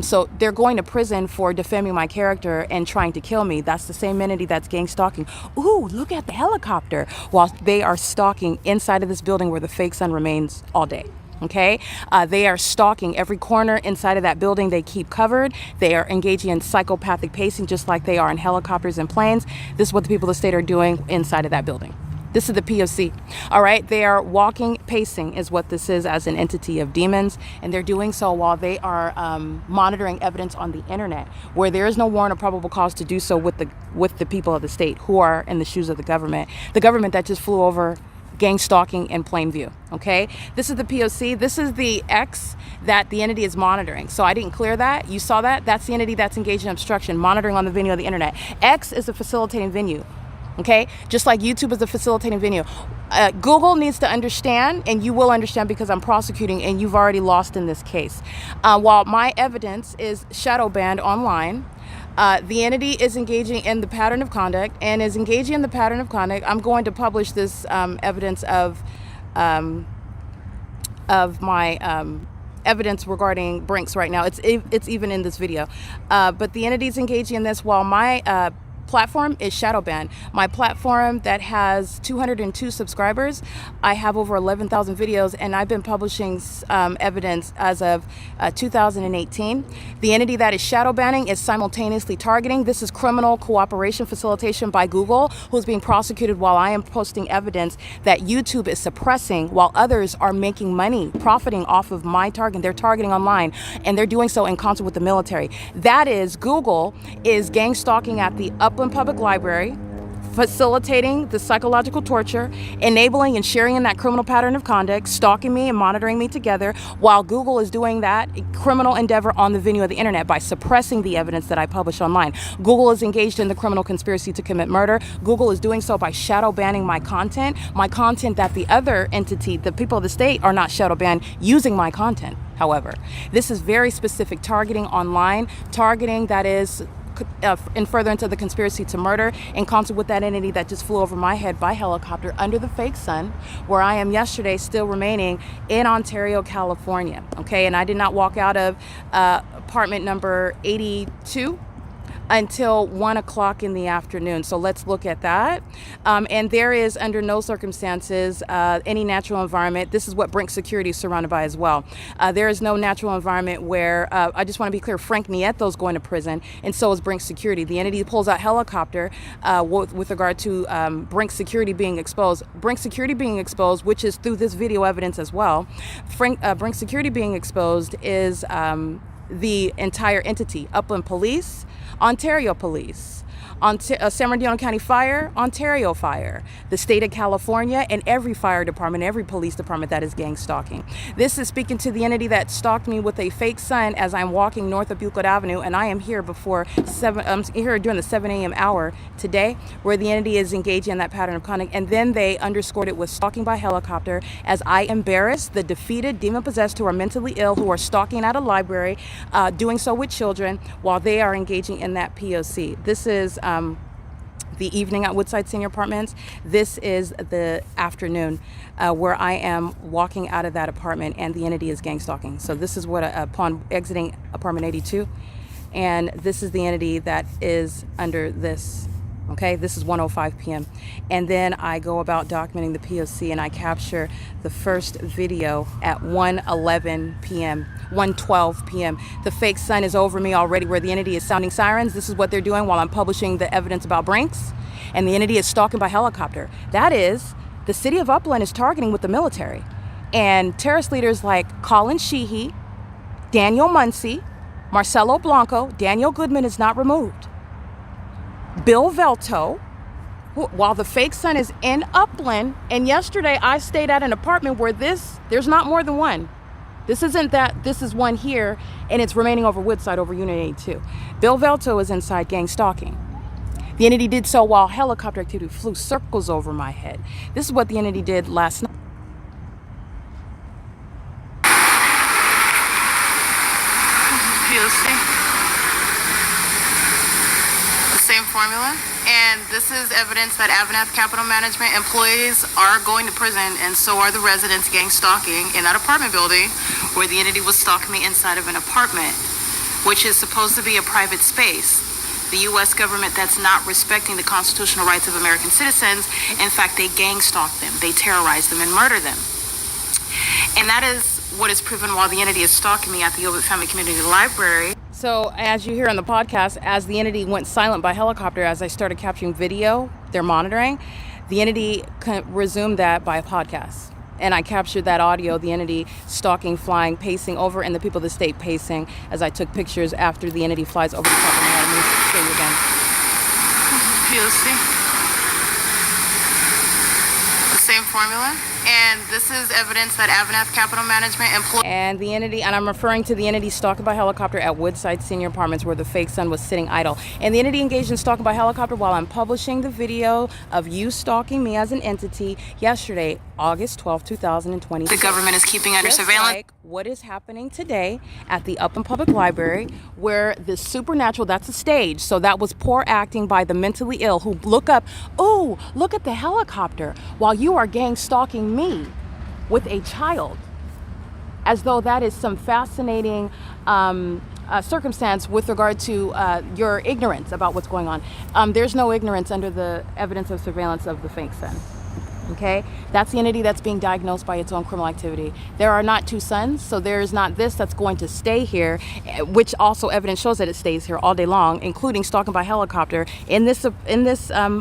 So they're going to prison for defaming my character and trying to kill me. That's the same entity that's gang stalking. Ooh, look at the helicopter, while they are stalking inside of this building where the fake sun remains all day. Okay, they are stalking every corner inside of that building. They keep covered. They are engaging in psychopathic pacing just like they are in helicopters and planes. This is what the people of the state are doing inside of that building. This is the P.O.C. All right, they are walking, pacing is what this is as an entity of demons, and they're doing so while they are monitoring evidence on the internet, where there is no warrant or probable cause to do so with the people of the state who are in the shoes of the government that just flew over gang stalking in plain view. Okay, this is the P.O.C. This is the X that the entity is monitoring. So I didn't clear that. You saw that? That's the entity that's engaged in obstruction, monitoring on the venue of the internet. X is a facilitating venue. Okay, just like YouTube is a facilitating venue. Google needs to understand, and you will understand because I'm prosecuting, and you've already lost in this case. While my evidence is shadow banned online, the entity is engaging in the pattern of conduct, and is engaging in the pattern of conduct. I'm going to publish this evidence of my evidence regarding Brinks right now. It's even in this video. But the entity is engaging in this while my platform is shadow banned. My platform that has 202 subscribers, I have over 11,000 videos, and I've been publishing evidence as of 2018. The entity that is shadow banning is simultaneously targeting. This is criminal cooperation facilitation by Google, who's being prosecuted while I am posting evidence that YouTube is suppressing while others are making money, profiting off of my target. They're targeting online, and they're doing so in concert with the military. That is, Google is gang stalking at the Upland Public Library, facilitating the psychological torture, enabling and sharing in that criminal pattern of conduct, stalking me and monitoring me together, while Google is doing that criminal endeavor on the venue of the internet by suppressing the evidence that I publish online. Google is engaged in the criminal conspiracy to commit murder. Google is doing so by shadow banning my content that the other entity, the people of the state, are not shadow banned using my content. However, this is very specific targeting online, targeting that is in furtherance of the conspiracy to murder, in concert with that entity that just flew over my head by helicopter under the fake sun, where I am yesterday still remaining in Ontario, California. Okay, and I did not walk out of apartment number 82 until 1 o'clock in the afternoon. So let's look at that. And there is under no circumstances any natural environment. This is what Brink Security is surrounded by as well. There is no natural environment where, I just want to be clear, Frank Nieto is going to prison, and so is Brink Security. The entity pulls out helicopter with regard to Brink Security being exposed. Brink Security being exposed, which is through this video evidence as well. Brink Security being exposed is the entire entity: Upland Police, Ontario Police, San Bernardino County Fire, Ontario Fire, the state of California, and every fire department, every police department that is gang stalking. This is speaking to the entity that stalked me with a fake sign as I'm walking north of Euclid Avenue, and I am here before I'm here during the 7 a.m. hour today, where the entity is engaging in that pattern of conduct, and then they underscored it with stalking by helicopter as I embarrass the defeated, demon-possessed who are mentally ill, who are stalking at a library, doing so with children while they are engaging in that P.O.C. This is the evening at Woodside Senior Apartments. This is the afternoon where I am walking out of that apartment and the entity is gang stalking. So this is what upon exiting apartment 82, and this is the entity that is under this. Okay, this is 1:05 p.m. And then I go about documenting the P.O.C. and I capture the first video at 1:11 p.m., 1:12 p.m. The fake sun is over me already where the entity is sounding sirens. This is what they're doing while I'm publishing the evidence about Brinks. And the entity is stalking by helicopter. That is, the city of Upland is targeting with the military. And terrorist leaders like COLLIN, SHEEHY, Daniel Muncie, Marcelo Blanco, Daniel Goodman is not removed. Bill Velto, while the fake sun is in Upland, and yesterday I stayed at an apartment where there's not more than one. This isn't that, this is one here, and it's remaining over Woodside over Unit 82. Bill Velto is inside gang stalking. The entity did so while helicopter activity flew circles over my head. This is what the entity did last night. P.O.C. Same formula, and this is evidence that Avanath Capital Management employees are going to prison, and so are the residents gang stalking in that apartment building where the entity was stalking me inside of an apartment, which is supposed to be a private space. The U.S. government that's not respecting the constitutional rights of American citizens, in fact, they gang stalk them, they terrorize them and murder them. And that is what is proven while the entity is stalking me at the Gilbert Family Community Library. So as you hear on the podcast, as the entity went silent by helicopter, as I started capturing video, they're monitoring, the entity resumed that by podcast. And I captured that audio, the entity stalking, flying, pacing over, and the people of the state pacing as I took pictures after the entity flies over the top of my head. Let me show you again. P.O.C. The same formula. And this is evidence that Avanath Capital Management employees. And the entity, and I'm referring to the entity stalking by helicopter at Woodside Senior Apartments where the fake sun was sitting idle. And the entity engaged in stalking by helicopter while I'm publishing the video of you stalking me as an entity yesterday, August 12, 2020. The government is keeping under surveillance. Like what is happening today at the Upland Public Library where the supernatural, that's a stage. So that was poor acting by the mentally ill who look up, oh, look at the helicopter while you are gang stalking me with a child, as though that is some fascinating circumstance with regard to your ignorance about what's going on. There's no ignorance under the evidence of surveillance of the fake sun. Okay, that's the entity that's being diagnosed by its own criminal activity. There are not two suns, so there is not this that's going to stay here, which also evidence shows that it stays here all day long, including stalking by helicopter in this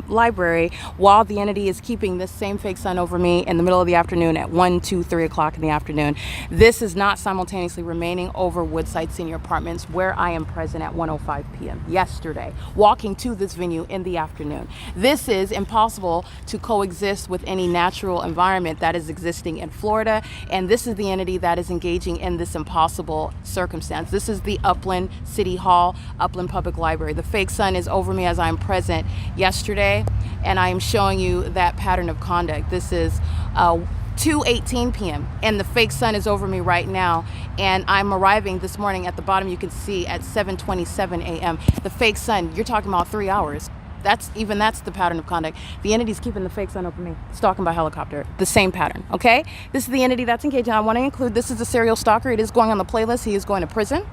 library while the entity is keeping this same fake sun over me in the middle of the afternoon at 1, 2, 3 o'clock in the afternoon. This is not simultaneously remaining over Woodside Senior Apartments where I am present at 1:05 p.m. yesterday, walking to this venue in the afternoon. This is impossible to coexist with any natural environment that is existing in Florida, and this is the entity that is engaging in this impossible circumstance. This is the Upland City Hall, Upland Public Library. The fake sun is over me as I am present yesterday, and I am showing you that pattern of conduct. This is 2:18 p.m. and the fake sun is over me right now, and I'm arriving this morning at the bottom you can see at 7:27 a.m. The fake sun, you're talking about 3 hours. That's the pattern of conduct. The entity's keeping the fake sun over me, stalking by helicopter. The same pattern, okay? This is the entity that's engaging. I want to include, this is a serial stalker. It is going on the playlist. He is going to prison.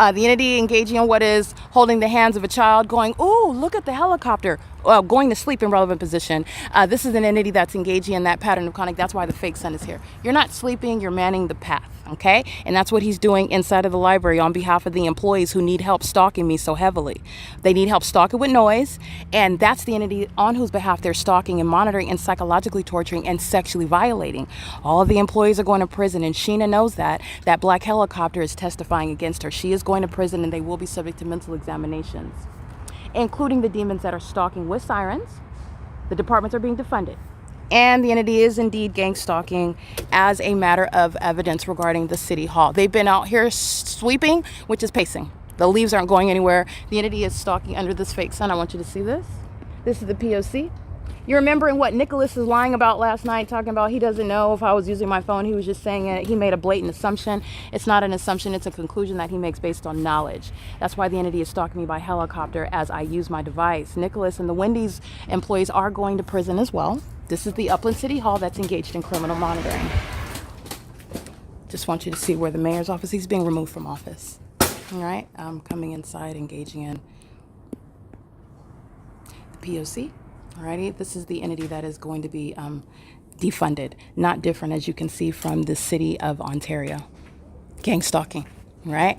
The entity engaging in what is holding the hands of a child, going, ooh, look at the helicopter, going to sleep in relevant position. This is an entity that's engaging in that pattern of conduct. That's why the fake sun is here. You're not sleeping, you're manning the path, okay? And that's what he's doing inside of the library on behalf of the employees who need help stalking me so heavily. They need help stalking with noise, and that's the entity on whose behalf they're stalking and monitoring and psychologically torturing and sexually violating. All of the employees are going to prison, and Sheena knows that. That black helicopter is testifying against her. She is going to prison, and they will be subject to mental examinations, including the demons that are stalking with sirens. The departments are being defunded. And the entity is indeed gang stalking as a matter of evidence regarding the city hall. They've been out here sweeping, which is pacing. The leaves aren't going anywhere. The entity is stalking under this fake sun. I want you to see this. This is the P.O.C. You're remembering what Nicholas is lying about last night, talking about he doesn't know if I was using my phone. He was just saying it. He made a blatant assumption. It's not an assumption. It's a conclusion that he makes based on knowledge. That's why the entity is stalking me by helicopter as I use my device. Nicholas and the Wendy's employees are going to prison as well. This is the Upland City Hall that's engaged in criminal monitoring. Just want you to see where the mayor's office, he's being removed from office. All right, I'm coming inside, engaging in the P.O.C. Alrighty, this is the entity that is going to be defunded. Not different, as you can see, from the city of Ontario. Gang stalking, right?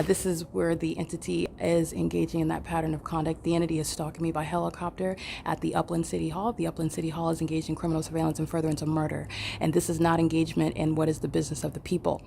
This is where the entity is engaging in that pattern of conduct. The entity is stalking me by helicopter at the Upland City Hall. The Upland City Hall is engaged in criminal surveillance and furtherance of murder. And this is not engagement in what is the business of the people.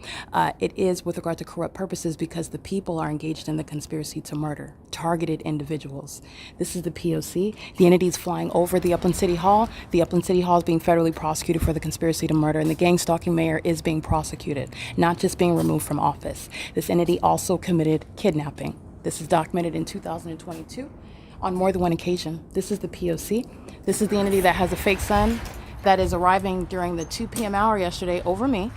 It is with regard to corrupt purposes because the people are engaged in the conspiracy to murder targeted individuals. This is the P.O.C. The entity is flying over the Upland City Hall. The Upland City Hall is being federally prosecuted for the conspiracy to murder, and the gang stalking mayor is being prosecuted, not just being removed from office. This entity also committed kidnapping. This is documented in 2022 on more than one occasion. This is the P.O.C. This is the entity that has a fake sun that is arriving during the 2 p.m. hour yesterday over me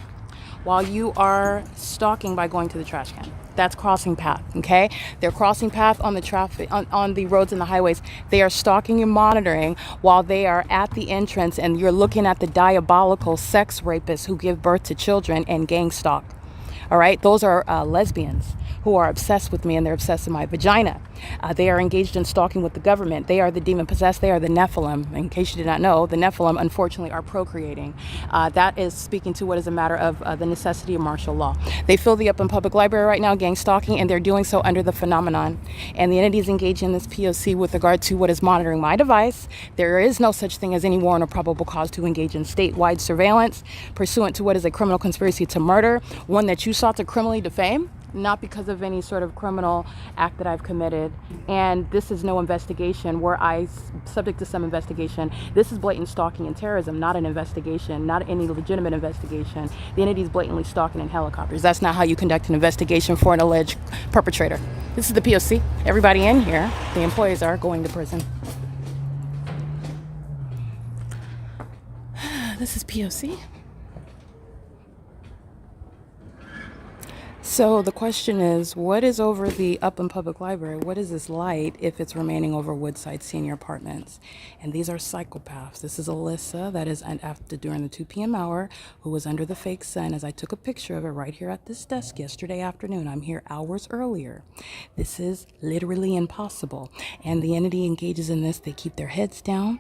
while you are stalking by going to the trash can. That's crossing path, okay? They're crossing path on the traffic, on the roads and the highways. They are stalking and monitoring while they are at the entrance, and you're looking at the diabolical sex rapists who give birth to children and gang stalk. All right, those are lesbians who are obsessed with me, and they're obsessed with my vagina. They are engaged in stalking with the government. They are the demon possessed. They are the Nephilim. In case you did not know, the Nephilim, unfortunately, are procreating. That is speaking to what is a matter of the necessity of martial law. They fill the Upland Public Library right now, gang stalking, and they're doing so under the phenomenon. And the entities engaged in this P.O.C. with regard to what is monitoring my device. There is no such thing as any warrant or probable cause to engage in statewide surveillance pursuant to what is a criminal conspiracy to murder, one that you sought to criminally defame, not because of any sort of criminal act that I've committed. And this is no investigation where subject to some investigation. This is blatant stalking and terrorism, not an investigation, not any legitimate investigation. The entity is blatantly stalking in helicopters. That's not how you conduct an investigation for an alleged perpetrator. This is the P.O.C. Everybody in here, the employees are going to prison. This is P.O.C. So the question is, what is over the Upland Public Library? What is this light if it's remaining over Woodside Senior Apartments? And these are psychopaths. This is Alyssa, that is after during the 2 p.m. hour, who was under the fake sun, as I took a picture of it right here at this desk yesterday afternoon. I'm here hours earlier. This is literally impossible. And the entity engages in this. They keep their heads down.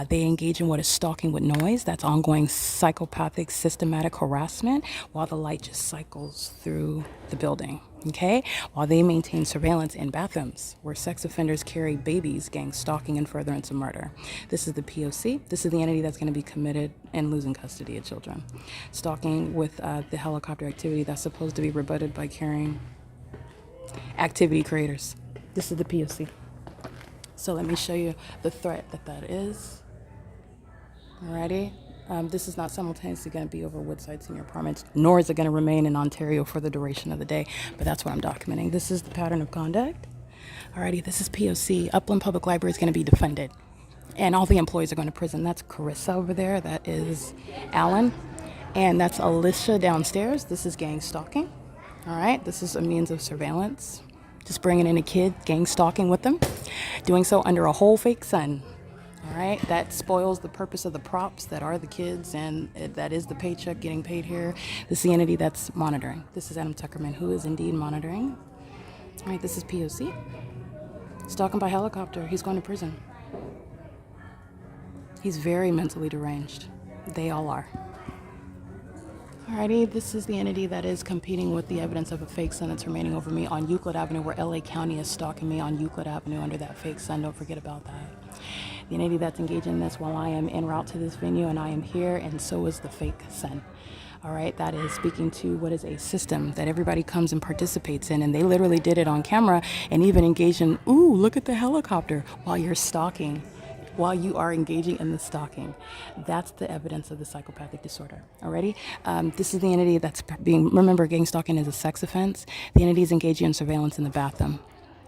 They engage in what is stalking with noise. That's ongoing psychopathic systematic harassment while the light just cycles through the building, okay? While they maintain surveillance in bathrooms where sex offenders carry babies, gang stalking and furtherance of murder. This is the P.O.C. This is the entity that's going to be committed and losing custody of children. Stalking with the helicopter activity that's supposed to be rebutted by carrying activity creators. This is the P.O.C. So let me show you the threat that is. Alrighty. This is not simultaneously going to be over Woodside Senior Apartments, nor is it going to remain in Ontario for the duration of the day, but that's what I'm documenting. This is the pattern of conduct. Alrighty, this is P.O.C. Upland Public Library is going to be defunded, and all the employees are going to prison. That's Carissa over there. That is Alan, and that's Alicia downstairs. This is gang stalking. All right, this is a means of surveillance. Just bringing in a kid, gang stalking with them, doing so under a whole fake sun. All right, that spoils the purpose of the props that are the kids, and that is the paycheck getting paid here. This is the entity that's monitoring. This is Adam Tuckerman, who is indeed monitoring. All right, this is P.O.C. Stalking by helicopter. He's going to prison. He's very mentally deranged. They all are. Alrighty, this is the entity that is competing with the evidence of a fake son that's remaining over me on Euclid Avenue, where LA County is stalking me on Euclid Avenue under that fake son. Don't forget about that. The entity that's engaging in this while I am en route to this venue, and I am here, and so is the fake son. All right, that is speaking to what is a system that everybody comes and participates in, and they literally did it on camera and even engaged in, ooh, look at the helicopter while you're stalking. While you are engaging in the stalking. That's the evidence of the psychopathic disorder. Alrighty? This is the entity that's being, remember, gang stalking is a sex offense. The entity is engaging in surveillance in the bathroom.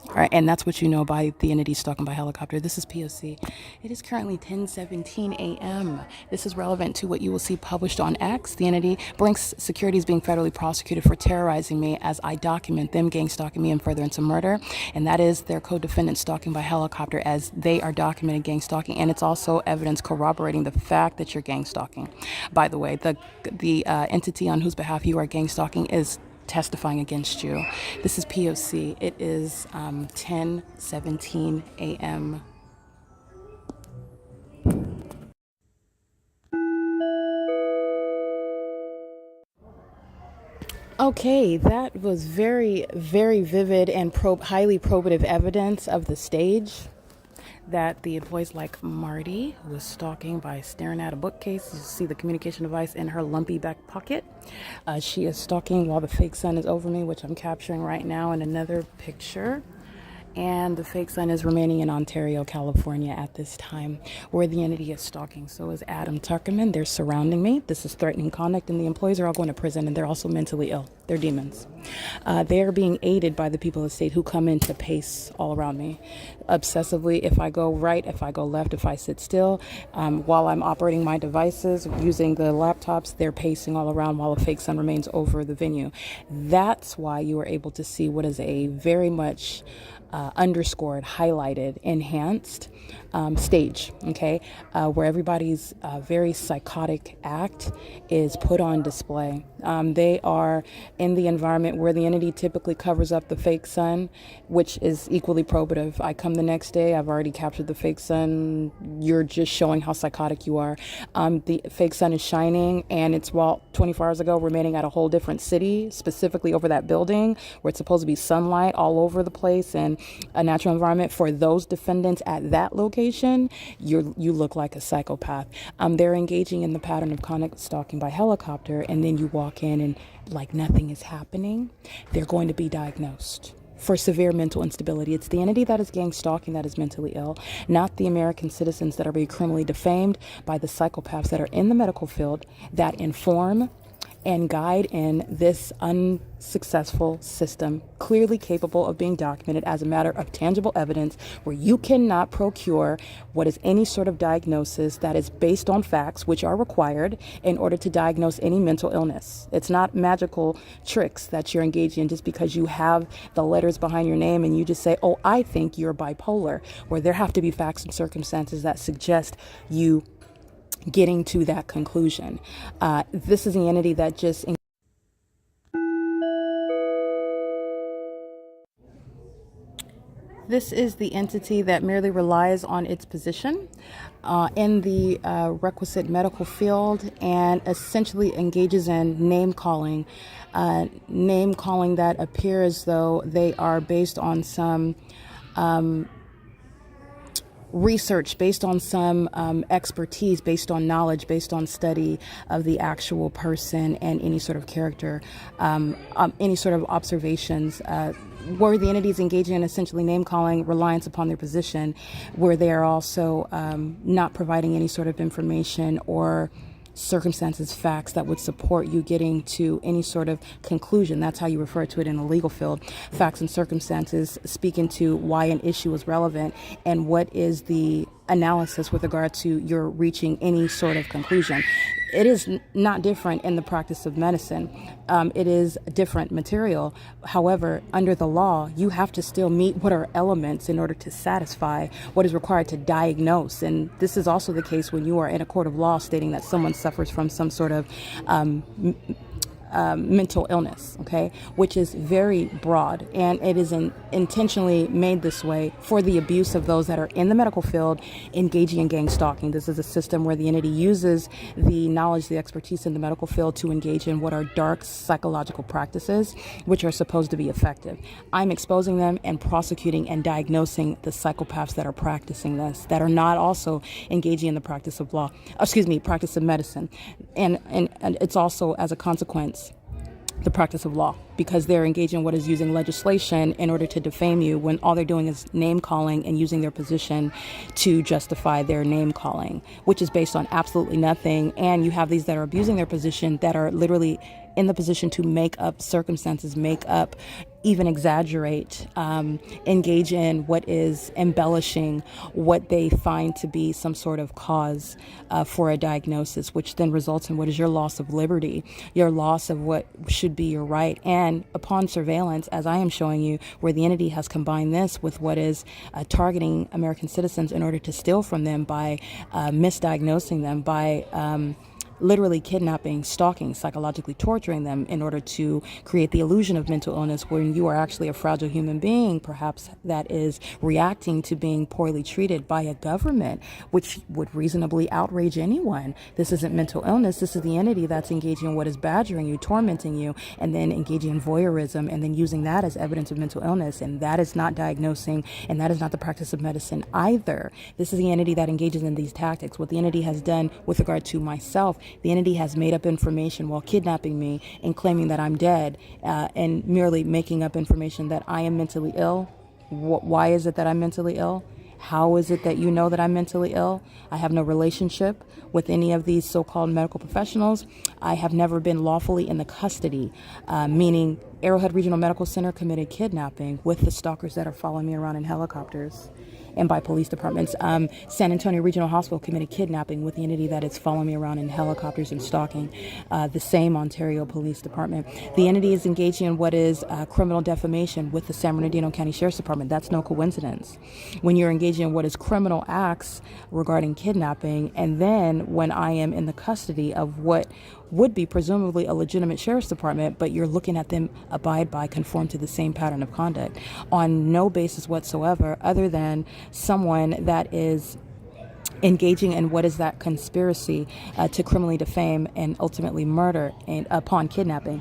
All right, and that's what you know by the entity stalking by helicopter. This is P.O.C. It is currently 10:17 a.m. This is relevant to what you will see published on X. The entity brings security is being federally prosecuted for terrorizing me as I document them gang stalking me in furtherance of murder, and that is their co-defendant stalking by helicopter as they are documenting gang stalking, and it's also evidence corroborating the fact that you're gang stalking. By the way, the entity on whose behalf you are gang stalking is testifying against you. This is P.O.C. It is 10:17 a.m. Okay, that was very, very vivid and highly probative evidence of the stage that the employees like Marty was stalking by staring at a bookcase. You see the communication device in her lumpy back pocket. She is stalking while the fake son is over me, which I'm capturing right now in another picture. And the fake son is remaining in Ontario, California at this time, where the entity is stalking. So is Adam Tuckerman. They're surrounding me. This is threatening conduct, and the employees are all going to prison, and they're also mentally ill. They're demons. They are being aided by the people of the state who come in to pace all around me obsessively. If I go right, if I go left, if I sit still, while I'm operating my devices, using the laptops, they're pacing all around while a fake son remains over the venue. That's why you are able to see what is a very much underscored, highlighted, enhanced stage, okay, where everybody's very psychotic act is put on display. They are in the environment where the entity typically covers up the fake son, which is equally probative. I come the next day, I've already captured the fake son. You're just showing how psychotic you are. The fake sun is shining, and it's 24 hours ago remaining at a whole different city, specifically over that building where it's supposed to be sunlight all over the place and a natural environment. For those defendants at that location, you look like a psychopath. They're engaging in the pattern of conduct stalking by helicopter, and then you walk in and like nothing is happening. They're going to be diagnosed for severe mental instability. It's the entity that is gang stalking that is mentally ill, not the American citizens that are being criminally defamed by the psychopaths that are in the medical field that inform and guide in this unsuccessful system, clearly capable of being documented as a matter of tangible evidence, where you cannot procure what is any sort of diagnosis that is based on facts, which are required in order to diagnose any mental illness. It's not magical tricks that you're engaging in just because you have the letters behind your name and you just say, oh, I think you're bipolar, where there have to be facts and circumstances that suggest you getting to that conclusion. This is the entity that just This is the entity that merely relies on its position in the requisite medical field and essentially engages in name calling that appear as though they are based on some research, based on some expertise, based on knowledge, based on study of the actual person and any sort of character, any sort of observations, where the entity is engaging in essentially name calling, reliance upon their position, where they are also not providing any sort of information or circumstances, facts that would support you getting to any sort of conclusion. That's how you refer to it in the legal field. Facts and circumstances speaking to why an issue is relevant and what is the analysis with regard to your reaching any sort of conclusion. It is not different in the practice of medicine. It is different material. However, under the law, you have to still meet what are elements in order to satisfy what is required to diagnose. And this is also the case when you are in a court of law stating that someone suffers from some sort of mental illness, okay, which is very broad, and it is intentionally made this way for the abuse of those that are in the medical field engaging in gang stalking. This is a system where the entity uses the knowledge, the expertise in the medical field to engage in what are dark psychological practices, which are supposed to be effective. I'm exposing them and prosecuting and diagnosing the psychopaths that are practicing this, that are not also engaging in the practice of practice of medicine. And it's also, as a consequence, the practice of law, because they're engaging in what is using legislation in order to defame you, when all they're doing is name calling and using their position to justify their name calling, which is based on absolutely nothing. And you have these that are abusing their position, that are literally in the position to make up circumstances, make up, even exaggerate, engage in what is embellishing what they find to be some sort of cause for a diagnosis, which then results in what is your loss of liberty, your loss of what should be your right. And upon surveillance, as I am showing you, where the entity has combined this with what is targeting American citizens in order to steal from them by misdiagnosing them, by literally kidnapping, stalking, psychologically torturing them in order to create the illusion of mental illness, when you are actually a fragile human being, perhaps, that is reacting to being poorly treated by a government, which would reasonably outrage anyone. This isn't mental illness. This is the entity that's engaging in what is badgering you, tormenting you, and then engaging in voyeurism, and then using that as evidence of mental illness. And that is not diagnosing, and that is not the practice of medicine either. This is the entity that engages in these tactics. What the entity has done with regard to myself, the entity has made up information while kidnapping me and claiming that I'm dead, and merely making up information that I am mentally ill. Why is it that I'm mentally ill? How is it that you know that I'm mentally ill? I have no relationship with any of these so-called medical professionals. I have never been lawfully in the custody, meaning Arrowhead Regional Medical Center committed kidnapping with the stalkers that are following me around in helicopters, and by police departments. San Antonio Regional Hospital committed kidnapping with the entity that is following me around in helicopters and stalking. The same Ontario Police Department. The entity is engaging in what is criminal defamation with the San Bernardino County Sheriff's Department. That's no coincidence. When you're engaging in what is criminal acts regarding kidnapping, and then when I am in the custody of what would be presumably a legitimate sheriff's department, but you're looking at them abide by, conform to the same pattern of conduct on no basis whatsoever, other than someone that is engaging in what is that conspiracy to criminally defame and ultimately murder, and upon kidnapping,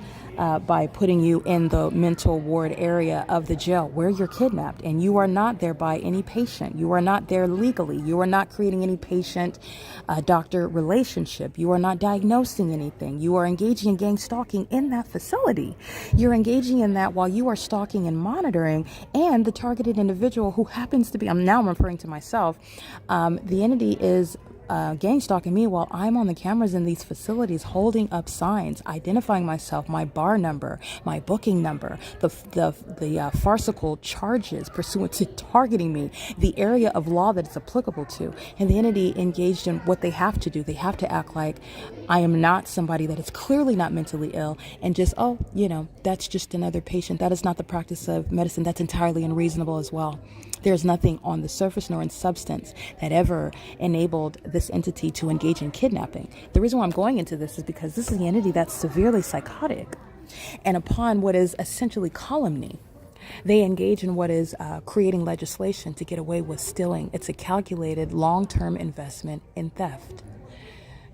by putting you in the mental ward area of the jail where you're kidnapped, and you are not there by any patient. You are not there legally. You are not creating any patient-doctor relationship. You are not diagnosing anything. You are engaging in gang stalking in that facility. You're engaging in that while you are stalking and monitoring, and the targeted individual, who happens to be, I'm referring to myself, the entity is gang stalking me while I'm on the cameras in these facilities, holding up signs, identifying myself, my bar number, my booking number, the farcical charges pursuant to targeting me, the area of law that it's applicable to. And the entity engaged in what they have to do. They have to act like I am not somebody that is clearly not mentally ill, and just, that's just another patient. That is not the practice of medicine. That's entirely unreasonable as well. There's nothing on the surface nor in substance that ever enabled this entity to engage in kidnapping. The reason why I'm going into this is because this is the entity that's severely psychotic. And upon what is essentially calumny, they engage in what is creating legislation to get away with stealing. It's a calculated long-term investment in theft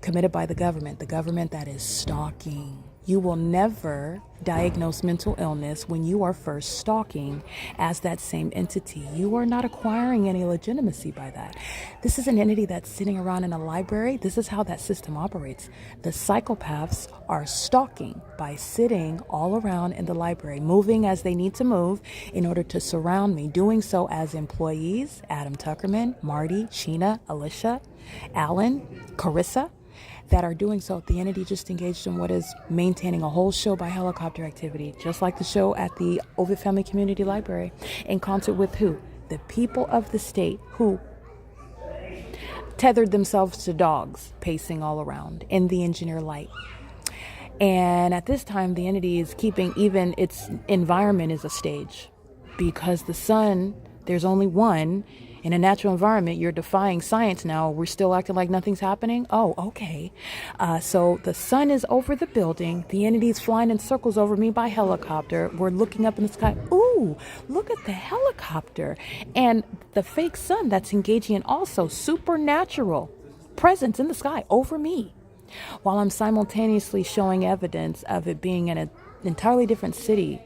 committed by the government that is stalking. You will never diagnose mental illness when you are first stalking as that same entity. You are not acquiring any legitimacy by that. This is an entity that's sitting around in a library. This is how that system operates. The psychopaths are stalking by sitting all around in the library, moving as they need to move in order to surround me, doing so as employees, Adam Tuckerman, Marty, Sheena, Alicia, Alan, Carissa, that are doing so. The entity just engaged in what is maintaining a whole show by helicopter activity, just like the show at the Ovid Family Community Library, in concert with who? The people of the state, who tethered themselves to dogs pacing all around in the engineer light. And at this time, the entity is keeping even its environment as a stage, because the sun, there's only one, In a natural environment, you're defying science now. We're still acting like nothing's happening? Oh, okay. So the sun is over the building. The entity's flying in circles over me by helicopter. We're looking up in the sky. Ooh, look at the helicopter. And the fake sun that's engaging in also supernatural presence in the sky over me, while I'm simultaneously showing evidence of it being in an entirely different city,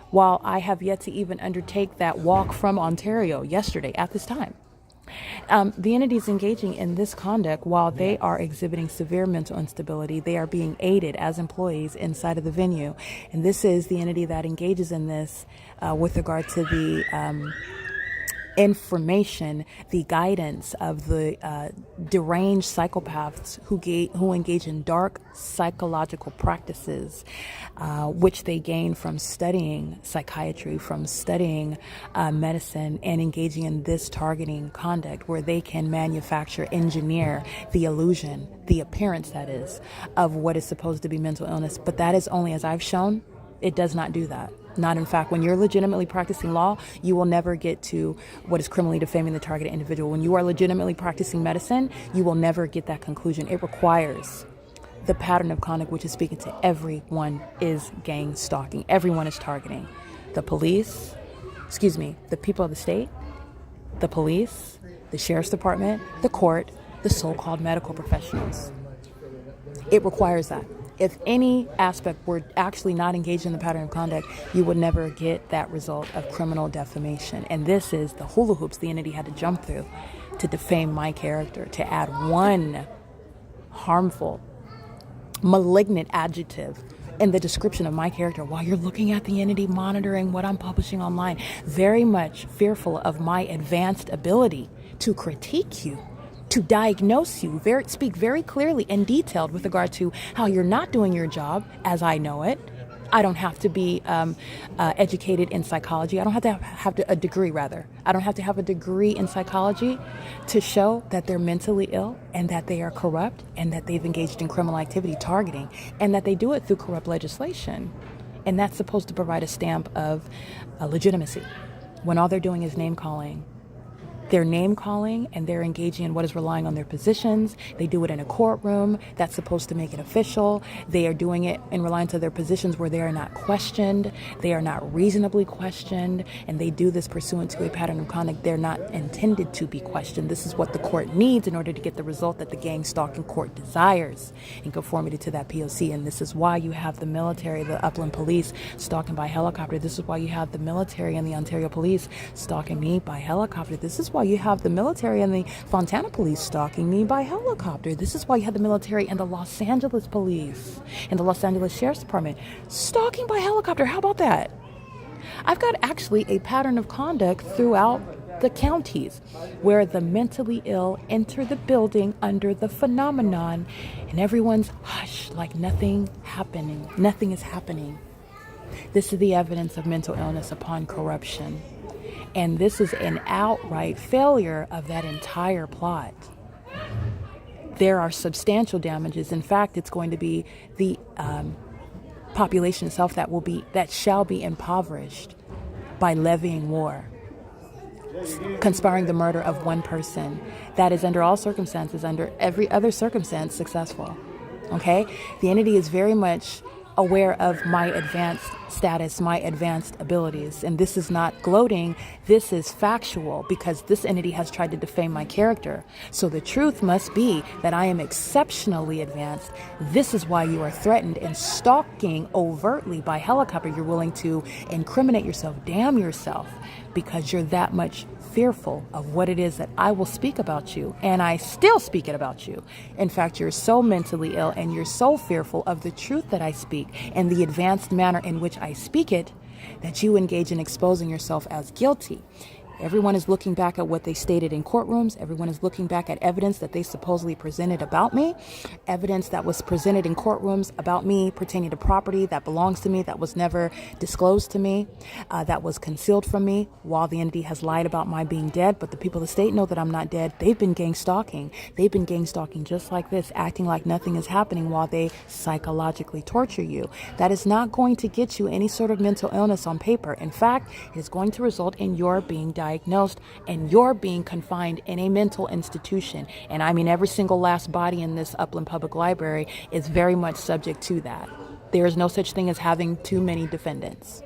while I have yet to even undertake that walk from Ontario yesterday at this time. The entities engaging in this conduct, while they are exhibiting severe mental instability, they are being aided as employees inside of the venue. And this is the entity that engages in this with regard to the information, the guidance of the deranged psychopaths who engage in dark psychological practices, which they gain from studying psychiatry, from studying medicine, and engaging in this targeting conduct where they can manufacture, engineer the illusion, the appearance, that is, of what is supposed to be mental illness. But that is only, as I've shown, it does not do that. Not in fact. When you're legitimately practicing law, you will never get to what is criminally defaming the targeted individual. When you are legitimately practicing medicine, you will never get that conclusion. It requires the pattern of conduct, which is speaking to everyone, is gang stalking. Everyone is targeting. The police, the people of the state, the police, the sheriff's department, the court, the so-called medical professionals. It requires that. If any aspect were actually not engaged in the pattern of conduct, you would never get that result of criminal defamation. And this is the hula hoops the entity had to jump through to defame my character, to add one harmful, malignant adjective in the description of my character while you're looking at the entity monitoring what I'm publishing online, very much fearful of my advanced ability to critique you, to diagnose you, speak very clearly and detailed with regard to how you're not doing your job as I know it. I don't have to be educated in psychology. I don't have to have a degree, rather. I don't have to have a degree in psychology to show that they're mentally ill and that they are corrupt and that they've engaged in criminal activity targeting and that they do it through corrupt legislation. And that's supposed to provide a stamp of legitimacy when all they're doing is name calling. They're name calling and they're engaging in what is relying on their positions. They do it in a courtroom. That's supposed to make it official. They are doing it in reliance on their positions where they are not questioned. They are not reasonably questioned. And they do this pursuant to a pattern of conduct. They're not intended to be questioned. This is what the court needs in order to get the result that the gang stalking court desires in conformity to that P.O.C. And this is why you have the military, the Upland police stalking by helicopter. This is why you have the military and the Ontario police stalking me by helicopter. This is why you have the military and the Fontana police stalking me by helicopter. This is why you have the military and the Los Angeles police and the Los Angeles Sheriff's Department stalking by helicopter. How about that? I've got actually a pattern of conduct throughout the counties where the mentally ill enter the building under the phenomenon and everyone's hush, like nothing happening. Nothing is happening. This is the evidence of mental illness upon corruption. And this is an outright failure of that entire plot. There are substantial damages. In fact, it's going to be the population itself that shall be impoverished by levying war, conspiring the murder of one person. That is under all circumstances, under every other circumstance, successful. Okay? The entity is very much aware of my advanced status, my advanced abilities. And this is not gloating, this is factual because this entity has tried to defame my character. So the truth must be that I am exceptionally advanced. This is why you are threatened and stalking overtly by helicopter. You're willing to incriminate yourself, damn yourself, because you're that much fearful of what it is that I will speak about you, and I still speak it about you. In fact, you're so mentally ill and you're so fearful of the truth that I speak and the advanced manner in which I speak it that you engage in exposing yourself as guilty. Everyone is looking back at what they stated in courtrooms. Everyone is looking back at evidence that they supposedly presented about me, evidence that was presented in courtrooms about me pertaining to property that belongs to me, that was never disclosed to me, that was concealed from me while the entity has lied about my being dead. But the people of the state know that I'm not dead. They've been gang stalking. They've been gang stalking just like this, acting like nothing is happening while they psychologically torture you. That is not going to get you any sort of mental illness on paper. In fact, it is going to result in your being diagnosed undiagnosed, and you're being confined in a mental institution. And I mean, every single last body in this Upland Public Library is very much subject to that. There is no such thing as having too many defendants.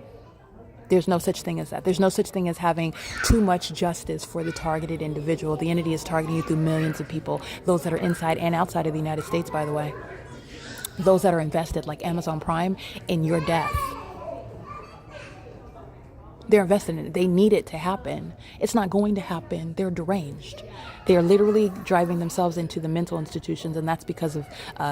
There's no such thing as that. There's no such thing as having too much justice for the targeted individual. The entity is targeting you through millions of people, those that are inside and outside of the United States, by the way. Those that are invested, like Amazon Prime, in your death. They're invested in it. They need it to happen. It's not going to happen. They're deranged. They are literally driving themselves into the mental institutions, and that's because of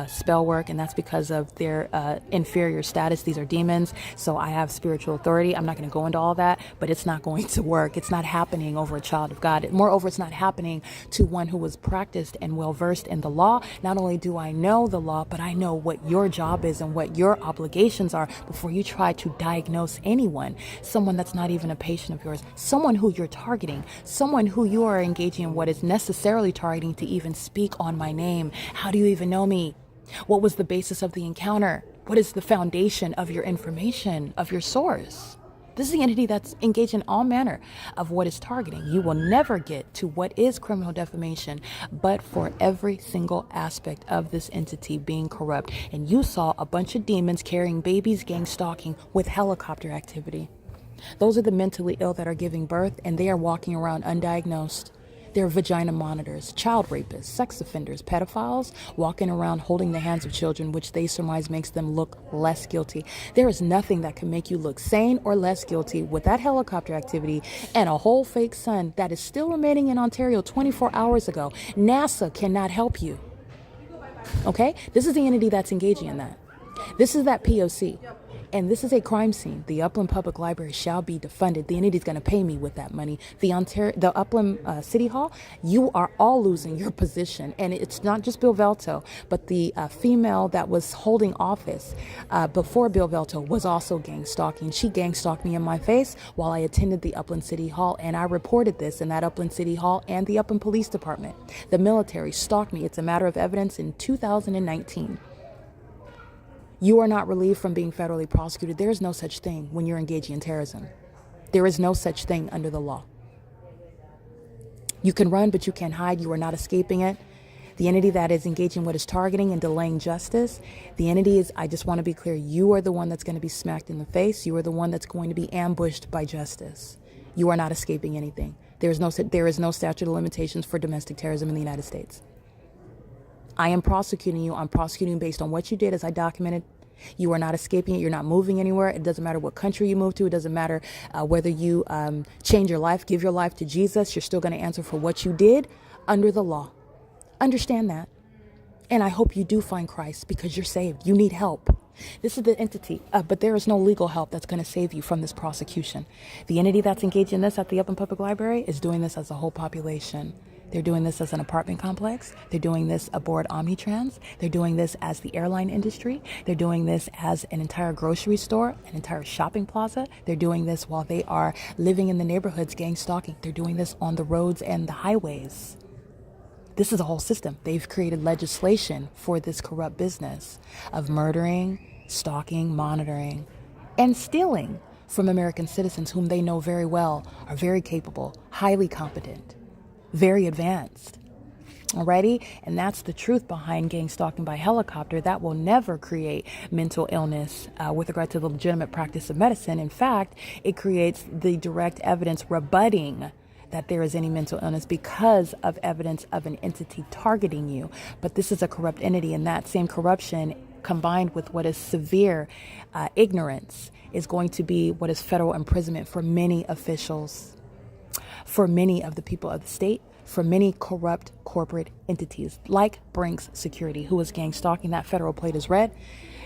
spell work, and that's because of their inferior status. These are demons, so I have spiritual authority. I'm not going to go into all that, but it's not going to work. It's not happening over a child of God. Moreover, it's not happening to one who was practiced and well-versed in the law. Not only do I know the law, but I know what your job is and what your obligations are before you try to diagnose anyone, someone that's not even a patient of yours, someone who you're targeting, someone who you are engaging in what is necessarily targeting to even speak on my name. How do you even know me? What was the basis of the encounter? What is the foundation of your information, of your source? This is the entity that's engaged in all manner of what is targeting. You will never get to what is criminal defamation, but for every single aspect of this entity being corrupt. And you saw a bunch of demons carrying babies, gang stalking with helicopter activity. Those are the mentally ill that are giving birth, and they are walking around undiagnosed. They're vagina monitors, child rapists, sex offenders, pedophiles, walking around holding the hands of children, which they surmise makes them look less guilty. There is nothing that can make you look sane or less guilty with that helicopter activity and a whole fake sun that is still remaining in Ontario 24 hours ago. NASA cannot help you. Okay? This is the entity that's engaging in that. This is that P.O.C. And this is a crime scene. The Upland Public Library shall be defunded. The entity is going to pay me with that money. The Upland City Hall, you are all losing your position. And it's not just Bill Velto, but the female that was holding office before Bill Velto was also gang stalking. She gang stalked me in my face while I attended the Upland City Hall. And I reported this in that Upland City Hall and the Upland Police Department. The military stalked me. It's a matter of evidence in 2019. You are not relieved from being federally prosecuted. There is no such thing when you're engaging in terrorism. There is no such thing under the law. You can run, but you can't hide. You are not escaping it. The entity that is engaging what is targeting and delaying justice, the entity is, I just want to be clear, you are the one that's going to be smacked in the face. You are the one that's going to be ambushed by justice. You are not escaping anything. There is no statute of limitations for domestic terrorism in the United States. I am prosecuting you. I'm prosecuting based on what you did as I documented. You are not escaping it. You're not moving anywhere. It doesn't matter what country you move to. It doesn't matter whether you change your life, give your life to Jesus. You're still going to answer for what you did under the law. Understand that. And I hope you do find Christ because you're saved. You need help. This is the entity, but there is no legal help that's going to save you from this prosecution. The entity that's engaged in this at the Upland Public Library is doing this as a whole population. They're doing this as an apartment complex. They're doing this aboard Omnitrans. They're doing this as the airline industry. They're doing this as an entire grocery store, an entire shopping plaza. They're doing this while they are living in the neighborhoods, gang stalking. They're doing this on the roads and the highways. This is a whole system. They've created legislation for this corrupt business of murdering, stalking, monitoring, and stealing from American citizens whom they know very well are very capable, highly competent, very advanced. Alrighty? And that's the truth behind gang stalking by helicopter. That will never create mental illness with regard to the legitimate practice of medicine. In fact, it creates the direct evidence rebutting that there is any mental illness because of evidence of an entity targeting you. But this is a corrupt entity, and that same corruption combined with what is severe ignorance is going to be what is federal imprisonment for many officials, for many of the people of the state, for many corrupt corporate entities like Brinks Security, who is gang stalking. That federal plate is red.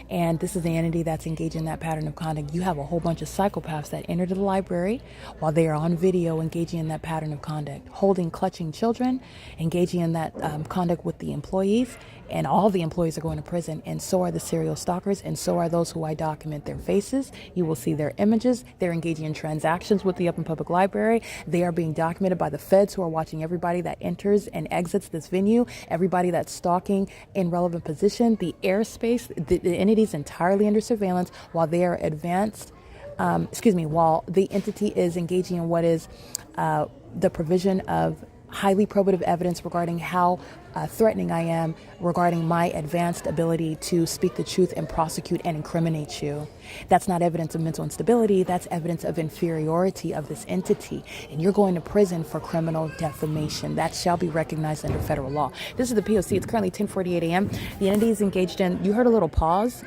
And this is the entity that's engaged in that pattern of conduct. You have a whole bunch of psychopaths that enter the library while they are on video engaging in that pattern of conduct, holding, clutching children, engaging in that conduct with the employees. And all the employees are going to prison, and so are the serial stalkers, and so are those who I document their faces. You will see their images. They're engaging in transactions with the Upland Public Library. They are being documented by the feds who are watching everybody that enters and exits this venue, everybody that's stalking in relevant position, the airspace, the entities entirely under surveillance while they are advanced while the entity is engaging in what is the provision of highly probative evidence regarding how threatening I am regarding my advanced ability to speak the truth and prosecute and incriminate you. That's not evidence of mental instability. That's evidence of inferiority of this entity. And you're going to prison for criminal defamation. That shall be recognized under federal law. This is the P.O.C. It's currently 10:48 a.m. The entity is engaged in, you heard a little pause.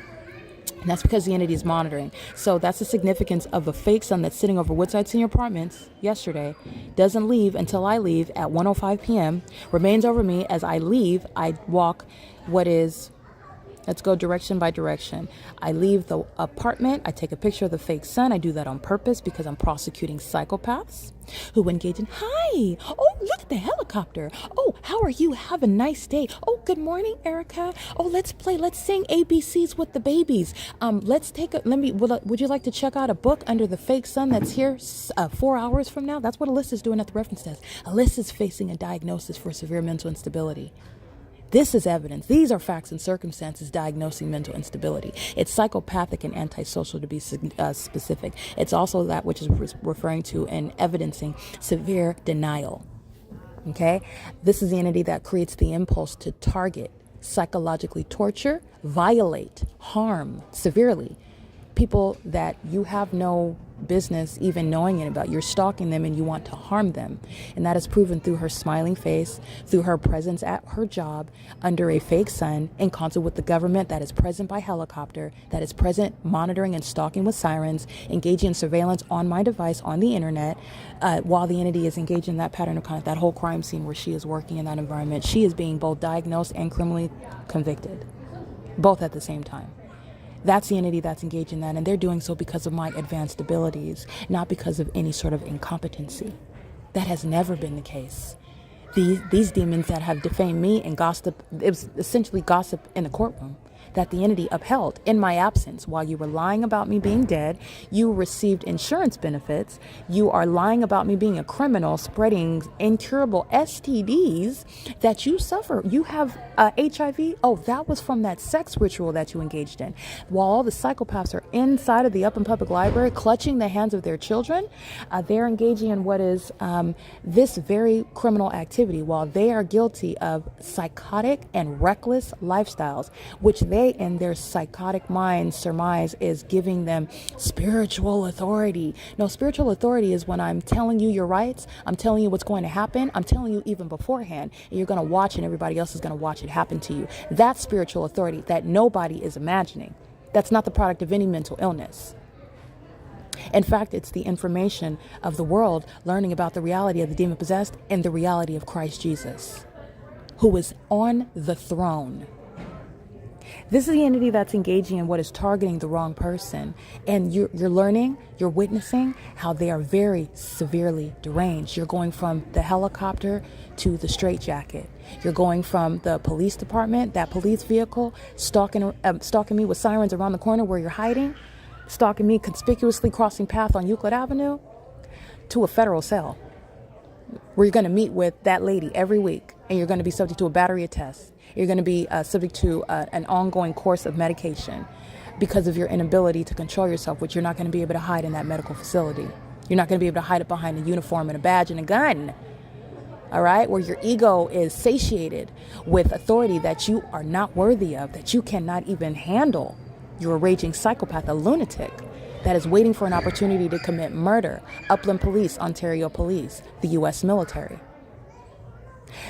And that's because the entity is monitoring. So that's the significance of a fake sun that's sitting over Woodside Senior Apartments yesterday, doesn't leave until I leave at 1:05 p.m., remains over me as I leave. I walk what is, let's go direction by direction. I leave the apartment. I take a picture of the fake sun. I do that on purpose because I'm prosecuting psychopaths who engage in, hi, oh, look at the helicopter. Oh, how are you? Have a nice day. Oh, good morning, Erica. Oh, let's play. Let's sing ABCs with the babies. Would you like to check out a book under the fake sun that's here 4 hours from now? That's what Alyssa's doing at the reference desk. Alyssa's facing a diagnosis for severe mental instability. This is evidence. These are facts and circumstances diagnosing mental instability. It's psychopathic and antisocial to be specific. It's also that which is referring to and evidencing severe denial. Okay? This is the entity that creates the impulse to target, psychologically torture, violate, harm severely people that you have no business even knowing it about. You're stalking them and you want to harm them. And that is proven through her smiling face, through her presence at her job under a fake sun, in concert with the government that is present by helicopter, that is present monitoring and stalking with sirens, engaging in surveillance on my device on the internet, while the entity is engaged in that pattern of conduct, that whole crime scene where she is working in that environment. She is being both diagnosed and criminally convicted, both at the same time. That's the entity that's engaged in that, and they're doing so because of my advanced abilities, not because of any sort of incompetency. That has never been the case. These demons that have defamed me and gossip, it was essentially gossip in the courtroom that the entity upheld in my absence. While you were lying about me being dead, you received insurance benefits, you are lying about me being a criminal, spreading incurable STDs that you suffer. You have HIV. Oh, that was from that sex ritual that you engaged in. While all the psychopaths are inside of the Upland Public Library, clutching the hands of their children, they're engaging in what is this very criminal activity, while they are guilty of psychotic and reckless lifestyles, which they in their psychotic minds surmise is giving them spiritual authority. No, spiritual authority is when I'm telling you your rights, I'm telling you what's going to happen, I'm telling you even beforehand, and you're going to watch and everybody else is going to watch it happen to you. That's spiritual authority that nobody is imagining. That's not the product of any mental illness. In fact, it's the information of the world learning about the reality of the demon-possessed and the reality of Christ Jesus, who is on the throne. This is the entity that's engaging in what is targeting the wrong person. And you're learning, you're witnessing how they are very severely deranged. You're going from the helicopter to the straitjacket. You're going from the police department, that police vehicle, stalking me with sirens around the corner where you're hiding, stalking me conspicuously crossing path on Euclid Avenue, to a federal cell where you're going to meet with that lady every week and you're going to be subject to a battery of tests. You're going to be subject to an ongoing course of medication because of your inability to control yourself, which you're not going to be able to hide in that medical facility. You're not going to be able to hide it behind a uniform and a badge and a gun. All right? Where your ego is satiated with authority that you are not worthy of, that you cannot even handle. You're a raging psychopath, a lunatic that is waiting for an opportunity to commit murder. Upland Police, Ontario Police, the U.S. military.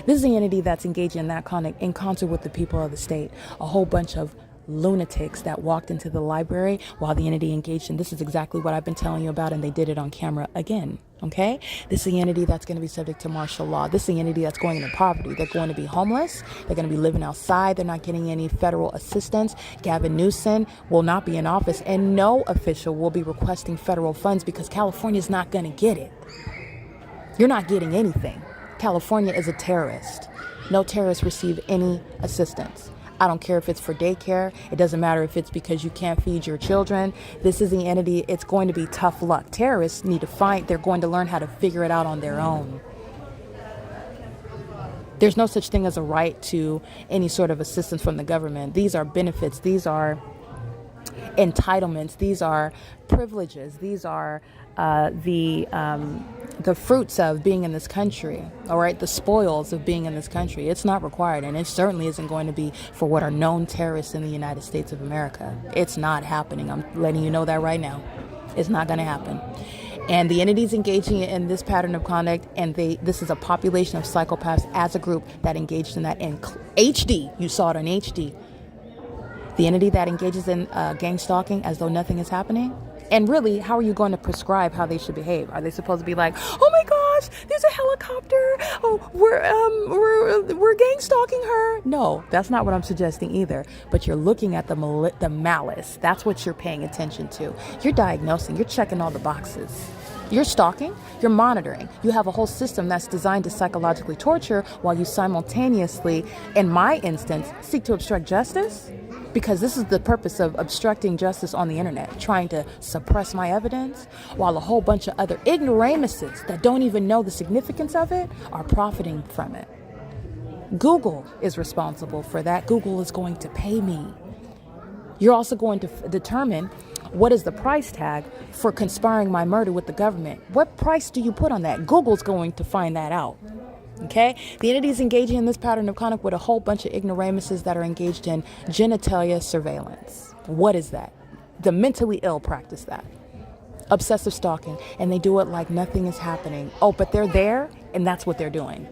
This is the entity that's engaging in that conduct in concert with the people of the state. A whole bunch of lunatics that walked into the library while the entity engaged in. This is exactly what I've been telling you about, and they did it on camera again. Okay? This is the entity that's going to be subject to martial law. This is the entity that's going into poverty. They're going to be homeless. They're going to be living outside. They're not getting any federal assistance. Gavin Newsom will not be in office, and no official will be requesting federal funds because California is not going to get it. You're not getting anything. California is a terrorist. No terrorists receive any assistance. I don't care if it's for daycare. It doesn't matter if it's because you can't feed your children. This is the entity. It's going to be tough luck. Terrorists need to fight. They're going to learn how to figure it out on their own. There's no such thing as a right to any sort of assistance from the government. These are benefits. These are entitlements. These are privileges. These are the fruits of being in this country, all right, the spoils of being in this country. It's not required, and it certainly isn't going to be for what are known terrorists in the United States of America. It's not happening. I'm letting you know that right now. It's not going to happen. And the entities engaging in this pattern of conduct, and this is a population of psychopaths as a group that engaged in that in HD. You saw it on HD. The entity that engages in gang stalking as though nothing is happening. And really, how are you going to prescribe how they should behave? Are they supposed to be like, oh my gosh, there's a helicopter. Oh, we're gang stalking her. No, that's not what I'm suggesting either. But you're looking at the malice. That's what you're paying attention to. You're diagnosing. You're checking all the boxes. You're stalking, you're monitoring. You have a whole system that's designed to psychologically torture while you simultaneously, in my instance, seek to obstruct justice. Because this is the purpose of obstructing justice on the internet, trying to suppress my evidence, while a whole bunch of other ignoramuses that don't even know the significance of it are profiting from it. Google is responsible for that. Google is going to pay me. You're also going to determine what is the price tag for conspiring my murder with the government. What price do you put on that? Google's going to find that out. Okay? The entity is engaging in this pattern of conduct with a whole bunch of ignoramuses that are engaged in genitalia surveillance. What is that? The mentally ill practice that. Obsessive stalking. And they do it like nothing is happening. Oh, but they're there, and that's what they're doing.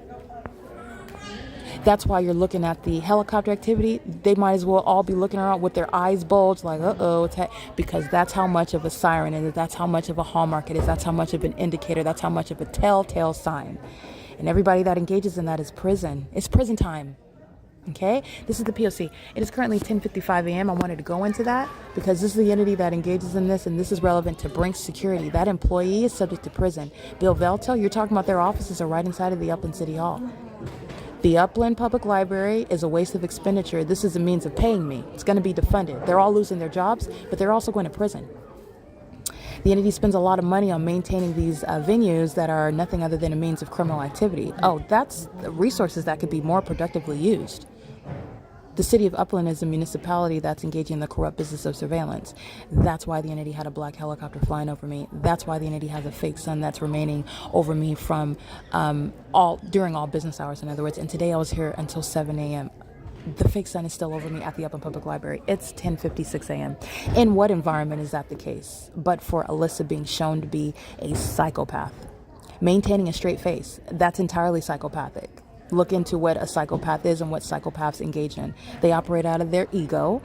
That's why you're looking at the helicopter activity. They might as well all be looking around with their eyes bulged like, uh-oh, because that's how much of a siren it is. That's how much of a hallmark it is. That's how much of an indicator. That's how much of a telltale sign. And everybody that engages in that is prison. It's prison time. Okay? This is the P.O.C. It is currently 10:55 a.m. I wanted to go into that because this is the entity that engages in this, and this is relevant to Brinks Security. That employee is subject to prison. Bill Velto, you're talking about their offices are right inside of the Upland City Hall. The Upland Public Library is a waste of expenditure. This is a means of paying me. It's going to be defunded. They're all losing their jobs, but they're also going to prison. The entity spends a lot of money on maintaining these venues that are nothing other than a means of criminal activity. Oh, that's resources that could be more productively used. The city of Upland is a municipality that's engaging in the corrupt business of surveillance. That's why the entity had a black helicopter flying over me. That's why the entity has a fake sun that's remaining over me from during all business hours, in other words. And today I was here until 7 a.m. The fake sun is still over me at the Upland Public Library. It's 10:56 a.m. In what environment is that the case? But for Alyssa being shown to be a psychopath. Maintaining a straight face, that's entirely psychopathic. Look into what a psychopath is and what psychopaths engage in. They operate out of their ego.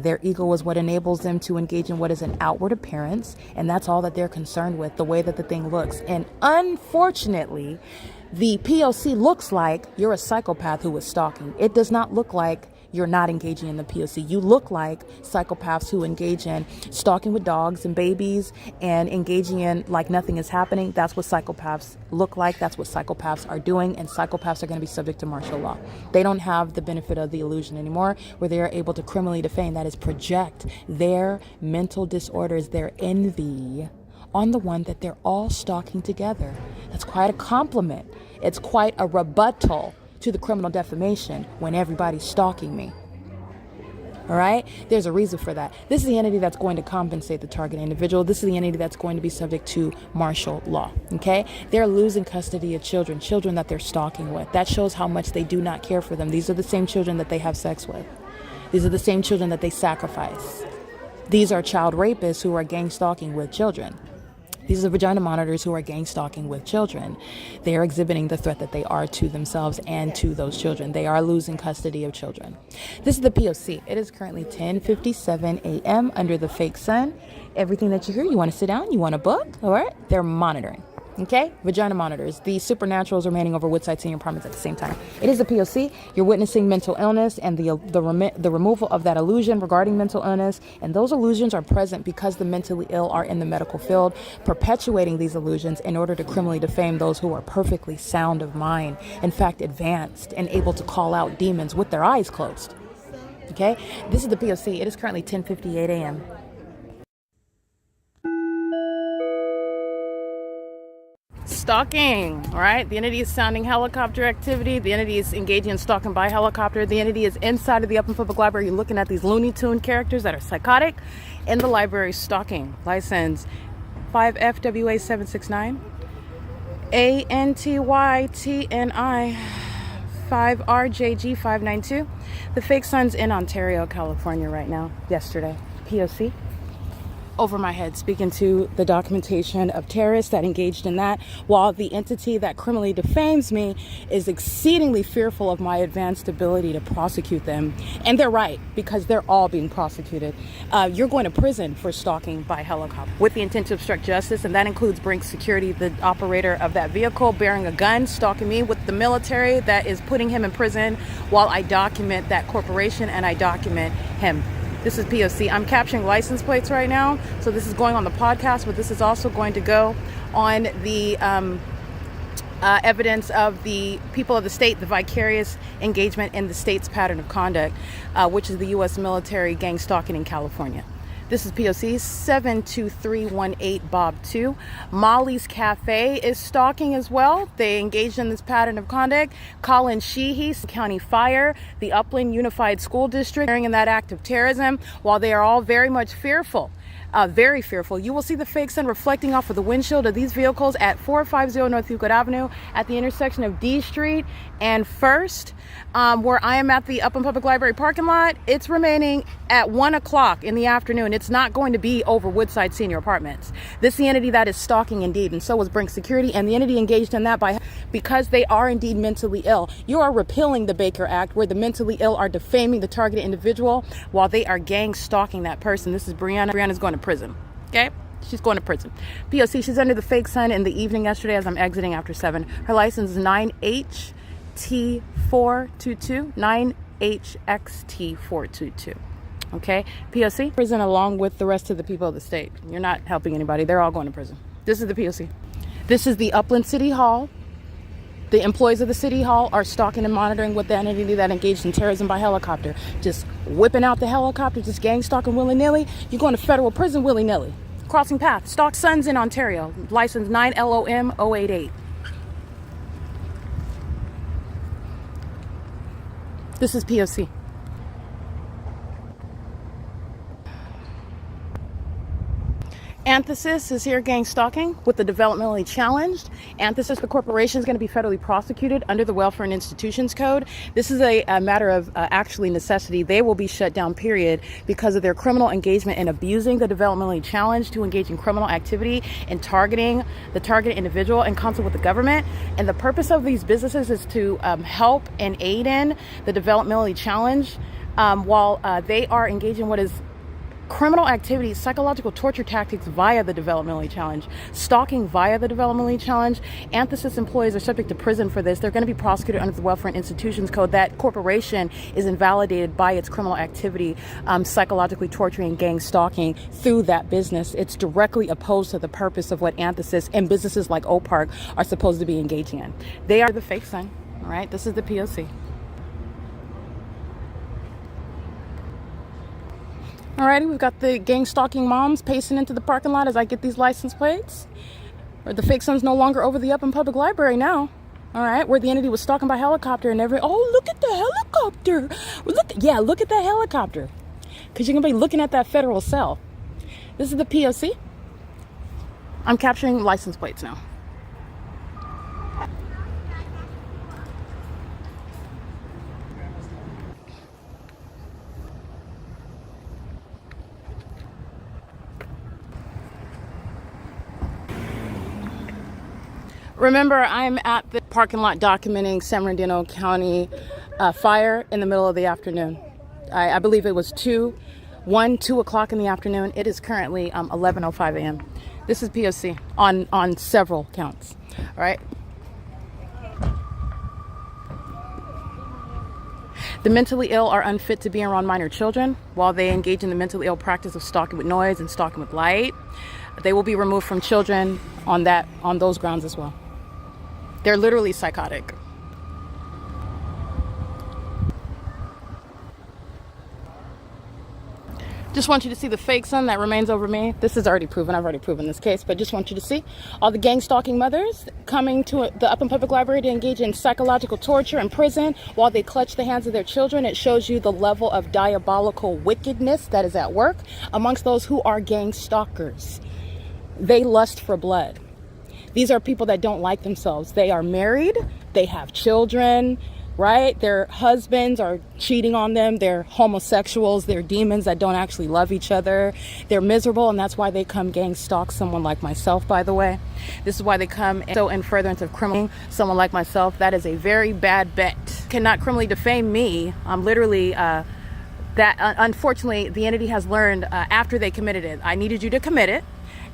Their ego is what enables them to engage in what is an outward appearance, and that's all that they're concerned with, the way that the thing looks. And unfortunately, the P.O.C. looks like you're a psychopath who is stalking. It does not look like you're not engaging in the P.O.C. You look like psychopaths who engage in stalking with dogs and babies and engaging in like nothing is happening. That's what psychopaths look like. That's what psychopaths are doing. And psychopaths are going to be subject to martial law. They don't have the benefit of the illusion anymore where they are able to criminally defame, that is, project their mental disorders, their envy on the one that they're all stalking together. That's quite a compliment. It's quite a rebuttal to the criminal defamation when everybody's stalking me. All right? There's a reason for that. This is the entity that's going to compensate the target individual. This is the entity that's going to be subject to martial law. Okay? They're losing custody of children that they're stalking with. That shows how much they do not care for them. These are the same children that they have sex with. These are the same children that they sacrifice. These are child rapists who are gang stalking with children. These are vagina monitors who are gang stalking with children. They are exhibiting the threat that they are to themselves and to those children. They are losing custody of children. This is the P.O.C. It is currently 10:57 a.m. under the fake sun. Everything that you hear, you want to sit down, you want a book, all right? They're monitoring. Okay? Vagina monitors. The supernaturals remaining over Woodside Senior Apartments at the same time. It is a P.O.C. You're witnessing mental illness and the removal of that illusion regarding mental illness. And those illusions are present because the mentally ill are in the medical field, perpetuating these illusions in order to criminally defame those who are perfectly sound of mind. In fact, advanced and able to call out demons with their eyes closed. Okay? This is the P.O.C. It is currently 10:58 a.m. stalking, all right? The entity is sounding helicopter activity. The entity is engaging in stalking by helicopter. The entity is inside of the Upland Public Library. You're looking at these Looney Tune characters that are psychotic in the library stalking. License 5FWA769 ANTYTNI 5RJG592. The fake son's in Ontario, California right now. Yesterday. P.O.C. over my head, speaking to the documentation of terrorists that engaged in that, while the entity that criminally defames me is exceedingly fearful of my advanced ability to prosecute them. And they're right, because they're all being prosecuted. You're going to prison for stalking by helicopter with the intent to obstruct justice, and that includes Brink Security, the operator of that vehicle, bearing a gun, stalking me with the military that is putting him in prison while I document that corporation and I document him. This is P.O.C. I'm capturing license plates right now. So this is going on the podcast, but this is also going to go on the evidence of the people of the state, the vicarious engagement in the state's pattern of conduct, which is the U.S. military gang stalking in California. This is P.O.C. 72318 Bob 2. Molly's Cafe is stalking as well. They engaged in this pattern of conduct. COLLIN SHEEHY, County Fire, the Upland Unified School District, in that act of terrorism, while they are all very much fearful. Very fearful. You will see the fake sun reflecting off of the windshield of these vehicles at 450 North Euclid Avenue at the intersection of D Street and First, where I am at the Upland Public Library parking lot. It's remaining at 1 o'clock in the afternoon. It's not going to be over Woodside Senior Apartments. This is the entity that is stalking indeed, and so was Brink Security, and the entity engaged in that because they are indeed mentally ill. You are repealing the Baker Act, where the mentally ill are defaming the targeted individual while they are gang stalking that person. This is Brianna. Brianna's going to prison. Okay? She's going to prison. P.O.C. She's under the fake sun in the evening yesterday as I'm exiting after 7. Her license is 9HT422. 9HXT422. Okay? P.O.C. Prison along with the rest of the people of the state. You're not helping anybody. They're all going to prison. This is the P.O.C. This is the Upland City Hall. The employees of the City Hall are stalking and monitoring with the entity that engaged in terrorism by helicopter. Just whipping out the helicopter, just gang stalking willy-nilly. You're going to federal prison willy-nilly. Crossing path. Stalk sons in Ontario. License 9LOM088. This is P.O.C. Anthesis is here gang stalking with the developmentally challenged. Anthesis, the corporation, is going to be federally prosecuted under the Welfare and Institutions Code. This is a matter of actually necessity. They will be shut down, period, because of their criminal engagement in abusing the developmentally challenged to engage in criminal activity and targeting the targeted individual in concert with the government. And the purpose of these businesses is to help and aid in the developmentally challenged while they are engaging in what is criminal activities, psychological torture tactics via the developmentally challenged, stalking via the developmentally challenged. Anthesis employees are subject to prison for this. They're going to be prosecuted under the Welfare and Institutions Code. That corporation is invalidated by its criminal activity, psychologically torturing, gang stalking through that business. It's directly opposed to the purpose of what Anthesis and businesses like Oak Park are supposed to be engaging in. They are the fake son, all right? This is the P.O.C. Alrighty, we've got the gang stalking moms pacing into the parking lot as I get these license plates. Or the fake son's no longer over the Upland Public Library now. Alright, where the entity was stalking by helicopter and oh, look at the helicopter. Look at that helicopter. Because you're going to be looking at that federal cell. This is the P.O.C. I'm capturing license plates now. Remember, I'm at the parking lot documenting San Bernardino County fire in the middle of the afternoon. I believe it was 2 o'clock in the afternoon. It is currently 11:05 a.m. This is P.O.C. on several counts. All right. The mentally ill are unfit to be around minor children while they engage in the mentally ill practice of stalking with noise and stalking with light. They will be removed from children on those grounds as well. They're literally psychotic. Just want you to see the fake sun that remains over me. This is already proven. I've already proven this case, but just want you to see all the gang stalking mothers coming to the Upland Public Library to engage in psychological torture in prison while they clutch the hands of their children. It shows you the level of diabolical wickedness that is at work amongst those who are gang stalkers. They lust for blood. These are people that don't like themselves. They are married, they have children, right? Their husbands are cheating on them. They're homosexuals. They're demons that don't actually love each other. They're miserable, and that's why they come gang stalk someone like myself, by the way. This is why they come so in furtherance of criminal someone like myself. That is a very bad bet. Cannot criminally defame me. I'm literally unfortunately, the entity has learned after they committed it. I needed you to commit it.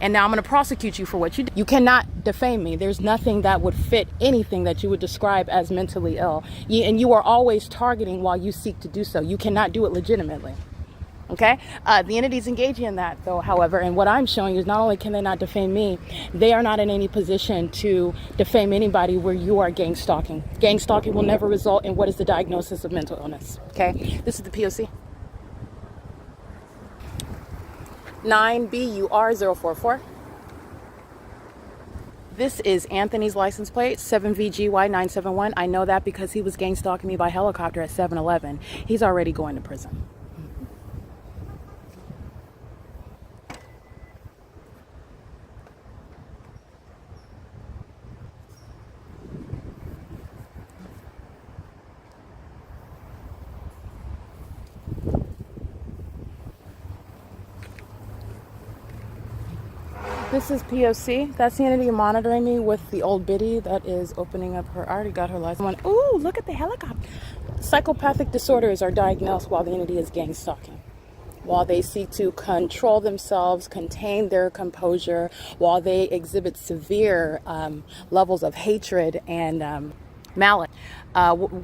And now I'm going to prosecute you for what you did. You cannot defame me. There's nothing that would fit anything that you would describe as mentally ill. And you are always targeting while you seek to do so. You cannot do it legitimately. Okay? The entity's engaging in that, though, however. And what I'm showing you is not only can they not defame me, they are not in any position to defame anybody where you are gang stalking. Gang stalking will never result in what is the diagnosis of mental illness. Okay? This is the P.O.C. 9BUR044. This is Anthony's license plate, 7VGY971. I know that because he was gang stalking me by helicopter at 7-Eleven. He's already going to prison. This is P.O.C. That's the entity monitoring me with the old biddy that is opening up her. I already got her license. Ooh, look at the helicopter. Psychopathic disorders are diagnosed while the entity is gang stalking. While they seek to control themselves, contain their composure, while they exhibit severe levels of hatred and malice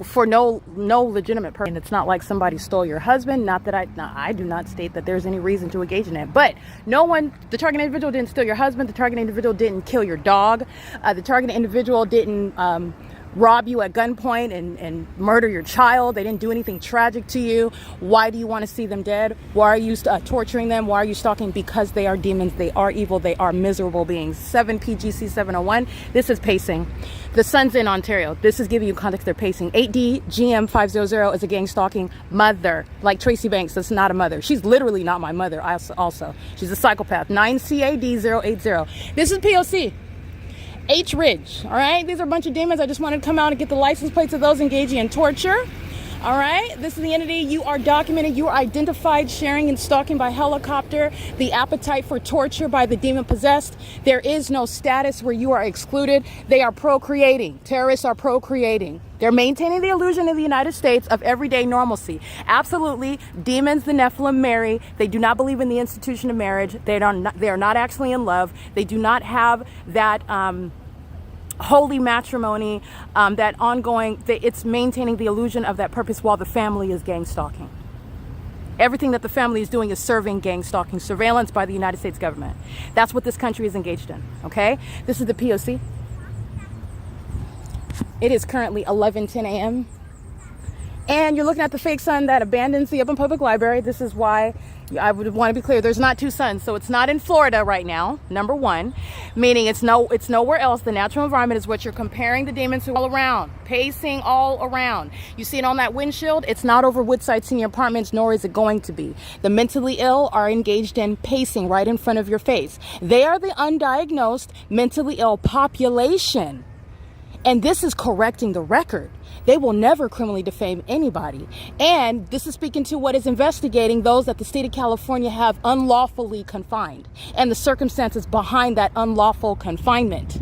for no legitimate purpose. And it's not like somebody stole your husband. Not that I do not state that there's any reason to engage in it. But the target individual didn't steal your husband. The target individual didn't kill your dog. The target individual didn't rob you at gunpoint and murder your child. They didn't do anything tragic to you. Why do you want to see them dead? Why are you torturing them? Why are you stalking? Because they are demons. They are evil. They are miserable beings. 7PGC 701. This is pacing. The sun's in Ontario. This is giving you context. They're pacing. 8D GM 500 is a gang stalking mother. Like Tracy Banks, that's not a mother. She's literally not my mother also. She's a psychopath. 9CAD 080. This is POC. H Ridge, all right? These are a bunch of demons. I just wanted to come out and get the license plates of those engaging in torture, all right? This is the entity. You are documented. You are identified, sharing and stalking by helicopter. The appetite for torture by the demon possessed. There is no status where you are excluded. They are procreating. Terrorists are procreating. They're maintaining the illusion in the United States of everyday normalcy. Absolutely, demons, the Nephilim, marry. They do not believe in the institution of marriage. They are not actually in love. They do not have that holy matrimony, that ongoing. It's maintaining the illusion of that purpose while the family is gang stalking. Everything that the family is doing is serving gang stalking, surveillance by the United States government. That's what this country is engaged in, okay? This is the POC. It is currently 11:10 a.m. And you're looking at the fake sun that abandons the Upland Public Library. This is why I would want to be clear. There's not two suns. So it's not in Florida right now, number one. Meaning it's nowhere else. The natural environment is what you're comparing the demons to all around. Pacing all around. You see it on that windshield? It's not over Woodside Senior Apartments, nor is it going to be. The mentally ill are engaged in pacing right in front of your face. They are the undiagnosed mentally ill population. And this is correcting the record. They will never criminally defame anybody. And this is speaking to what is investigating those that the state of California have unlawfully confined and the circumstances behind that unlawful confinement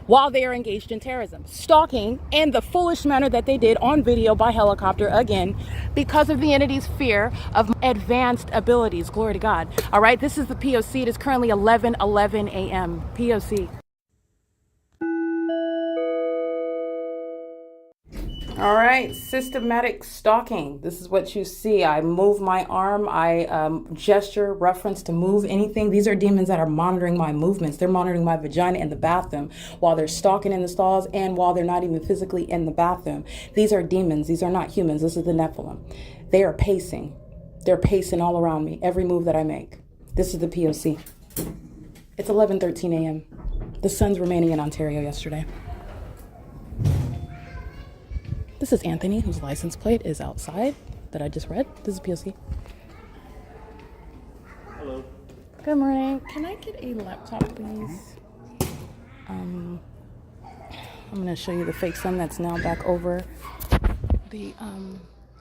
while they are engaged in terrorism, stalking, and the foolish manner that they did on video by helicopter, again, because of the entity's fear of advanced abilities. Glory to God. All right, this is the POC. It is currently 11:11 a.m. POC. All right, systematic stalking. This is what you see. I move my arm, I gesture, reference to move anything. These are demons that are monitoring my movements. They're monitoring my vagina in the bathroom while they're stalking in the stalls and while they're not even physically in the bathroom. These are demons. These are not humans. This is the Nephilim. They are pacing. They're pacing all around me, every move that I make. This is the P.O.C. It's 11:13 a.m. The sun's remaining in Ontario yesterday. This is Anthony, whose license plate is outside that I just read. This is P.O.C. Hello. Good morning. Can I get a laptop, please? I'm going to show you the fake sun that's now back over the,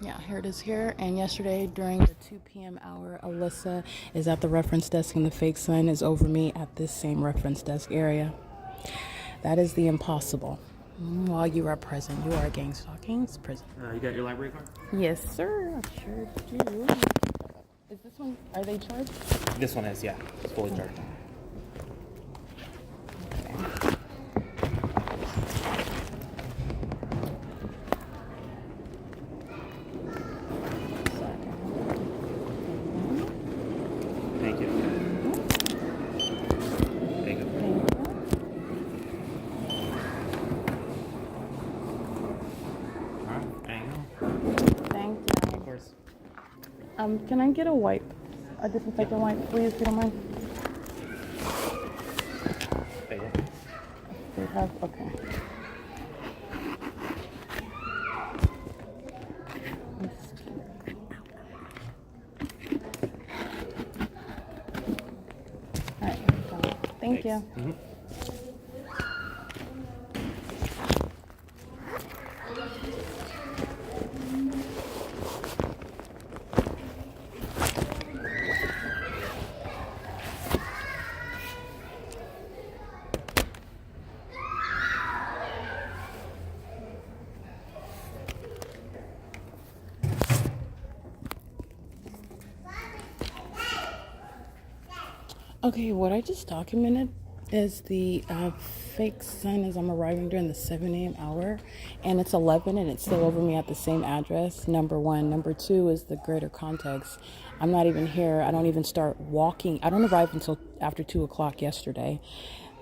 yeah, here it is here. And yesterday during the 2 p.m. hour, Alyssa is at the reference desk and the fake sun is over me at this same reference desk area. That is the impossible. While you are present, you are gang stalking. It's prison. You got your library card? Yes, sir. I sure do. Is this one, are they charged? This one is, yeah. It's fully charged. Okay. Thank you. There you go. Alright, there you go. Thank you. Of course. Can I get a wipe? A disinfectant wipe, please, if you don't mind. There you go. They have, okay. All right, thank you. Mm-hmm. Okay, what I just documented is the fake sun as I'm arriving during the 7 a.m. hour, and it's 11 and it's still over me at the same address, number one. Number two is the greater context. I'm not even here. I don't even start walking. I don't arrive until after 2 o'clock yesterday.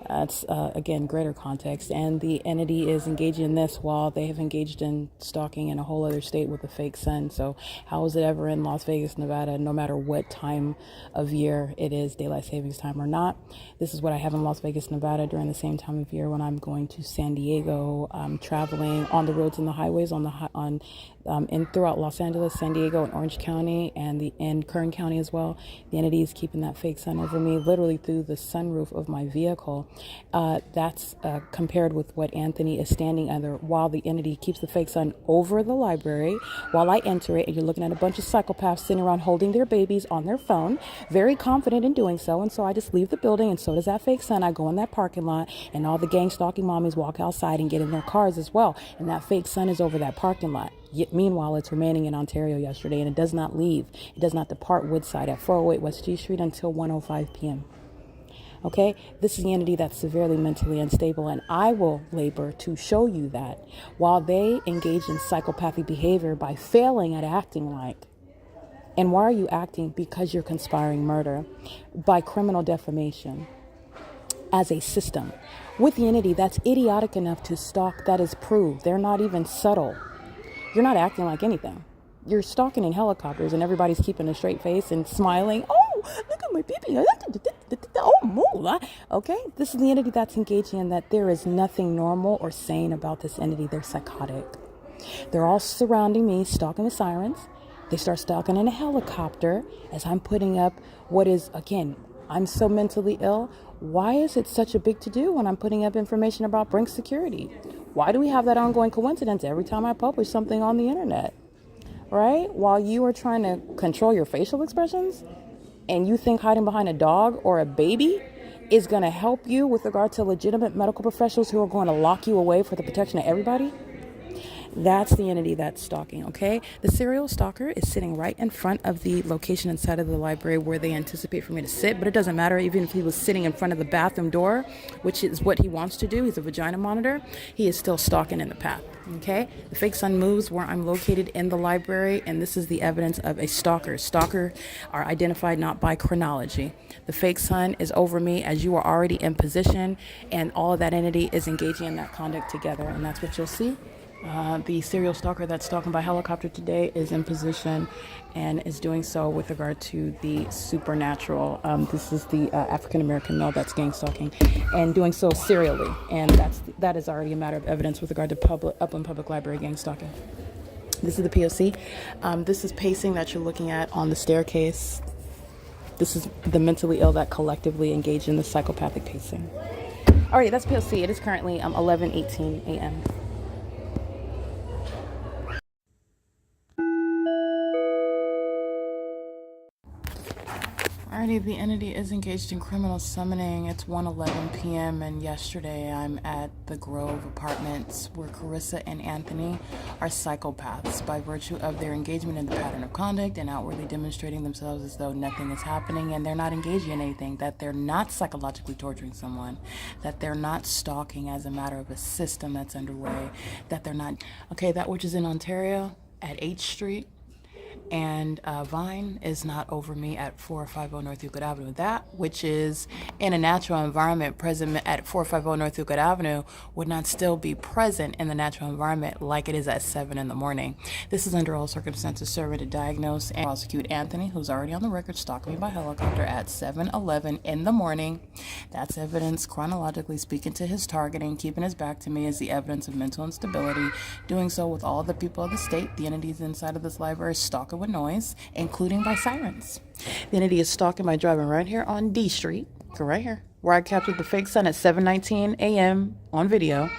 That's, again, greater context. And the entity is engaging in this while they have engaged in stalking in a whole other state with a fake sun. So how is it ever in Las Vegas, Nevada, no matter what time of year it is, daylight savings time or not? This is what I have in Las Vegas, Nevada during the same time of year when I'm going to San Diego, traveling on the roads and the highways in throughout Los Angeles, San Diego, and Orange County, and in Kern County as well. The entity is keeping that fake sun over me literally through the sunroof of my vehicle. That's compared with what Anthony is standing under while the entity keeps the fake sun over the library while I enter it, and you're looking at a bunch of psychopaths sitting around holding their babies on their phone, very confident in doing so. And so I just leave the building, and so does that fake sun. I go in that parking lot, and all the gang stalking mommies walk outside and get in their cars as well. And that fake sun is over that parking lot. Yet, meanwhile, it's remaining in Ontario yesterday, and it does not leave. It does not depart Woodside at 408 West G Street until 1:05 p.m. Okay, this is the entity that's severely mentally unstable, and I will labor to show you that while they engage in psychopathic behavior by failing at acting like. And why are you acting? Because you're conspiring murder by criminal defamation as a system with the entity that's idiotic enough to stalk. That is proved. They're not even subtle. You're not acting like anything. You're stalking in helicopters and everybody's keeping a straight face and smiling. Oh, look at my baby. Oh, moo. Okay, this is the entity that's engaging in that. There is nothing normal or sane about this entity. They're psychotic. They're all surrounding me, stalking with sirens. They start stalking in a helicopter as I'm putting up what is, again, I'm so mentally ill. Why is it such a big to-do when I'm putting up information about Brink security? Why do we have that ongoing coincidence every time I publish something on the internet? Right? While you are trying to control your facial expressions and you think hiding behind a dog or a baby is going to help you with regard to legitimate medical professionals who are going to lock you away for the protection of everybody? That's the entity that's stalking, okay? The serial stalker is sitting right in front of the location inside of the library where they anticipate for me to sit, but it doesn't matter. Even if he was sitting in front of the bathroom door, which is what he wants to do, he's a vagina monitor, he is still stalking in the path, okay? The fake sun moves where I'm located in the library, and this is the evidence of a stalker. Stalker are identified not by chronology. The fake sun is over me as you are already in position, and all of that entity is engaging in that conduct together, and that's what you'll see The serial stalker that's stalking by helicopter today is in position and is doing so with regard to the supernatural. This is the African American male that's gang stalking and doing so serially, and that is already a matter of evidence with regard to Upland Public Library gang stalking. This is the P.O.C. This is pacing that you're looking at on the staircase. This is the mentally ill that collectively engage in the psychopathic pacing. All right, that's P.O.C. It is currently 11:18 a.m. Alrighty, the entity is engaged in criminal summoning. It's 1:11 p.m. and yesterday I'm at the Grove Apartments where Carissa and Anthony are psychopaths by virtue of their engagement in the pattern of conduct and outwardly demonstrating themselves as though nothing is happening and they're not engaging in anything, that they're not psychologically torturing someone, that they're not stalking as a matter of a system that's underway, that they're not... Okay, that which is in Ontario at H Street and Vine is not over me at 450 North Euclid Avenue. That which is in a natural environment present at 450 North Euclid Avenue would not still be present in the natural environment like it is at 7 in the morning. This is under all circumstances serving to diagnose and prosecute Anthony, who's already on the record stalking me by helicopter at 7:11 in the morning. That's evidence chronologically speaking to his targeting. Keeping his back to me is the evidence of mental instability. Doing so with all the people of the state, the entities inside of this library stalking with noise, including by sirens. The entity is stalking by driving right here on D Street, so right here, where I captured the fake sun at 7:19 a.m. on video.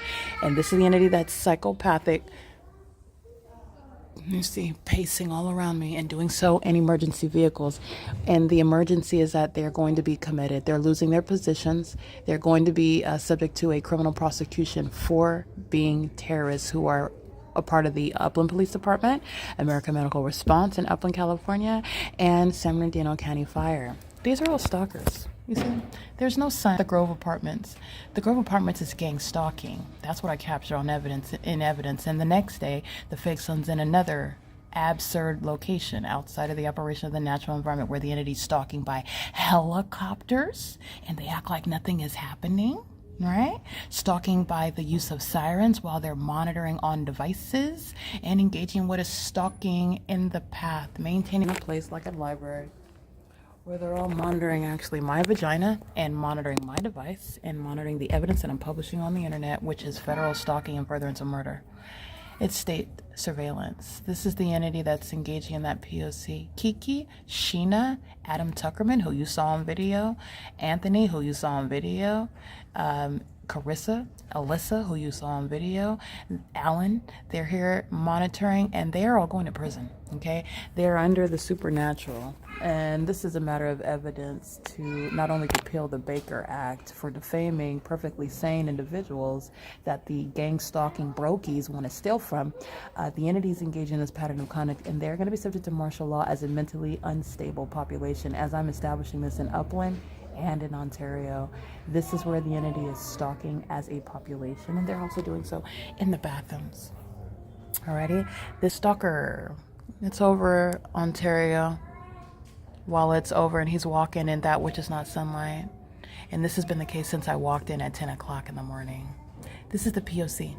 And this is the entity that's psychopathic. You see, pacing all around me and doing so in emergency vehicles. And the emergency is that they're going to be committed. They're losing their positions. They're going to be subject to a criminal prosecution for being terrorists who are a part of the Upland Police Department, American Medical Response in Upland, California, and San Bernardino County Fire. These are all stalkers. You see, there's no sign. The Grove Apartments. The Grove Apartments is gang stalking. That's what I capture on evidence. And the next day, the fake sun's in another absurd location outside of the operation of the natural environment where the entity's stalking by helicopters, and they act like nothing is happening. Right? Stalking by the use of sirens while they're monitoring on devices and engaging what is stalking in the path, maintaining a place like a library where they're all monitoring actually my vagina and monitoring my device and monitoring the evidence that I'm publishing on the internet, which is federal stalking and furtherance of murder. It's state surveillance. This is the entity that's engaging in that P.O.C. Kiki, Sheena, Adam Tuckerman, who you saw on video, Anthony, who you saw on video, Carissa, Alyssa, who you saw on video, Alan, they're here monitoring, and they are all going to prison, okay? They're under the supernatural, and this is a matter of evidence to not only repeal the Baker Act for defaming perfectly sane individuals that the gang stalking brokies want to steal from. The entities engaged in this pattern of conduct, and they're going to be subject to martial law as a mentally unstable population, as I'm establishing this in Upland and in Ontario. This is where the entity is stalking as a population, and they're also doing so in the bathrooms. Alrighty, this stalker, it's over Ontario while it's over, and he's walking in that which is not sunlight. And this has been the case since I walked in at 10 o'clock in the morning. This is the P.O.C.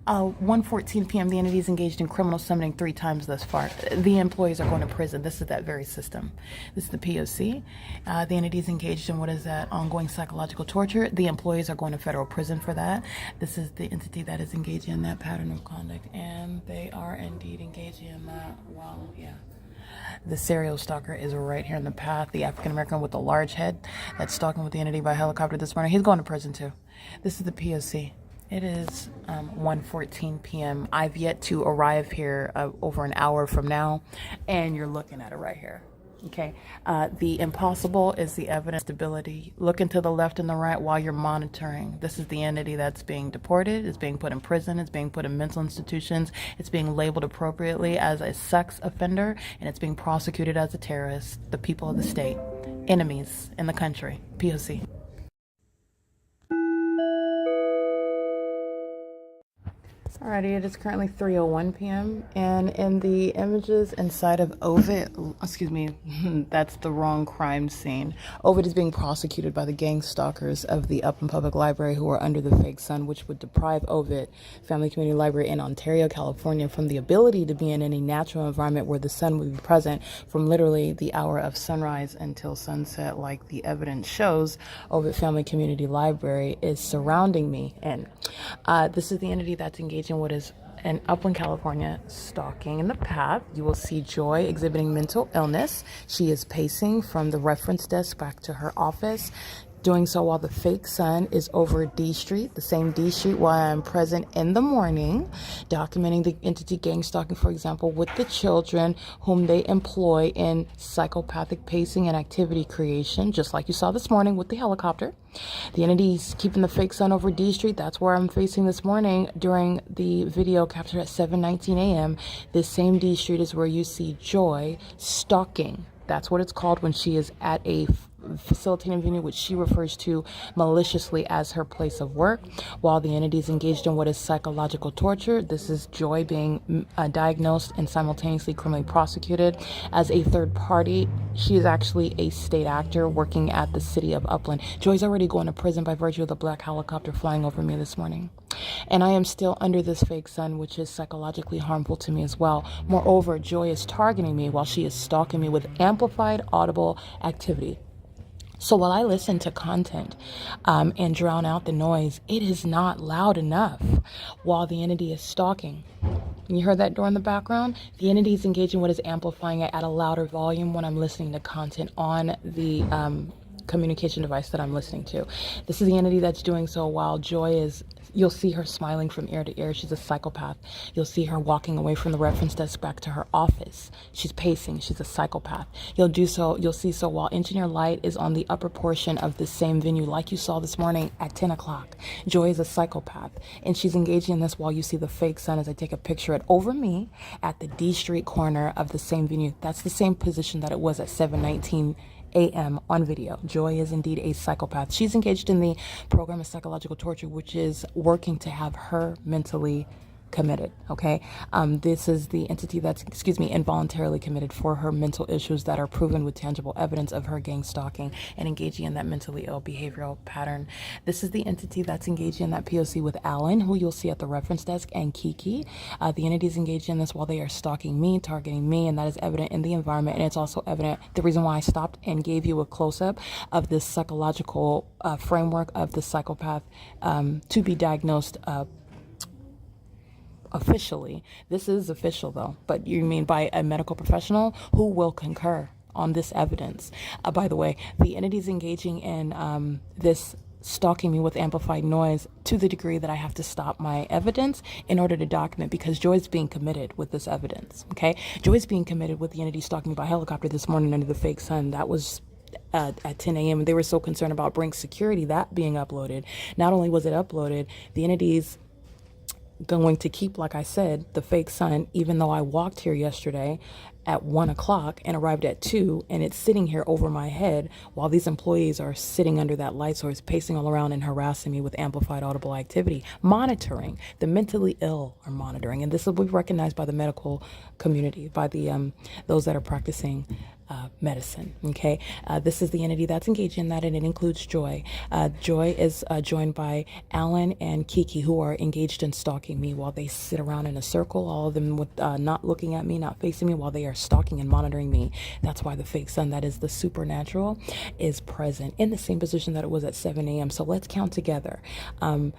1:14 p.m. The entity is engaged in criminal summoning 3 times thus far. The employees are going to prison. This is that very system. This is the P.O.C. The entity is engaged in what is that ongoing psychological torture. The employees are going to federal prison for that. This is the entity that is engaging in that pattern of conduct, and they are indeed engaging in that. Well, yeah. The serial stalker is right here in the path. The African American with the large head that's stalking with the entity by helicopter this morning. He's going to prison too. This is the P.O.C. It is 1:14 p.m. I've yet to arrive here over an hour from now, and you're looking at it right here. Okay. The impossible is the evidence stability. Looking to the left and the right while you're monitoring. This is the entity that's being deported, it's being put in prison, it's being put in mental institutions, it's being labeled appropriately as a sex offender, and it's being prosecuted as a terrorist. The people of the state, enemies in the country. P.O.C. Alrighty, it is currently 3:01 p.m. and in the images inside of Ovid, excuse me, that's the wrong crime scene. Ovid is being prosecuted by the gang stalkers of the Upland Public Library who are under the fake sun, which would deprive Ovid Family Community Library in Ontario, California, from the ability to be in any natural environment where the sun would be present from literally the hour of sunrise until sunset, like the evidence shows. Ovid Family Community Library is surrounding me, and this is the entity that's engaging what is in Upland, California, stalking. In the path, you will see Joy exhibiting mental illness. She is pacing from the reference desk back to her office, doing so while the fake sun is over D Street, the same D Street while I'm present in the morning, documenting the entity gang stalking, for example, with the children whom they employ in psychopathic pacing and activity creation, just like you saw this morning with the helicopter. The entity's keeping the fake sun over D Street. That's where I'm facing this morning during the video captured at 7:19 a.m. This same D Street is where you see Joy stalking. That's what it's called when she is at a facilitating venue, which she refers to maliciously as her place of work, while the entity is engaged in what is psychological torture. This is Joy being diagnosed and simultaneously criminally prosecuted as a third party. She is actually a state actor working at the city of Upland. Joy's already going to prison by virtue of the black helicopter flying over me this morning. And I am still under this fake sun, which is psychologically harmful to me as well. Moreover, Joy is targeting me while she is stalking me with amplified audible activity. So while I listen to content and drown out the noise, it is not loud enough while the entity is stalking. And you heard that door in the background? The entity is engaging what is amplifying it at a louder volume when I'm listening to content on the communication device that I'm listening to. This is the entity that's doing so while Joy is, you'll see her smiling from ear to ear. She's a psychopath. You'll see her walking away from the reference desk back to her office. She's pacing. She's a psychopath. You'll see so while Engineer Light is on the upper portion of the same venue like you saw this morning at 10 o'clock. Joy is a psychopath, and she's engaging in this while you see the fake sun as I take a picture over me at the D Street corner of the same venue. That's the same position that it was at 7:19 a.m. on video. Joy is indeed a psychopath. She's engaged in the program of psychological torture, which is working to have her mentally committed, okay? This is the entity that's, involuntarily committed for her mental issues that are proven with tangible evidence of her gang stalking and engaging in that mentally ill behavioral pattern. This is the entity that's engaging in that P.O.C. with Alan, who you'll see at the reference desk, and Kiki. The entity is engaged in this while they are stalking me, targeting me, and that is evident in the environment. And it's also evident, the reason why I stopped and gave you a close-up of this psychological framework of the psychopath to be diagnosed officially. This is official though, but you mean by a medical professional who will concur on this evidence. By the way, the entity's engaging in this stalking me with amplified noise to the degree that I have to stop my evidence in order to document, because Joy's being committed with this evidence, okay? Joy's being committed with the entity stalking me by helicopter this morning under the fake sun. That was at 10 a.m. and they were so concerned about Brink security, that being uploaded. Not only was it uploaded, the entity's going to keep, like I said, the fake sun, even though I walked here yesterday at 1 o'clock and arrived at 2, and it's sitting here over my head while these employees are sitting under that light source, pacing all around and harassing me with amplified audible activity, monitoring. The mentally ill are monitoring, and this will be recognized by the medical community, by the those that are practicing medicine, okay? This is the entity that's engaged in that, and it includes Joy. Joy is joined by Alan and Kiki, who are engaged in stalking me while they sit around in a circle, all of them with not looking at me, not facing me, while they are stalking and monitoring me. That's why the fake sun, that is the supernatural, is present in the same position that it was at 7 a.m. So let's count together. 8,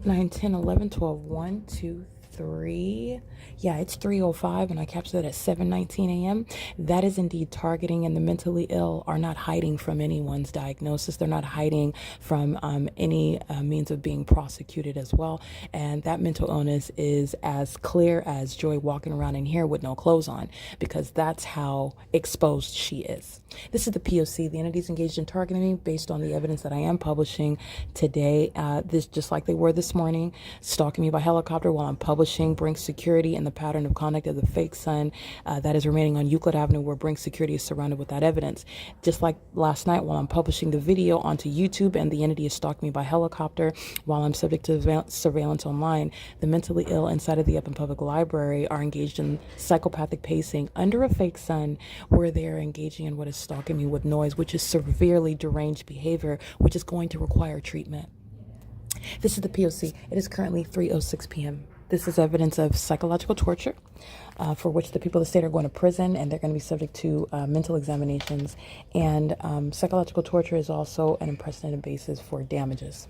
9, 10, 11, 12, 1, 2, 3. Yeah, it's 3:05 and I captured that at 7:19 a.m. That is indeed targeting, and the mentally ill are not hiding from anyone's diagnosis. They're not hiding from any means of being prosecuted as well. And that mental illness is as clear as Joy walking around in here with no clothes on, because that's how exposed she is. This is the P.O.C. The entities engaged in targeting me based on the evidence that I am publishing today. This, just like they were this morning, stalking me by helicopter while I'm publishing publishing Brink's security and the pattern of conduct of the fake son that is remaining on Euclid Avenue, where Brink's security is surrounded with that evidence. Just like last night while I'm publishing the video onto YouTube and the entity is stalking me by helicopter while I'm subject to surveillance online, the mentally ill inside of the Upland Public Library are engaged in psychopathic pacing under a fake sun, where they are engaging in what is stalking me with noise, which is severely deranged behavior, which is going to require treatment. This is the P.O.C. It is currently 3:06 p.m. This is evidence of psychological torture, for which the people of the state are going to prison, and they're going to be subject to mental examinations. And psychological torture is also an unprecedented basis for damages.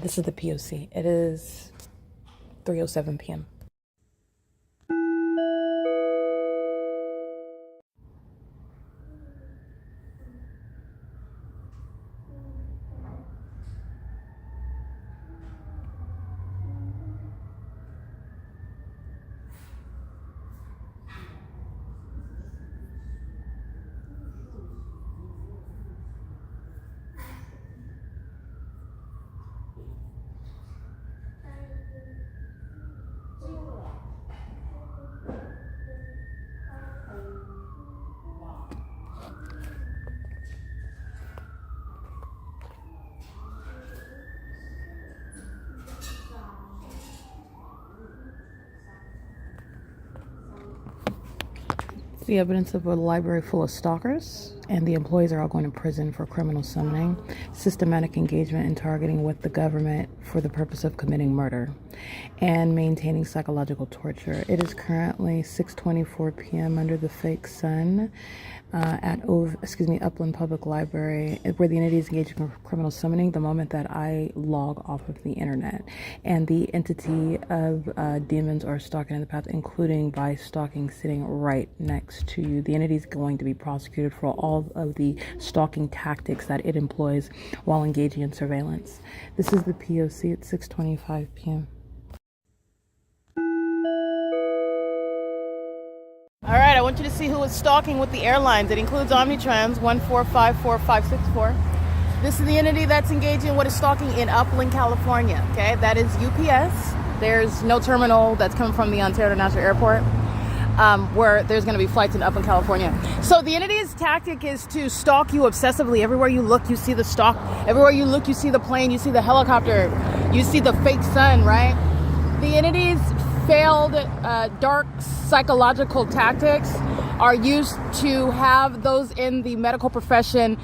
This is the P.O.C. It is 3:07 p.m. The evidence of a library full of stalkers, and the employees are all going to prison for criminal summoning, systematic engagement in targeting with the government for the purpose of committing murder, and maintaining psychological torture. It is currently 6:24 p.m. under the fake sun at Upland Public Library, where the entity is engaged in criminal summoning the moment that I log off of the internet. And the entity of demons are stalking in the path, including by stalking sitting right next to you. The entity is going to be prosecuted for all of the stalking tactics that it employs while engaging in surveillance. This is the P.O.C. at 6:25 p.m. All right, I want you to see who is stalking with the airlines. It includes Omnitrans 1454564. This is the entity that's engaging in what is stalking in Upland, California. Okay, that is UPS. There's no terminal that's coming from the Ontario International Airport, where there's going to be flights in Upland, California. So the entity's tactic is to stalk you obsessively. Everywhere you look, you see the stalk. Everywhere you look, you see the plane, you see the helicopter, you see the fake sun, right? The entity's failed dark psychological tactics are used to have those in the medical profession.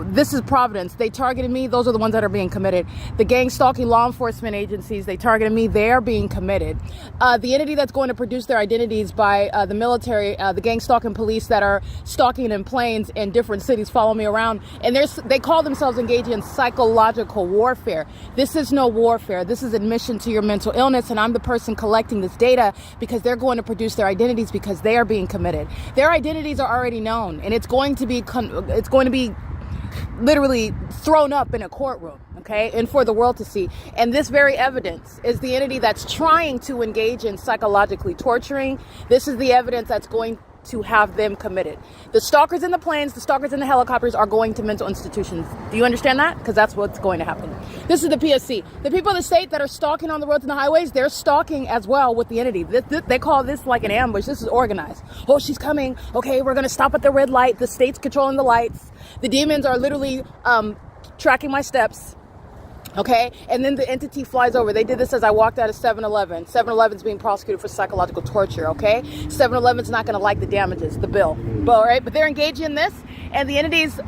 This is Providence. They targeted me. Those are the ones that are being committed. The gang stalking law enforcement agencies, they targeted me. They are being committed. The entity that's going to produce their identities by the military, the gang stalking police that are stalking in planes in different cities follow me around. And they call themselves engaging in psychological warfare. This is no warfare. This is admission to your mental illness. And I'm the person collecting this data because they're going to produce their identities because they are being committed. Their identities are already known, and it's going to be literally thrown up in a courtroom, okay, and for the world to see. And this very evidence is the entity that's trying to engage in psychologically torturing. This is the evidence that's going to have them committed. The stalkers in the planes, the stalkers in the helicopters are going to mental institutions. Do you understand that? Because that's what's going to happen. This is the P.O.C. The people of the state that are stalking on the roads and the highways, they're stalking as well with the entity. They call this like an ambush. This is organized. Oh, she's coming. Okay, we're going to stop at the red light. The state's controlling the lights. The demons are literally tracking my steps. Okay, and then the entity flies over. They did this as I walked out of 7-Eleven. 7-Eleven's being prosecuted for psychological torture, okay? 7-Eleven's not going to like the damages, the bill. All right, but they're engaging in this, and the entities,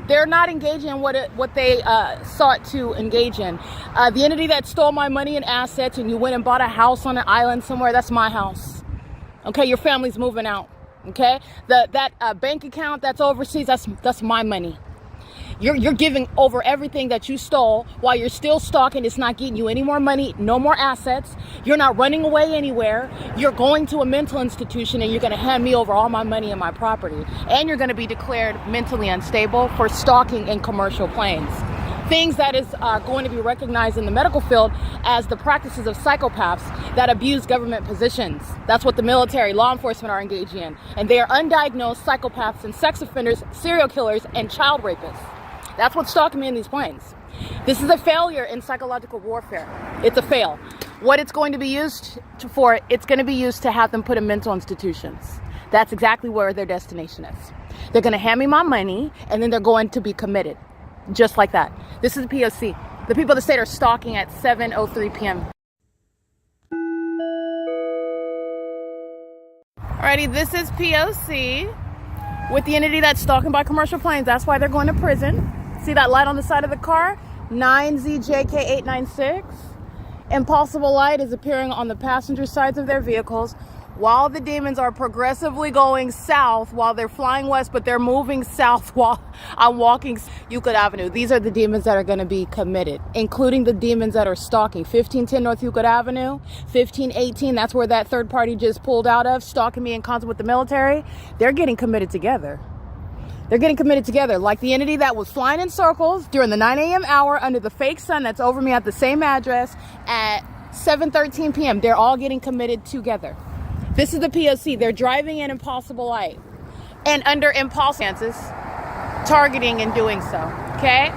they're not engaging in what they sought to engage in. The entity that stole my money and assets, and you went and bought a house on an island somewhere, that's my house. Okay, your family's moving out, okay? That bank account that's overseas, that's my money. You're giving over everything that you stole while you're still stalking. It's not getting you any more money, no more assets. You're not running away anywhere. You're going to a mental institution and you're going to hand me over all my money and my property. And you're going to be declared mentally unstable for stalking in commercial planes. Things that is going to be recognized in the medical field as the practices of psychopaths that abuse government positions. That's what the military, law enforcement are engaging in. And they are undiagnosed psychopaths and sex offenders, serial killers, and child rapists. That's what's stalking me in these planes. This is a failure in psychological warfare. It's a fail. What it's going to be used for, it's going to be used to have them put in mental institutions. That's exactly where their destination is. They're going to hand me my money, and then they're going to be committed. Just like that. This is the P.O.C. The people of the state are stalking at 7:03 p.m. Alrighty, this is P.O.C. with the entity that's stalking by commercial planes. That's why they're going to prison. See that light on the side of the car? 9ZJK896. Impossible light is appearing on the passenger sides of their vehicles while the demons are progressively going south while they're flying west, but they're moving south while I'm walking Euclid Avenue. These are the demons that are going to be committed, including the demons that are stalking. 1510 North Euclid Avenue, 1518, that's where that third party just pulled out of, stalking me in concert with the military. They're getting committed together. They're getting committed together, like the entity that was flying in circles during the 9 a.m. hour under the fake sun that's over me at the same address at 7:13 p.m. They're all getting committed together. This is the P.O.C. They're driving in impossible light and under impossible chances, targeting and doing so, okay?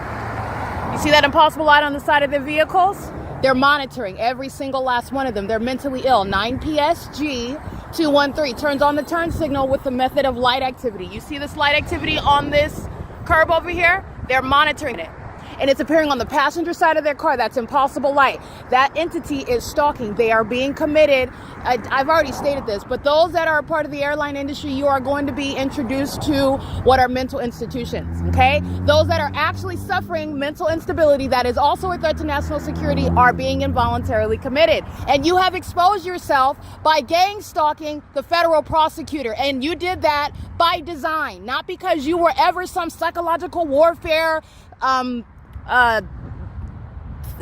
You see that impossible light on the side of their vehicles? They're monitoring every single last one of them. They're mentally ill. 9 PSG 213 turns on the turn signal with the method of light activity. You see this light activity on this curb over here? They're monitoring it. And it's appearing on the passenger side of their car. That's impossible light. That entity is stalking. They are being committed. I've already stated this, but those that are a part of the airline industry, you are going to be introduced to what are mental institutions, okay? Those that are actually suffering mental instability that is also a threat to national security are being involuntarily committed. And you have exposed yourself by gang stalking the federal prosecutor. And you did that by design, not because you were ever some psychological warfare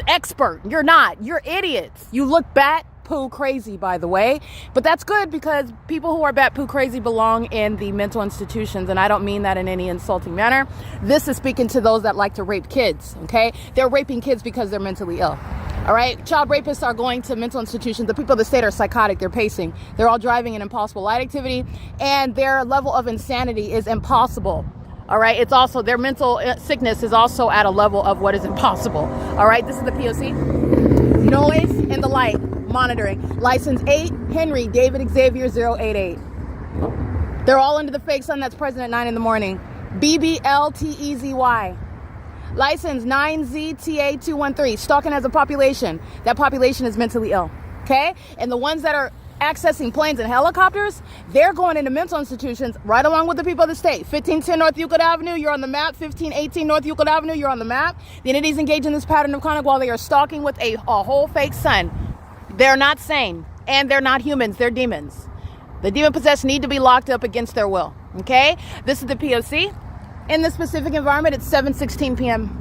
expert. You're not. You're idiots. You look bat poo crazy, by the way, but that's good because people who are bat poo crazy belong in the mental institutions, and I don't mean that in any insulting manner. This is speaking to those that like to rape kids, okay? They're raping kids because they're mentally ill. All right, child rapists are going to mental institutions. The people of the state are psychotic. They're pacing. They're all driving in impossible light activity, and their level of insanity is impossible. All right, it's also, their mental sickness is also at a level of what is impossible. All right, this is the P.O.C. Noise and the light monitoring. License 8, Henry David Xavier 088. They're all under the fake sun that's present at 9 in the morning. BBLTEZY. License 9ZTA213. Stalking as a population. That population is mentally ill. Okay? And the ones that are accessing planes and helicopters, they're going into mental institutions right along with the people of the state. 1510 North Euclid Avenue, you're on the map. 1518 North Euclid Avenue, you're on the map. The entities engage in this pattern of conduct while they are stalking with a whole fake sun. They're not sane, and they're not humans, they're demons. The demon-possessed need to be locked up against their will, okay? This is the P.O.C. In this specific environment, it's 7:16 p.m.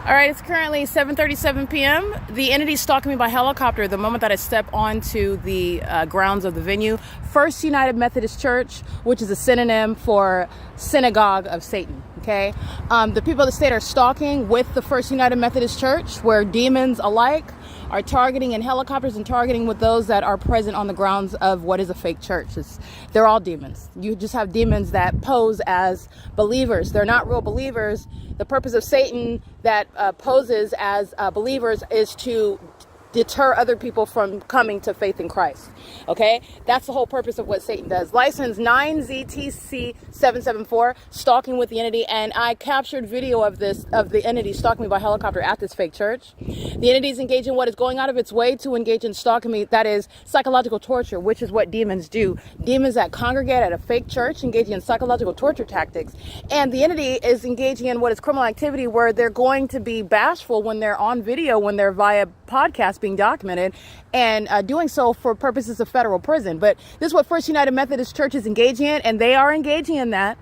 All right, it's currently 7:37 p.m. The entity stalking me by helicopter the moment that I step onto the grounds of the venue. First United Methodist Church, which is a synonym for synagogue of Satan, okay? The people of the state are stalking with the First United Methodist Church, where demons alike are targeting in helicopters and targeting with those that are present on the grounds of what is a fake church. They're all demons. You just have demons that pose as believers. They're not real believers. The purpose of Satan that poses as believers is to deter other people from coming to faith in Christ. Okay? That's the whole purpose of what Satan does. License 9ZTC774, stalking with the entity, and I captured video of the entity stalking me by helicopter at this fake church. The entity is engaging in what is going out of its way to engage in stalking me, that is psychological torture, which is what demons do. Demons that congregate at a fake church engaging in psychological torture tactics. And the entity is engaging in what is criminal activity where they're going to be bashful when they're on video, when they're via podcast being documented, and doing so for purposes of federal prison. But this is what First United Methodist Church is engaging in, and they are engaging in that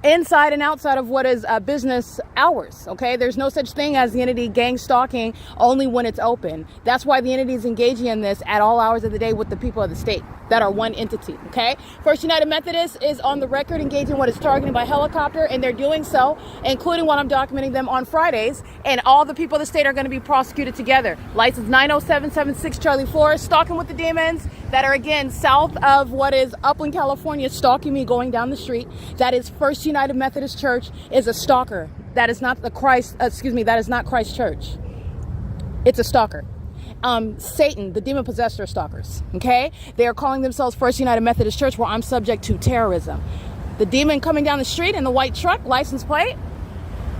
inside and outside of what is business hours. Okay, there's no such thing as the entity gang stalking only when it's open. That's why the entity is engaging in this at all hours of the day with the people of the state. that are one entity, okay? First United Methodist is on the record engaging what is targeting by helicopter, and they're doing so, including what I'm documenting them on Fridays, and all the people of the state are going to be prosecuted together. License 90776 Charlie 4, stalking with the demons that are, again, south of what is Upland, California, stalking me going down the street. That is First United Methodist Church is a stalker. That is not that is not Christ Church. It's a stalker. Satan, the demon-possessed, are stalkers, okay? They are calling themselves First United Methodist Church, where I'm subject to terrorism. The demon coming down the street in the white truck, license plate,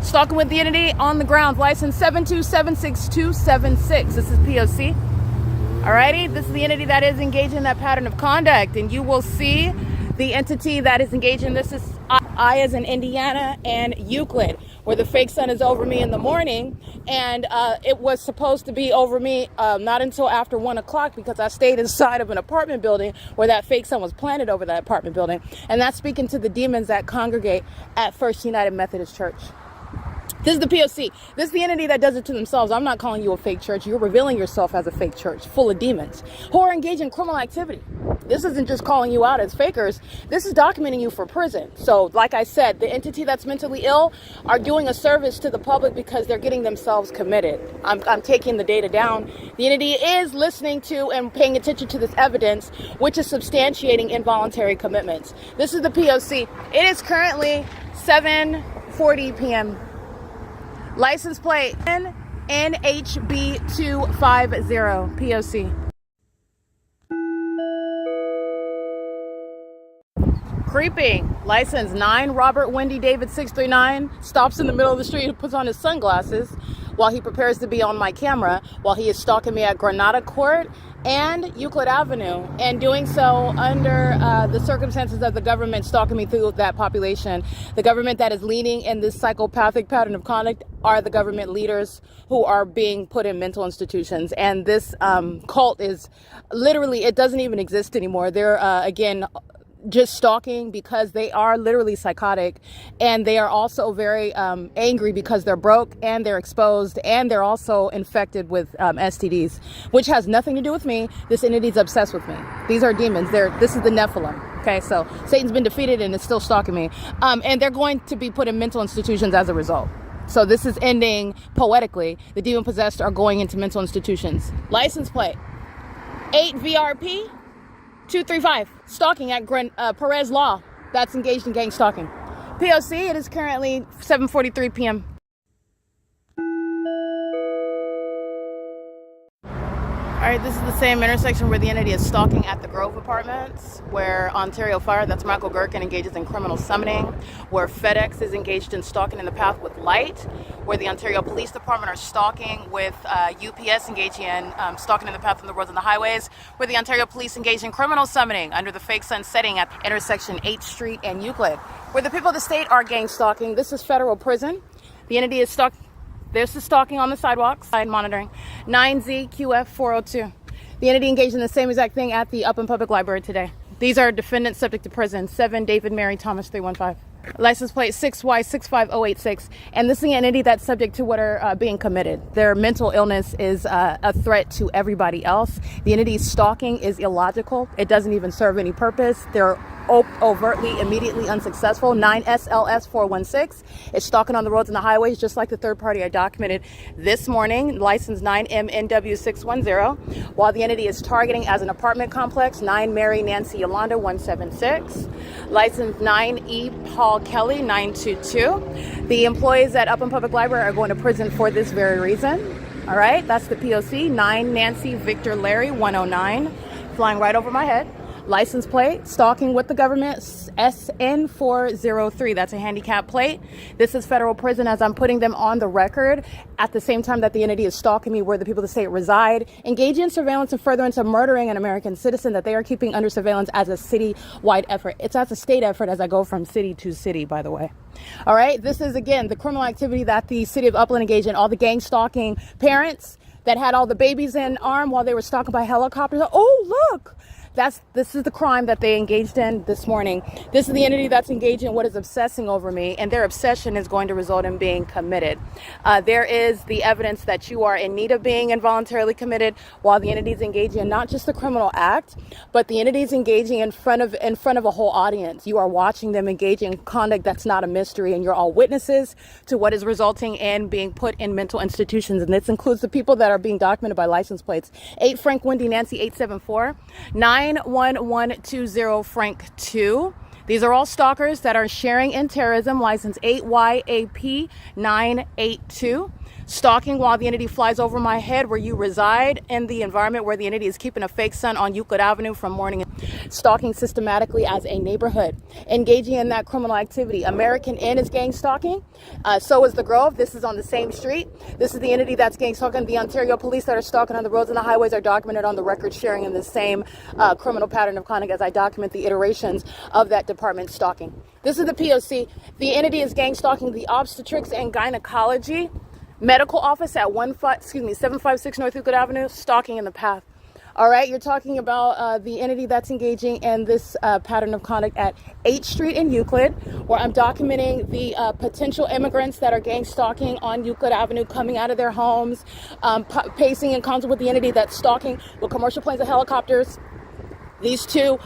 stalking with the entity on the ground, license 7276276. This is P.O.C. Alrighty, this is the entity that is engaged in that pattern of conduct, and you will see the entity that is engaged in this is I.I.S in Indiana and Euclid, where the fake sun is over me in the morning, and it was supposed to be over me not until after 1 o'clock, because I stayed inside of an apartment building where that fake sun was planted over that apartment building. And that's speaking to the demons that congregate at First United Methodist Church. This is the P.O.C. This is the entity that does it to themselves. I'm not calling you a fake church. You're revealing yourself as a fake church full of demons who are engaged in criminal activity. This isn't just calling you out as fakers. This is documenting you for prison. So, like I said, the entity that's mentally ill are doing a service to the public because they're getting themselves committed. I'm taking the data down. The entity is listening to and paying attention to this evidence, which is substantiating involuntary commitments. This is the P.O.C. It is currently 7:40 p.m. License plate NHB250 P.O.C. Creeping. License 9 Robert Wendy David 639 stops in the middle of the street and puts on his sunglasses while he prepares to be on my camera while he is stalking me at Granada Court and Euclid Avenue, and doing so under the circumstances of the government stalking me through that population. The government that is leading in this psychopathic pattern of conduct are the government leaders who are being put in mental institutions. And this cult is literally, it doesn't even exist anymore. They're, again, just stalking because they are literally psychotic, and they are also very angry because they're broke and they're exposed, and they're also infected with STDs, which has nothing to do with me. This entity's obsessed with me. These are demons. This is the Nephilim. Okay, so Satan's been defeated and is still stalking me, and they're going to be put in mental institutions as a result. So this is ending poetically. The demon possessed are going into mental institutions. License plate 8 VRP 235, stalking at Perez Law. That's engaged in gang stalking. P.O.C. It is currently 7:43 p.m. All right, this is the same intersection where the entity is stalking at the Grove Apartments, where Ontario Fire, that's Michael GERKEN, engages in criminal summoning, where FedEx is engaged in stalking in the path with light, where the Ontario Police Department are stalking with UPS engaging in stalking in the path on the roads and the highways, where the Ontario Police engage in criminal summoning under the fake sun setting at the intersection 8th Street and Euclid, where the people of the state are gang stalking. This is federal prison. The entity is stalking. There's the stalking on the sidewalks, side monitoring. 9ZQF402. The entity engaged in the same exact thing at the Upland Public Library today. These are defendants subject to prison. 7 David Mary Thomas 315. License plate 6Y65086. And this is the entity that's subject to what are being committed. Their mental illness is a threat to everybody else. The entity's stalking is illogical. It doesn't even serve any purpose. They're overtly, immediately unsuccessful. 9SLS416 is stalking on the roads and the highways, just like the third party I documented this morning. License 9MNW610. While the entity is targeting as an apartment complex, 9 Mary Nancy Yolanda 176. License 9E Paul Kelly 922. The employees at Upland Public Library are going to prison for this very reason. All right, that's the P.O.C. 9 Nancy Victor Larry 109, flying right over my head. License plate, stalking with the government, SN403. That's a handicap plate. This is federal prison as I'm putting them on the record at the same time that the entity is stalking me where the people of the state reside, engaging in surveillance and furtherance of murdering an American citizen that they are keeping under surveillance as a city-wide effort. It's as a state effort as I go from city to city, by the way. All right, this is, again, the criminal activity that the city of Upland engaged in. All the gang stalking parents that had all the babies in arm while they were stalking by helicopters. Oh, look! This is the crime that they engaged in this morning. This is the entity that's engaged in what is obsessing over me, and their obsession is going to result in being committed. There is the evidence that you are in need of being involuntarily committed, while the entity is engaging in not just the criminal act, but the entity is engaging in front of a whole audience. You are watching them engage in conduct that's not a mystery, and you're all witnesses to what is resulting in being put in mental institutions. And this includes the people that are being documented by license plates: 8 Frank Wendy Nancy 874, 91120 Frank 2. These are all stalkers that are sharing in terrorism, license 8YAP 982. Stalking while the entity flies over my head where you reside in the environment where the entity is keeping a fake sun on Euclid Avenue from morning. Stalking systematically as a neighborhood. Engaging in that criminal activity. American Inn is gang stalking. So is the Grove. This is on the same street. This is the entity that's gang stalking. The Ontario police that are stalking on the roads and the highways are documented on the record, sharing in the same criminal pattern of conduct as I document the iterations of that department stalking. This is the P.O.C. The entity is gang stalking the obstetrics and gynecology medical office at 756 North Euclid Avenue, stalking in the path. All right, you're talking about the entity that's engaging in this pattern of conduct at 8th Street in Euclid, where I'm documenting the potential immigrants that are gang stalking on Euclid Avenue, coming out of their homes, pacing in concert with the entity that's stalking with commercial planes and helicopters. These two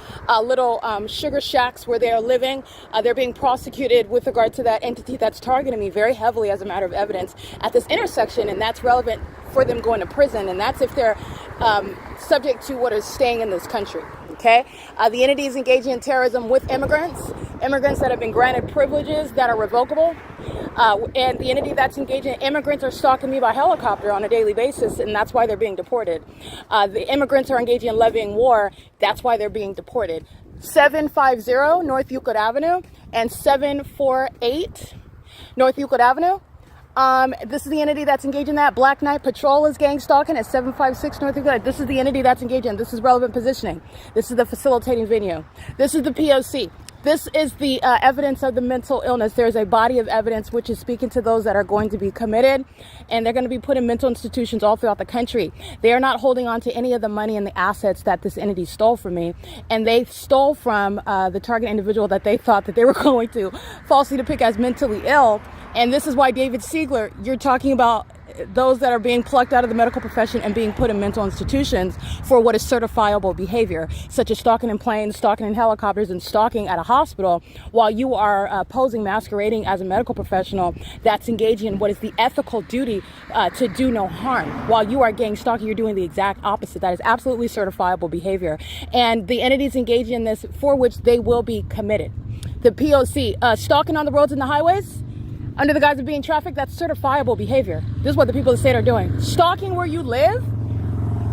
little sugar shacks where they are living, they're being prosecuted with regard to that entity that's targeting me very heavily as a matter of evidence at this intersection, and that's relevant for them going to prison, and that's if they're subject to what is staying in this country. Okay, the entity is engaging in terrorism with immigrants that have been granted privileges that are revocable, and the entity that's engaging in immigrants are stalking me by helicopter on a daily basis, and that's why they're being deported. The immigrants are engaging in levying war. That's why they're being deported. 750 North Euclid Avenue and 748 North Euclid Avenue. This is the entity that's engaging in that. Black Knight Patrol is gang stalking at 756 North Euclid. This is the entity that's engaging. This is relevant positioning. This is the facilitating venue. This is the P.O.C. This is the evidence of the mental illness. There's a body of evidence which is speaking to those that are going to be committed, and they're going to be put in mental institutions all throughout the country. They are not holding on to any of the money and the assets that this entity stole from me, and they stole from the target individual that they thought that they were going to falsely depict as mentally ill. And this is why, David Siegler, you're talking about those that are being plucked out of the medical profession and being put in mental institutions for what is certifiable behavior, such as stalking in planes, stalking in helicopters, and stalking at a hospital, while you are posing, masquerading as a medical professional that's engaging in what is the ethical duty to do no harm. While you are gang stalking, you're doing the exact opposite. That is absolutely certifiable behavior. And the entities engaging in this, for which they will be committed. The P.O.C. Stalking on the roads and the highways, under the guise of being trafficked, that's certifiable behavior. This is what the people of the state are doing. Stalking where you live,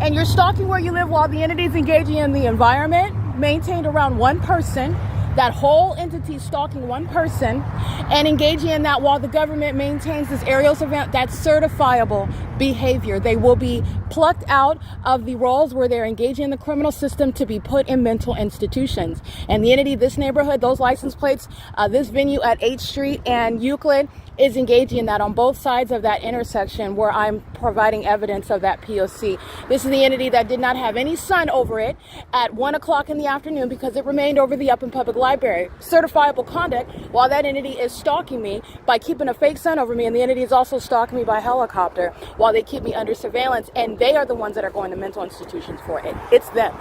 and you're stalking where you live while the entity is engaging in the environment maintained around one person. That whole entity stalking one person and engaging in that while the government maintains this aerial surveillance, that's certifiable behavior. They will be plucked out of the roles where they're engaging in the criminal system to be put in mental institutions. And the entity, this neighborhood, those license plates, this venue at 8th Street and Euclid is engaging in that on both sides of that intersection where I'm providing evidence of that P.O.C. This is the entity that did not have any sun over it at 1 o'clock in the afternoon because it remained over the Upland Public Library. Certifiable conduct while that entity is stalking me by keeping a fake sun over me, and the entity is also stalking me by helicopter while they keep me under surveillance, and they are the ones that are going to mental institutions for it. It's them.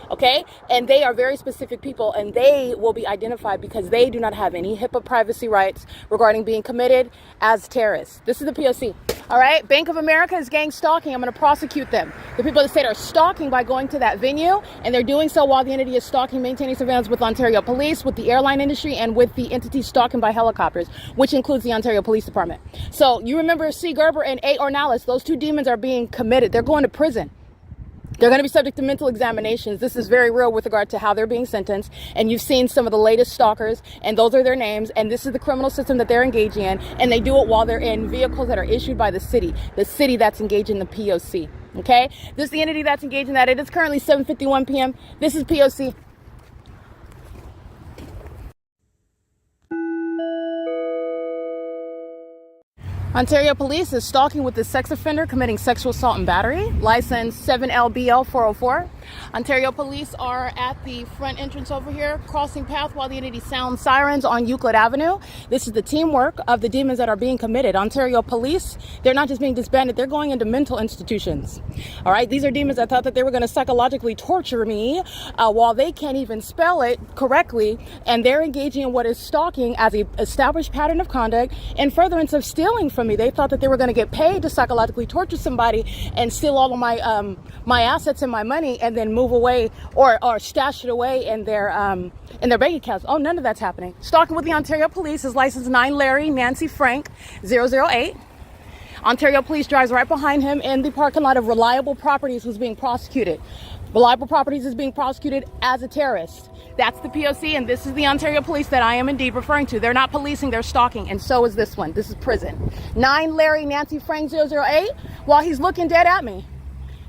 Okay, and they are very specific people, and they will be identified because they do not have any HIPAA privacy rights regarding being committed as terrorists. This is the P.O.C. All right, Bank of America is gang stalking. I'm going to prosecute them. The people of the state are stalking by going to that venue, and they're doing so while the entity is stalking, maintaining surveillance with Ontario Police, with the airline industry, and with the entity stalking by helicopters, which includes the Ontario Police Department. So you remember C. Gerber and A. Ornalis, those two demons are being committed. They're going to prison. They're going to be subject to mental examinations. This is very real with regard to how they're being sentenced. And you've seen some of the latest stalkers, and those are their names. And this is the criminal system that they're engaging in. And they do it while they're in vehicles that are issued by the city that's engaged in the P.O.C. Okay? This is the entity that's engaged in that. It is currently 7:51 p.m. This is P.O.C. Ontario Police is stalking with this sex offender committing sexual assault and battery, license 7LBL404. Ontario Police are at the front entrance over here, crossing path while the entity sounds sirens on Euclid Avenue. This is the teamwork of the demons that are being committed. Ontario Police, they're not just being disbanded, they're going into mental institutions. All right, these are demons that thought that they were going to psychologically torture me while they can't even spell it correctly, and they're engaging in what is stalking as an established pattern of conduct in furtherance of stealing from me. They thought that they were going to get paid to psychologically torture somebody and steal all of my assets and my money and then move away or stash it away in their bank accounts. Oh, none of that's happening. Stalking with the Ontario Police is license 9 Larry Nancy Frank 008. Ontario Police drives right behind him in the parking lot of Reliable Properties, who's being prosecuted. Reliable Properties is being prosecuted as a terrorist. That's the P.O.C, and this is the Ontario Police that I am indeed referring to. They're not policing, they're stalking, and so is this one. This is prison. 9 Larry Nancy Frank 008, while he's looking dead at me.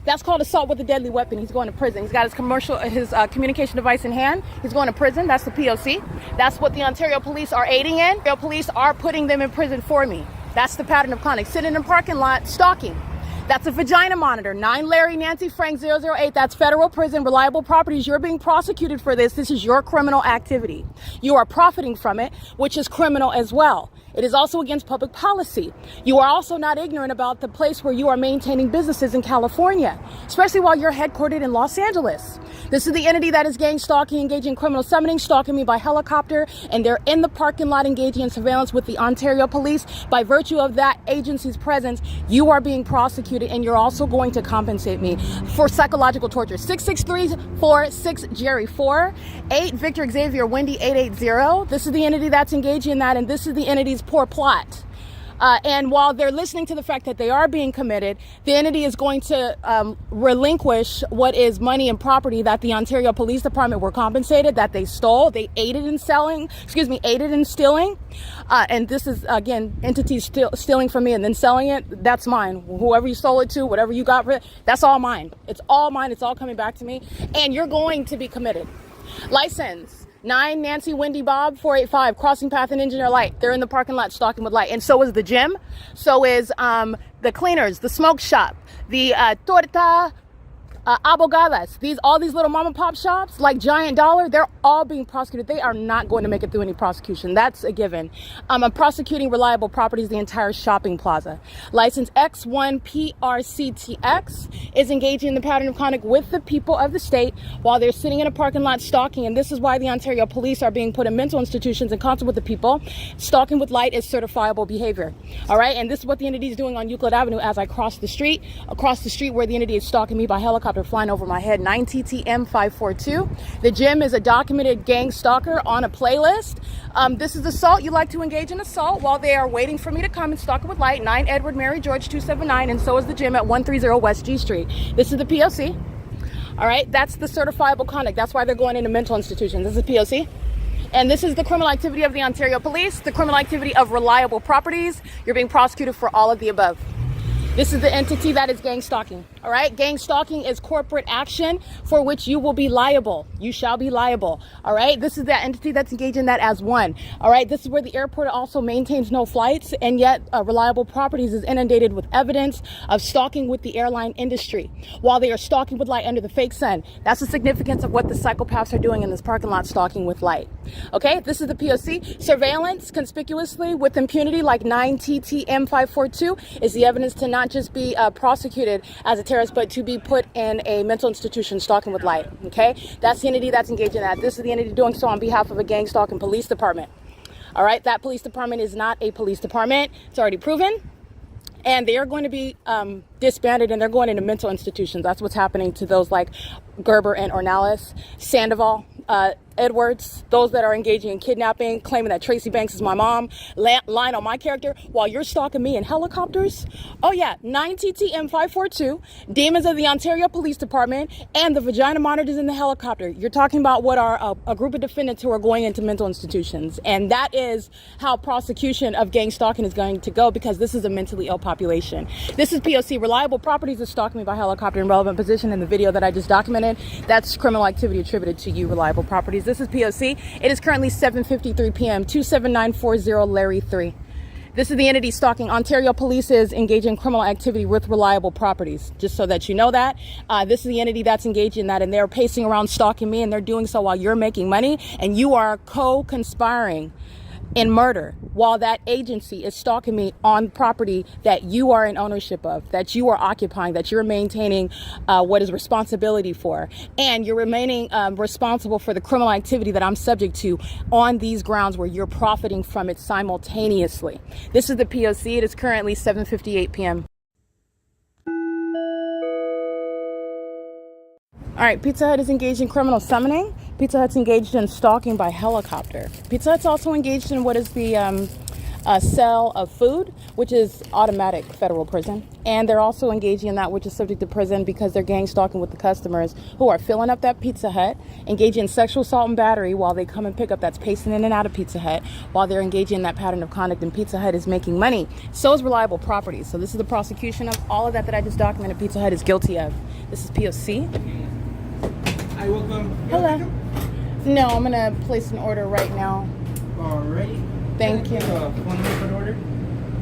That's called assault with a deadly weapon. He's going to prison. He's got his communication device in hand. He's going to prison. That's the P.O.C. That's what the Ontario Police are aiding in. The police are putting them in prison for me. That's the pattern of conduct. Sitting in a parking lot, stalking. That's a vagina monitor. 9 Larry Nancy Frank 008. That's federal prison. Reliable Properties. You're being prosecuted for this. This is your criminal activity. You are profiting from it, which is criminal as well. It is also against public policy. You are also not ignorant about the place where you are maintaining businesses in California, especially while you're headquartered in Los Angeles. This is the entity that is gang stalking, engaging in criminal summoning, stalking me by helicopter, and they're in the parking lot engaging in surveillance with the Ontario Police. By virtue of that agency's presence, you are being prosecuted, and you're also going to compensate me for psychological torture. 66346 Jerry 4, 8 Victor Xavier Wendy 880. This is the entity that's engaging in that, and this is the entity's poor plot. And while they're listening to the fact that they are being committed, the entity is going to relinquish what is money and property that the Ontario Police Department were compensated, that they stole. They aided in stealing. And this is, again, entities stealing from me and then selling it. That's mine. Whoever you stole it to, whatever you got rid, that's all mine. It's all mine. It's all coming back to me. And you're going to be committed. License 9 Nancy Wendy Bob 485, crossing path and engineer light. They're in the parking lot stalking with light. And so is the gym. So is the cleaners, the smoke shop, the torta abogadas. All these little mom and pop shops like Giant Dollar, they're all being prosecuted. They are not going to make it through any prosecution. That's a given. I'm prosecuting Reliable Properties, the entire shopping plaza. License X1PRCTX is engaging in the pattern of conduct with the people of the state while they're sitting in a parking lot stalking. And this is why the Ontario Police are being put in mental institutions in concert with the people. Stalking with light is certifiable behavior. All right. And this is what the entity is doing on Euclid Avenue as I cross the street where the entity is stalking me by helicopter flying over my head. 9TTM 542. The gym is a documented gang stalker on a playlist. This is assault. You like to engage in assault while they are waiting for me to come and stalk it with light. 9 Edward Mary George 279, and so is the gym at 130 West G Street. This is the P.O.C. All right, that's the certifiable conduct. That's why they're going into mental institutions. This is P.O.C. And this is the criminal activity of the Ontario Police, the criminal activity of Reliable Properties. You're being prosecuted for all of the above. This is the entity that is gang stalking. All right. Gang stalking is corporate action for which you will be liable. You shall be liable. All right. This is that entity that's engaged in that as one. All right. This is where the airport also maintains no flights, and yet Reliable Properties is inundated with evidence of stalking with the airline industry while they are stalking with light under the fake sun. That's the significance of what the psychopaths are doing in this parking lot, stalking with light. Okay. This is the P.O.C. Surveillance conspicuously with impunity like 9TTM 542 is the evidence to not just be prosecuted as a terrorist, but to be put in a mental institution stalking with light. Okay, that's the entity that's engaged in that. This is the entity doing so on behalf of a gang stalking police department. All right, that police department is not a police department. It's already proven. And they are going to be disbanded, and they're going into mental institutions. That's what's happening to those like Gerber and Ornelas, Sandoval, Edwards, those that are engaging in kidnapping, claiming that Tracy Banks is my mom, lying on my character while you're stalking me in helicopters. Oh yeah, 9TTM 542, demons of the Ontario Police Department, and the vagina monitors in the helicopter. You're talking about what are a group of defendants who are going into mental institutions. And that is how prosecution of gang stalking is going to go, because this is a mentally ill population. This is P.O.C. Reliable Properties is stalking me by helicopter in relevant position in the video that I just documented. That's criminal activity attributed to you, Reliable Properties. This is P.O.C. It is currently 7:53 p.m. 27940 Larry 3. This is the entity stalking. Ontario Police is engaged in criminal activity with reliable properties, just so that you know that. This is the entity that's engaged in that, and they're pacing around stalking me, and they're doing so while you're making money, and you are co-conspiring in murder while that agency is stalking me on property that you are in ownership of, that you are occupying, that you're maintaining what is responsibility for, and you're remaining responsible for the criminal activity that I'm subject to on these grounds where you're profiting from it simultaneously. This is the P.O.C. It is currently 7:58 p.m. All right, Pizza Hut is engaged in criminal summoning. Pizza Hut's engaged in stalking by helicopter. Pizza Hut's also engaged in what is the sale of food, which is automatic federal prison. And they're also engaging in that which is subject to prison because they're gang stalking with the customers who are filling up that Pizza Hut, engaging in sexual assault and battery while they come and pick up, that's pacing in and out of Pizza Hut, while they're engaging in that pattern of conduct, and Pizza Hut is making money. So is reliable properties. So this is the prosecution of all of that I just documented Pizza Hut is guilty of. This is P.O.C. Hi, welcome. Hello. No, I'm gonna place an order right now. Alrighty. Thank you. Phone number for the order?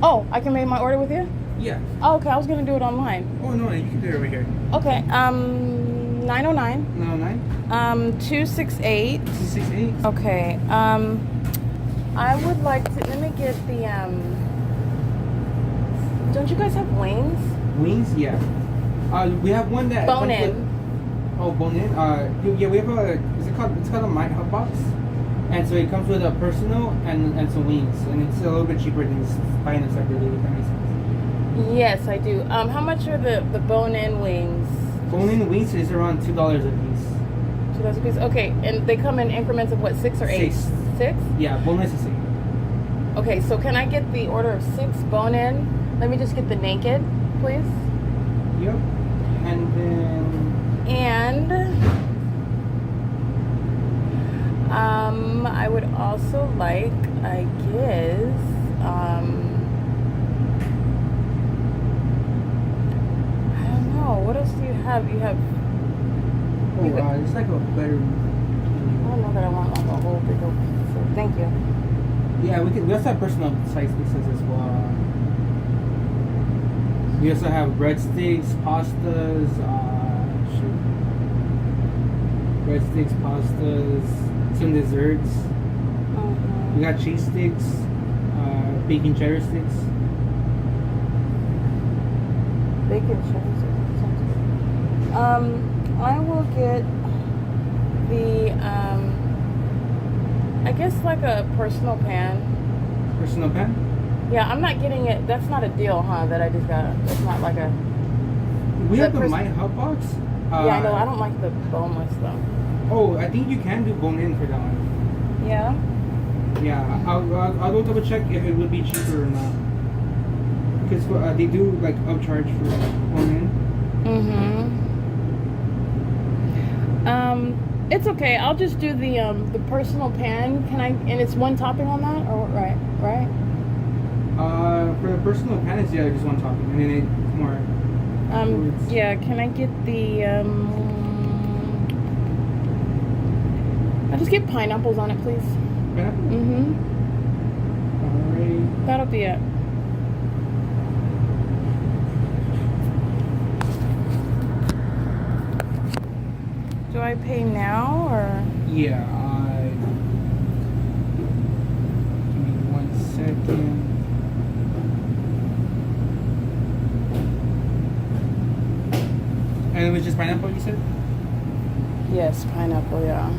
Oh, I can make my order with you? Yeah. Oh, okay, I was gonna do it online. Oh no, you can do it over here. Okay, 909. 909 268. 268. Okay, I would like to, let me get the, don't you guys have wings? Wings? Yeah. We have one that Bone comes in. with- Oh, bone in. Yeah, we have it's called a My Hub Box, and so it comes with a personal and some wings, and it's a little bit cheaper than just buying it separately. If that makes sense. Yes, I do. How much are the bone-in wings? Bone in wings is around $2 a piece. $2 a piece. Okay, and they come in increments of what, 6 or 8? 6. 6? Yeah, boneless is 8. Okay, so can I get the order of 6 bone-in? Let me just get the naked, please. Yep. And then. And I would also like, I guess, I don't know, what else do you have? You have, Oh, it's like a better. I don't know that I want like a whole big open, so thank you. Yeah, we also have personal size pizzas as well. We also have breadsticks, pastas, breadsticks, pastas, some desserts. We got cheese sticks, bacon cheddar sticks. Bacon cheddar sticks. I will get the, I guess like a personal pan. Personal pan? Yeah, I'm not getting it. That's not a deal, huh? That I just got. It's not like a. We have The the My Hub Box. Yeah, I know. I don't like the boneless though. Oh, I think you can do bone in for that one. Yeah. Yeah, I'll go double check if it would be cheaper or not. Because they do like upcharge for bone in. It's okay. I'll just do the personal pan. Can I? And it's one topping on that, or right? For the personal pan, it's just one topping, and then it's more. Yeah. Can I get the I'll just get pineapples on it, please. Pineapple? Alright. That'll be it. Do I pay now or? Yeah, give me 1 second. And it was just pineapple, you said? Yes, pineapple, yeah.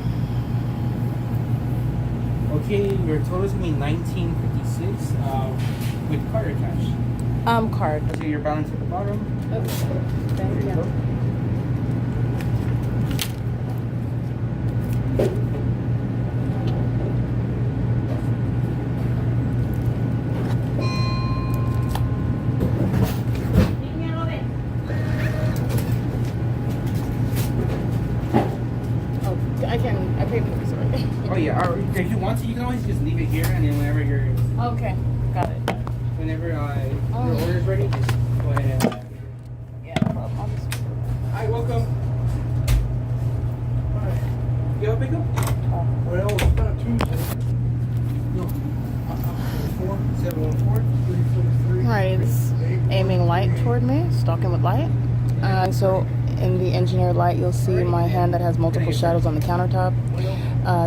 Okay, your total is going to be $19.56 with card or cash? Card. Okay, your balance at the bottom. Okay. Thank There you you. go. I paid for this already. Oh yeah, or if you want to, you can always just leave it here, and then whenever you're, Okay, got it. whenever your order's ready, just go ahead and. Yeah, no problem. I'll just. Hi, welcome. Hi. You have a pickup? Well, it's not Tuesday. No. 4714. toward me, stalking with light. So in the engineer light, you'll see my hand that has multiple shadows on the countertop.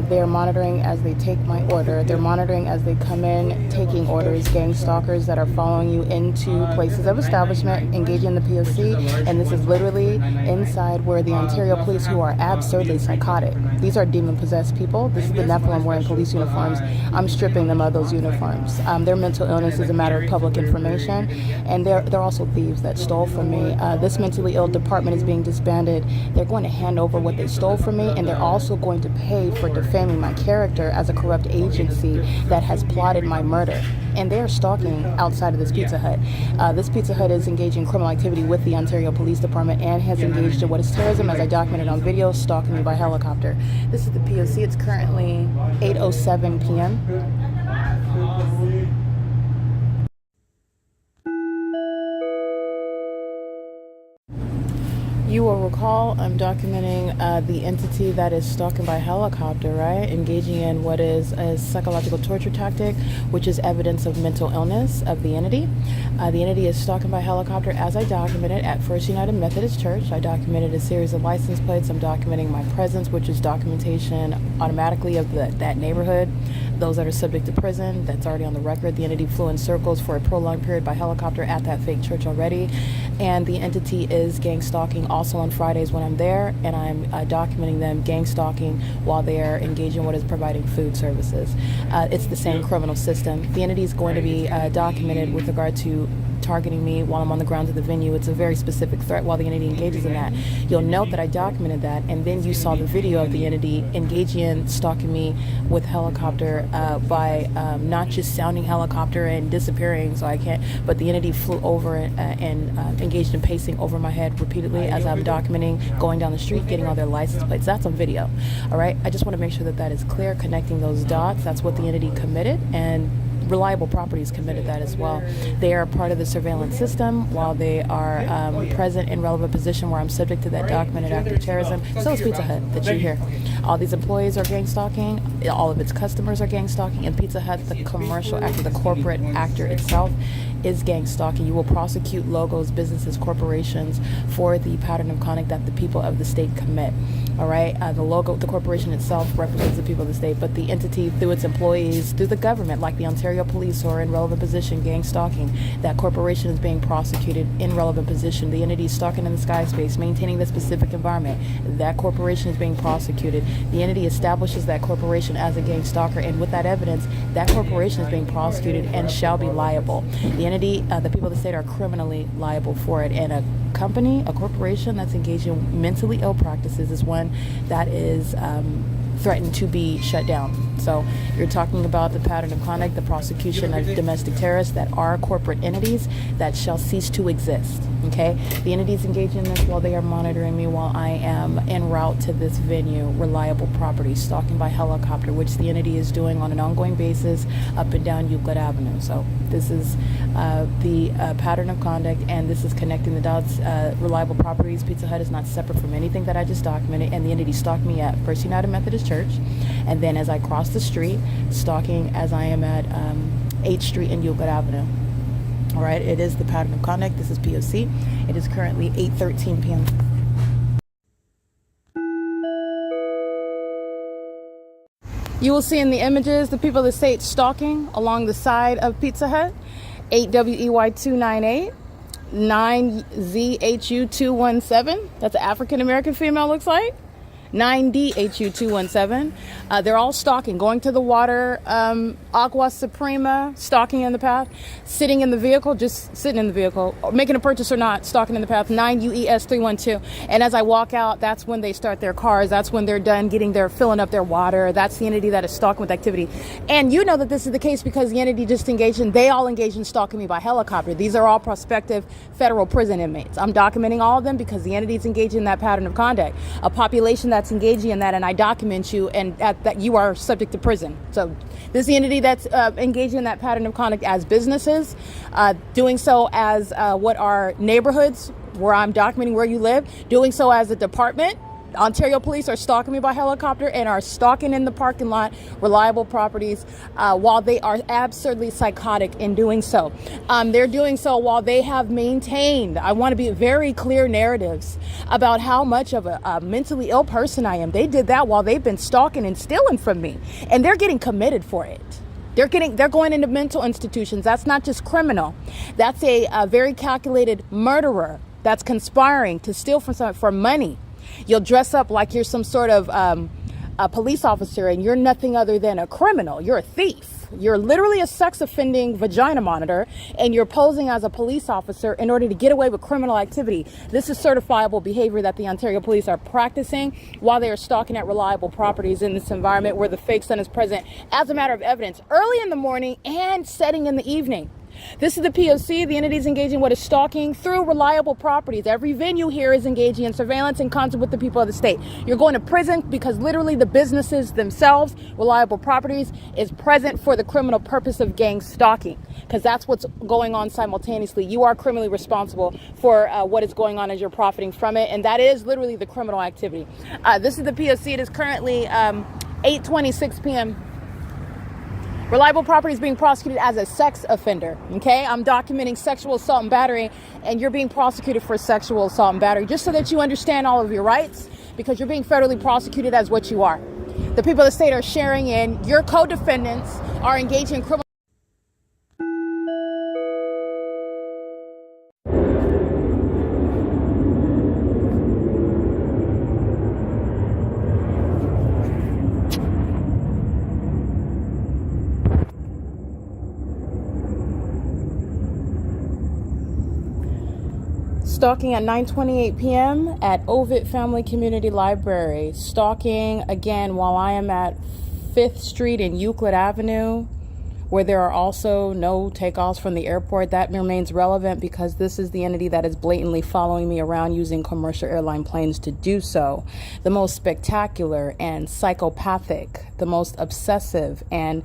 They're monitoring as they take my order. They're monitoring as they come in, taking orders, gang stalkers that are following you into places of establishment, engaging the P.O.C. And this is literally inside where the Ontario police, who are absurdly psychotic. These are demon-possessed people. This is the Nephilim wearing police uniforms. I'm stripping them of those uniforms. Their mental illness is a matter of public information, and they're also thieves that stole from me. This mentally ill department is being disbanded. They're going to hand over what they stole from me, and they're also going to pay for defaming my character as a corrupt agency that has plotted my murder. And they're stalking outside of this Pizza Hut. This Pizza Hut is engaging in criminal activity with the Ontario Police Department and has engaged in what is terrorism, as I documented on video, stalking me by helicopter. This is the P.O.C. It's currently 8:07 p.m. You will recall I'm documenting the entity that is stalking by helicopter, right? Engaging in what is a psychological torture tactic, which is evidence of mental illness of the entity. The entity is stalking by helicopter, as I documented at First United Methodist Church. I documented a series of license plates. I'm documenting my presence, which is documentation automatically of that neighborhood. Those that are subject to prison, that's already on the record. The entity flew in circles for a prolonged period by helicopter at that fake church already. And the entity is gang stalking also on Fridays when I'm there, and I'm documenting them gang stalking while they are engaging in what is providing food services. It's the same criminal system. The entity is going to be documented with regard to targeting me while I'm on the grounds of the venue. It's a very specific threat while the entity engages in that. You'll note that I documented that, and then you saw the video of the entity engaging in stalking me with helicopter by not just sounding helicopter and disappearing, so I can't, but the entity flew over and engaged in pacing over my head repeatedly as I'm documenting, going down the street, getting all their license plates. That's on video. All right, I just want to make sure that that is clear, connecting those dots. That's what the entity committed, and Reliable Properties committed that as well. They are part of the surveillance system while they are present in relevant position where I'm subject to that documented act of terrorism. So is Pizza Hut that you hear. All these employees are gang stalking, all of its customers are gang stalking, and Pizza Hut, the commercial actor, the corporate actor itself, is gang stalking. You will prosecute logos, businesses, corporations for the pattern of conduct that the people of the state commit. All right, the logo, the corporation itself represents the people of the state, but the entity, through its employees, through the government, like the Ontario Police, or in relevant position, gang stalking, that corporation is being prosecuted in relevant position. The entity is stalking in the sky space, maintaining the specific environment. That corporation is being prosecuted. The entity establishes that corporation as a gang stalker, and with that evidence, that corporation is being prosecuted and shall be liable. The entity, the people of the state, are criminally liable for it, and a company, a corporation that's engaged in mentally ill practices is one that is threatened to be shut down. So you're talking about the pattern of conduct, the prosecution of domestic terrorists that are corporate entities that shall cease to exist. Okay, the entities engaged in this while they are monitoring me while I am en route to this venue. Reliable Properties, stalking by helicopter, which the entity is doing on an ongoing basis up and down Euclid Avenue. So this is the pattern of conduct, and this is connecting the dots. Reliable Properties, Pizza Hut is not separate from anything that I just documented, and the entity stalked me at First United Methodist Church, and then as I cross the street, stalking as I am at 8th Street and Euclid Avenue. All right, it is the pattern of conduct. This is P.O.C. It is currently 8:13 p.m. You will see in the images the people of the state stalking along the side of Pizza Hut. 8WEY298, 9ZHU217. That's an African American female, looks like. 9DHU217. They're all stalking, going to the water, Aqua Suprema, stalking in the path, sitting in the vehicle, just sitting in the vehicle, making a purchase or not, stalking in the path, 9UES312. And as I walk out, that's when they start their cars. That's when they're done filling up their water. That's the entity that is stalking with activity. And you know that this is the case because the entity they all engaged in stalking me by helicopter. These are all prospective federal prison inmates. I'm documenting all of them because the entity is engaging in that pattern of conduct. A population that's engaging in that, and I document you, and that you are subject to prison. So this is the entity that's engaging in that pattern of conduct as businesses, doing so as what are neighborhoods where I'm documenting where you live, doing so as a department, Ontario police are stalking me by helicopter and are stalking in the parking lot reliable properties while they are absurdly psychotic in doing so. They're doing so while they have maintained, I want to be very clear, narratives about how much of a mentally ill person I am. They did that while they've been stalking and stealing from me, and they're getting committed for it. They're going into mental institutions. That's not just criminal. That's a very calculated murderer that's conspiring to steal from someone for money. You'll dress up like you're some sort of a police officer, and you're nothing other than a criminal. You're a thief. You're literally a sex offending vagina monitor, and you're posing as a police officer in order to get away with criminal activity. This is certifiable behavior that the Ontario police are practicing while they are stalking at reliable properties in this environment where the fake sun is present as a matter of evidence early in the morning and setting in the evening. This is the P.O.C. The entity is engaging in what is stalking through reliable properties. Every venue here is engaging in surveillance in concert with the people of the state. You're going to prison because literally the businesses themselves, reliable properties, is present for the criminal purpose of gang stalking, because that's what's going on simultaneously. You are criminally responsible for what is going on as you're profiting from it, and that is literally the criminal activity. This is the P.O.C. It is currently 8:26 p.m. Reliable property is being prosecuted as a sex offender, okay? I'm documenting sexual assault and battery, and you're being prosecuted for sexual assault and battery, just so that you understand all of your rights, because you're being federally prosecuted as what you are. The people of the state are sharing in. Your co-defendants are engaging in criminal. Stalking at 9:28 p.m. at Ovid Family Community Library. Stalking again while I am at 5th Street and Euclid Avenue, where there are also no takeoffs from the airport. That remains relevant because this is the entity that is blatantly following me around using commercial airline planes to do so. The most spectacular and psychopathic, the most obsessive and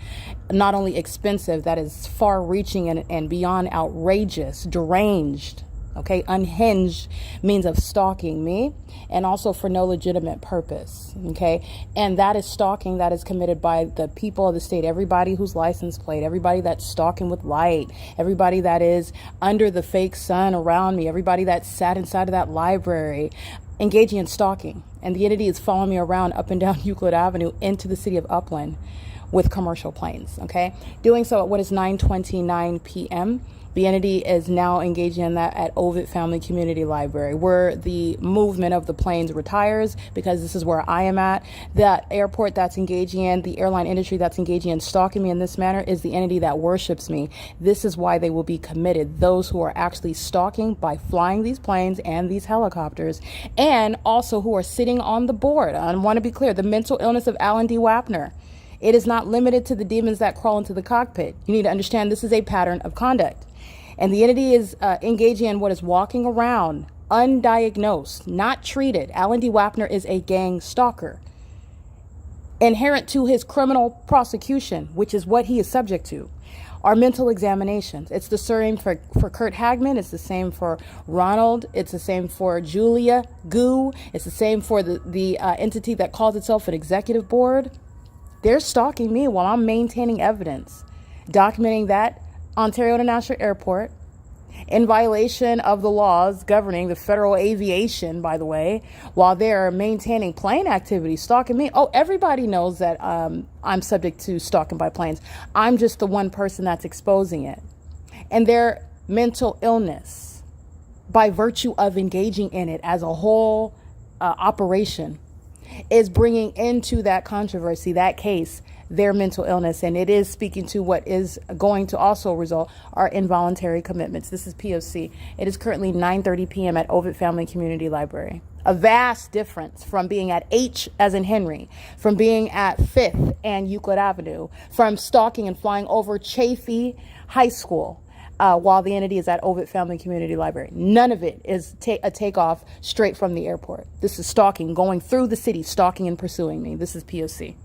not only expensive, that is far-reaching and beyond outrageous, deranged, okay, unhinged means of stalking me, and also for no legitimate purpose, okay? And that is stalking that is committed by the people of the state, everybody who's license plate, everybody that's stalking with light, everybody that is under the fake sun around me, everybody that sat inside of that library, engaging in stalking. And the entity is following me around up and down Euclid Avenue into the city of UPLAND with commercial planes, okay? Doing so at what is 9:29 p.m. The entity is now engaging in that at Ovid Family Community Library, where the movement of the planes retires, because this is where I am at. That airport that's engaging in, the airline industry that's engaging in stalking me in this manner is the entity that worships me. This is why they will be committed. Those who are actually stalking by flying these planes and these helicopters, and also who are sitting on the board. I want to be clear, the mental illness of Alan D. WAPNER. It is not limited to the demons that crawl into the cockpit. You need to understand this is a pattern of conduct. And the entity is engaging in what is walking around undiagnosed, not treated. Alan D. WAPNER is a gang stalker. Inherent to his criminal prosecution, which is what he is subject to, are mental examinations. It's the same for Kurt Hagman. It's the same for Ronald. It's the same for Julia Gu. It's the same for the entity that calls itself an executive board. They're stalking me while I'm maintaining evidence, documenting that Ontario International Airport, in violation of the laws governing the federal aviation, by the way, while they're maintaining plane activity, stalking me. Oh, everybody knows that I'm subject to stalking by planes. I'm just the one person that's exposing it. And their mental illness, by virtue of engaging in it as a whole operation, is bringing into that controversy, that case, their mental illness, and it is speaking to what is going to also result are involuntary commitments. This is P.O.C. It is currently 9:30 p.m. at Ovid Family Community Library. A vast difference from being at H as in Henry, from being at 5th and Euclid Avenue, from stalking and flying over Chaffee High School, while the entity is at Ovid Family Community Library. None of it is a takeoff straight from the airport. This is stalking, going through the city, stalking and pursuing me. This is P.O.C.